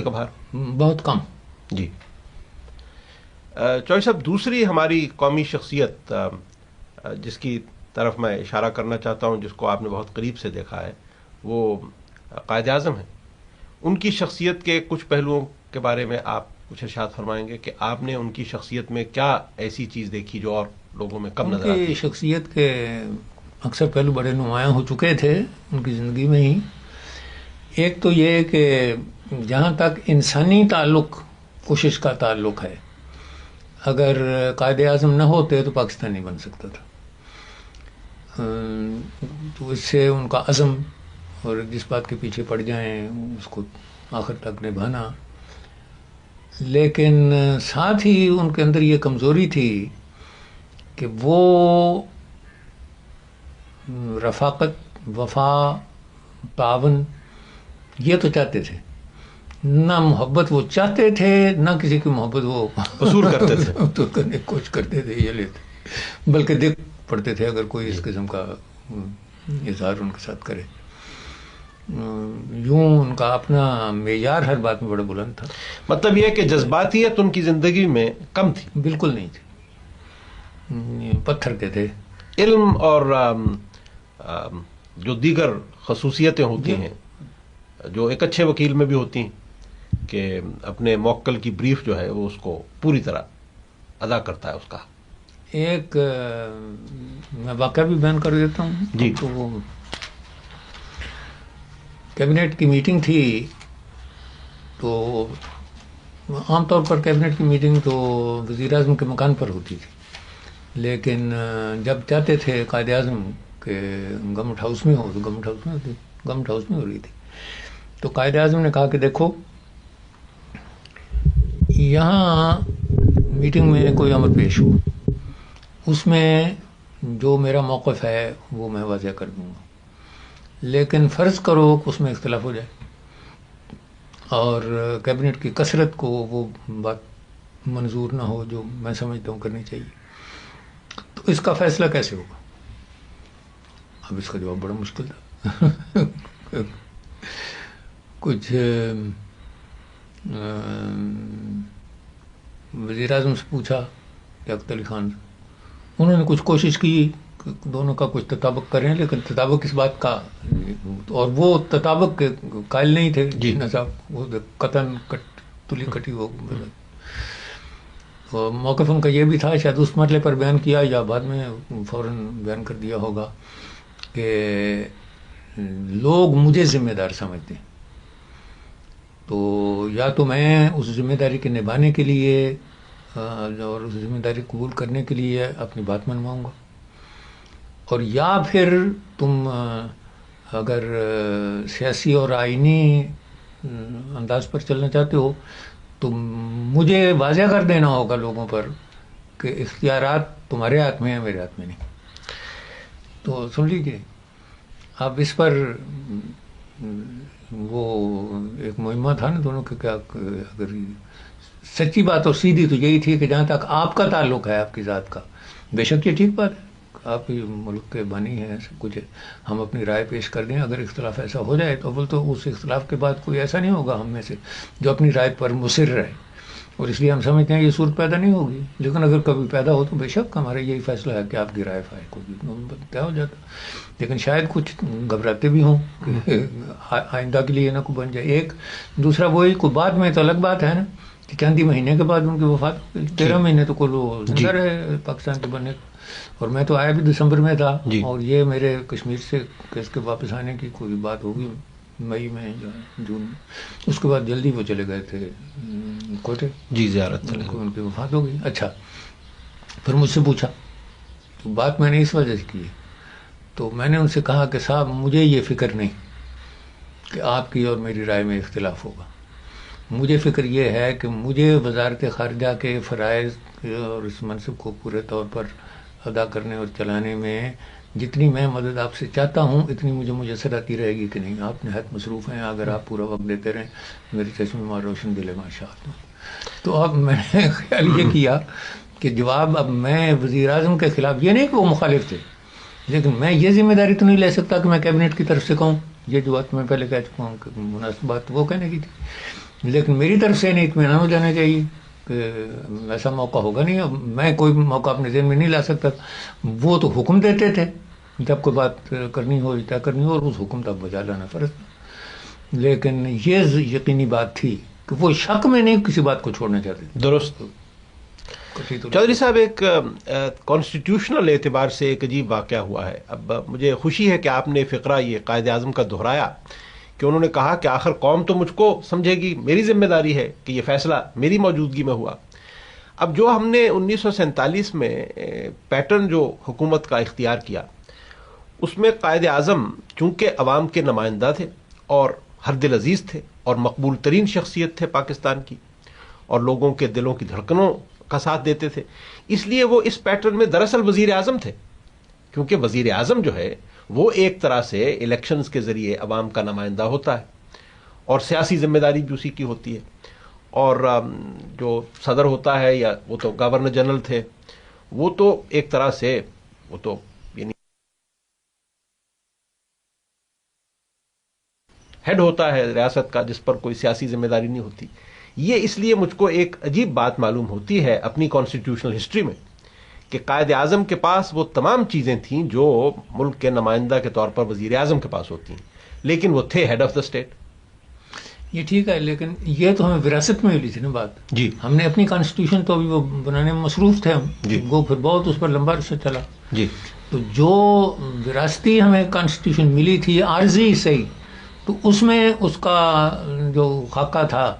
[SPEAKER 1] کبھار؟
[SPEAKER 2] بہت کم.
[SPEAKER 1] جی چوہدری صاحب, دوسری ہماری قومی شخصیت جس کی طرف میں اشارہ کرنا چاہتا ہوں, جس کو آپ نے بہت قریب سے دیکھا ہے, وہ قائد اعظم ہیں. ان کی شخصیت کے کچھ پہلوؤں کے بارے میں آپ کچھ ارشاد فرمائیں گے کہ آپ نے ان کی شخصیت میں کیا ایسی چیز دیکھی جو اور لوگوں میں کم نظر آتی ہے؟
[SPEAKER 2] شخصیت کے اکثر پہلو بڑے نمایاں ہو چکے تھے ان کی زندگی میں ہی. ایک تو یہ کہ جہاں تک انسانی تعلق کوشش کا تعلق ہے, اگر قائد اعظم نہ ہوتے تو پاکستان نہیں بن سکتا تھا. تو اس سے ان کا عزم اور جس بات کے پیچھے پڑ جائیں اس کو آخر تک نبھانا. لیکن ساتھ ہی ان کے اندر یہ کمزوری تھی کہ وہ رفاقت، وفا، تعاون یہ تو چاہتے تھے، نہ محبت وہ چاہتے تھے، نہ کسی کی محبت وہ
[SPEAKER 1] وصول کرتے تھے
[SPEAKER 2] تو کرنے کی کوشش کرتے تھے، یہ لیتے، بلکہ دیکھ پڑتے تھے اگر کوئی اس قسم کا اظہار ان کے ساتھ کرے. یوں ان کا اپنا معیار ہر بات میں بڑا بلند تھا.
[SPEAKER 1] مطلب یہ کہ جذباتیت ان کی زندگی میں کم تھی؟
[SPEAKER 2] بالکل نہیں تھی، پتھر کے تھے.
[SPEAKER 1] علم اور جو دیگر خصوصیتیں ہوتی ہیں جو ایک اچھے وکیل میں بھی ہوتی ہیں کہ اپنے موکل کی بریف جو ہے وہ اس کو پوری طرح ادا کرتا ہے اس کا.
[SPEAKER 2] ایک میں واقعہ بھی بیان کر دیتا ہوں
[SPEAKER 1] جی.
[SPEAKER 2] تو وہ کیبنٹ کی میٹنگ تھی، تو عام طور پر کیبنٹ کی میٹنگ تو وزیر اعظم کے مکان پر ہوتی تھی، لیکن جب چاہتے تھے قائد اعظم کہ گورنمنٹ ہاؤس میں ہو تو گورنمنٹ ہاؤس میں ہو رہی تھی. تو قائد اعظم نے کہا کہ دیکھو یہاں میٹنگ میں کوئی امر پیش ہو، اس میں جو میرا موقف ہے وہ میں واضح کر دوں گا، لیکن فرض کرو کہ اس میں اختلاف ہو جائے اور کیبنٹ کی کثرت کو وہ بات منظور نہ ہو جو میں سمجھتا ہوں کرنی چاہیے، تو اس کا فیصلہ کیسے ہوگا؟ اب اس کا جواب بڑا مشکل تھا. کچھ وزیر اعظم سے پوچھا لیاقت علی خان سے، انہوں نے کچھ کوشش کی کہ دونوں کا کچھ تطابق کریں، لیکن تطابق اس بات کا، اور وہ تطابق کے قائل نہیں تھے
[SPEAKER 1] جی
[SPEAKER 2] صاحب، وہ قطن تلی کٹی ہو. موقف ان کا یہ بھی تھا، شاید اس مرحلے پر بیان کیا یا بعد میں فوراً بیان کر دیا ہوگا، کہ لوگ مجھے ذمہ دار سمجھتے ہیں، تو یا تو میں اس ذمہ داری کے نبھانے کے لیے اور اس ذمہ داری قبول کرنے کے لیے اپنی بات منواؤں گا، اور یا پھر تم اگر سیاسی اور آئینی انداز پر چلنا چاہتے ہو تو مجھے واضح کر دینا ہوگا لوگوں پر کہ اختیارات تمہارے ہاتھ میں ہیں، میرے ہاتھ میں نہیں. تو سن لیجیے اب اس پر وہ ایک مہمہ تھا نا دونوں کے، کیا اگر سچی بات اور سیدھی تو یہی تھی کہ جہاں تک آپ کا تعلق ہے آپ کی ذات کا، بے شک یہ ٹھیک بات ہے، آپ ہی ملک کے بانی ہیں، سب کچھ ہے، ہم اپنی رائے پیش کر دیں، اگر اختلاف ایسا ہو جائے تو اول تو اس اختلاف کے بعد کوئی ایسا نہیں ہوگا ہم میں سے جو اپنی رائے پر مصر رہے، اور اس لیے ہم سمجھتے ہیں یہ صورت پیدا نہیں ہوگی، لیکن اگر کبھی پیدا ہو تو بے شک ہمارا یہی فیصلہ ہے کہ آپ کی رائے فائق ہوگی، طے ہو جاتا. لیکن شاید کچھ گھبراتے بھی ہوں کہ آئندہ کے لیے نہ کو بن جائے. ایک دوسرا وہی کوئی بعد میں تو الگ بات ہے نا کہ چند ہی مہینے کے بعد ان کی وفات ہو گئی، 13 مہینے تو کل وہ زندہ رہے پاکستان کے بننے، اور میں تو آیا بھی دسمبر میں تھا، اور یہ میرے کشمیر سے کیس کے واپس آنے کی کوئی بات ہوگی مئی میں یا جون میں، اس کے بعد جلدی وہ چلے گئے تھے کوٹے
[SPEAKER 1] جی زیارت،
[SPEAKER 2] ان کی وفات ہو گئی. اچھا پھر مجھ سے پوچھا، تو بات میں نے اس وجہ سے کی، تو میں نے ان سے کہا کہ صاحب مجھے یہ فکر نہیں کہ آپ کی اور میری رائے میں اختلاف ہوگا، مجھے فکر یہ ہے کہ مجھے وزارت خارجہ کے فرائض اور اس منصب کو پورے طور پر ادا کرنے اور چلانے میں جتنی میں مدد آپ سے چاہتا ہوں اتنی مجھے میسر آتی رہے گی کہ نہیں. آپ نہایت مصروف ہیں، اگر آپ پورا وقت دیتے رہیں میری چشم ماں روشن دل ماشاء اللہ. تو اب میں نے خیال یہ کیا کہ جواب اب میں وزیر اعظم کے خلاف، یہ نہیں کہ وہ مخالف تھے، لیکن میں یہ ذمہ داری تو نہیں لے سکتا کہ میں کیبنٹ کی طرف سے کہوں، یہ جو بات میں پہلے کہہ چکا ہوں کہ مناسب بات وہ کہنے کی تھی، لیکن میری طرف سے نہیں اطمینان ہو جانا چاہیے کہ ایسا موقع ہوگا نہیں. اب میں کوئی موقع اپنے ذہن میں نہیں لا سکتا، وہ تو حکم دیتے تھے جب کوئی بات کرنی ہو طے کرنی ہو، اور اس حکم تک بجا لانا فرض تھا. لیکن یہ یقینی بات تھی کہ وہ شک میں نہیں کسی بات کو چھوڑنا چاہتے.
[SPEAKER 1] درست. چودھری صاحب ایک کانسٹیٹیوشنل اعتبار سے ایک عجیب واقعہ ہوا ہے. اب مجھے خوشی ہے کہ آپ نے فقرہ یہ قائد اعظم کا دہرایا کہ انہوں نے کہا کہ آخر قوم تو مجھ کو سمجھے گی، میری ذمہ داری ہے کہ یہ فیصلہ میری موجودگی میں ہوا. اب جو ہم نے 1947 میں پیٹرن جو حکومت کا اختیار کیا، اس میں قائد اعظم چونکہ عوام کے نمائندہ تھے اور ہر دل عزیز تھے اور مقبول ترین شخصیت تھے پاکستان کی، اور لوگوں کے دلوں کی دھڑکنوں کا ساتھ دیتے تھے. اس لیے وہ اس پیٹرن میں دراصل وزیر اعظم تھے, کیونکہ وزیر اعظم جو ہے وہ ایک طرح سے الیکشنز کے ذریعے عوام کا نمائندہ ہوتا ہے اور سیاسی ذمہ داری بھی اسی کی ہوتی ہے. اور جو صدر ہوتا ہے, یا وہ تو گورنر جنرل تھے, وہ تو ایک طرح سے وہ تو یعنی ہیڈ ہوتا ہے ریاست کا, جس پر کوئی سیاسی ذمہ داری نہیں ہوتی. یہ اس لیے مجھ کو ایک عجیب بات معلوم ہوتی ہے اپنی کانسٹیٹیوشنل ہسٹری میں کہ قائد اعظم کے پاس وہ تمام چیزیں تھیں جو ملک کے نمائندہ کے طور پر وزیر اعظم کے پاس ہوتی ہیں, لیکن وہ تھے ہیڈ آف دا اسٹیٹ.
[SPEAKER 2] یہ ٹھیک ہے, لیکن یہ تو ہمیں وراثت میں ملی تھی نا بات.
[SPEAKER 1] جی,
[SPEAKER 2] ہم نے اپنی کانسٹیٹیوشن تو ابھی وہ بنانے میں مصروف تھے ہم,
[SPEAKER 1] جی,
[SPEAKER 2] وہ پھر بہت اس پر لمبا عرصہ چلا.
[SPEAKER 1] جی,
[SPEAKER 2] تو جو وراثتی ہمیں کانسٹیٹیوشن ملی تھی عارضی صحیح, تو اس میں اس کا جو خاکہ تھا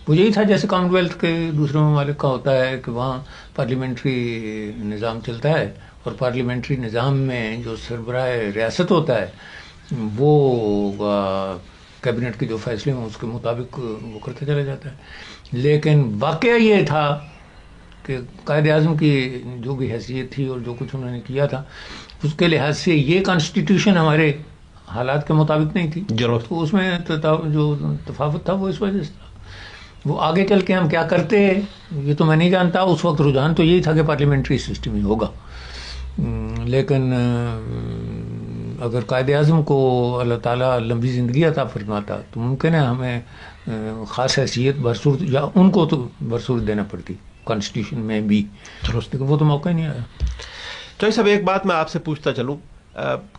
[SPEAKER 2] وہ یہی تھا جیسے کامن ویلتھ کے دوسرے ممالک کا ہوتا ہے کہ وہاں پارلیمنٹری نظام چلتا ہے, اور پارلیمنٹری نظام میں جو سربراہ ریاست ہوتا ہے وہ کیبنٹ کے جو فیصلے ہیں اس کے مطابق وہ کرتے چلا جاتا ہے. لیکن واقعہ یہ تھا کہ قائد اعظم کی جو بھی حیثیت تھی اور جو کچھ انہوں نے کیا تھا, اس کے لحاظ سے یہ کانسٹیٹیوشن ہمارے حالات کے مطابق نہیں تھی. تو اس میں جو تفاوت تھا وہ اس وجہ سے تھا. وہ آگے چل کے ہم کیا کرتے یہ تو میں نہیں جانتا. اس وقت رجحان تو یہی تھا کہ پارلیمنٹری سسٹم ہی ہوگا, لیکن اگر قائد اعظم کو اللہ تعالیٰ لمبی زندگی عطا فرماتا تو ممکن ہے ہمیں خاص حیثیت برصورت, یا ان کو تو برصورت دینا پڑتی کانسٹیٹیوشن میں بھی, لیکن وہ تو موقع ہی نہیں آیا.
[SPEAKER 1] چوہدری صاحب, ایک بات میں آپ سے پوچھتا چلوں.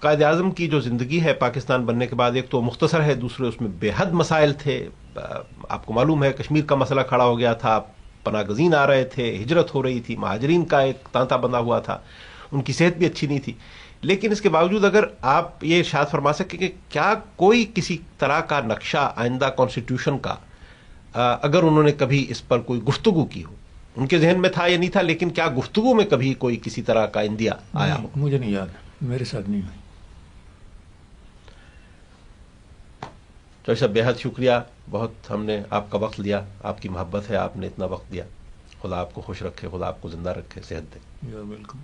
[SPEAKER 1] قائد اعظم کی جو زندگی ہے پاکستان بننے کے بعد, ایک تو مختصر ہے, دوسرے اس میں بے حد مسائل تھے. آپ کو معلوم ہے کشمیر کا مسئلہ کھڑا ہو گیا تھا, پناہ گزین آ رہے تھے, ہجرت ہو رہی تھی, مہاجرین کا ایک تانتا بندھا ہوا تھا, ان کی صحت بھی اچھی نہیں تھی. لیکن اس کے باوجود اگر آپ یہ ارشاد فرما سکیں کہ کیا کوئی کسی طرح کا نقشہ آئندہ کانسٹیٹیوشن کا اگر انہوں نے کبھی اس پر کوئی گفتگو کی ہو, ان کے ذہن میں تھا یا نہیں تھا, لیکن کیا گفتگو میں کبھی کوئی کسی طرح کا اندیا آیا ہو؟
[SPEAKER 2] مجھے نہیں یاد, میرے ساتھ نہیں ہوئی.
[SPEAKER 1] چوہدری صاحب, بے حد شکریہ, بہت ہم نے آپ کا وقت لیا, آپ کی محبت ہے, آپ نے اتنا وقت دیا. خدا آپ کو خوش رکھے, خدا آپ کو زندہ رکھے, صحت دے.
[SPEAKER 2] ویلکم.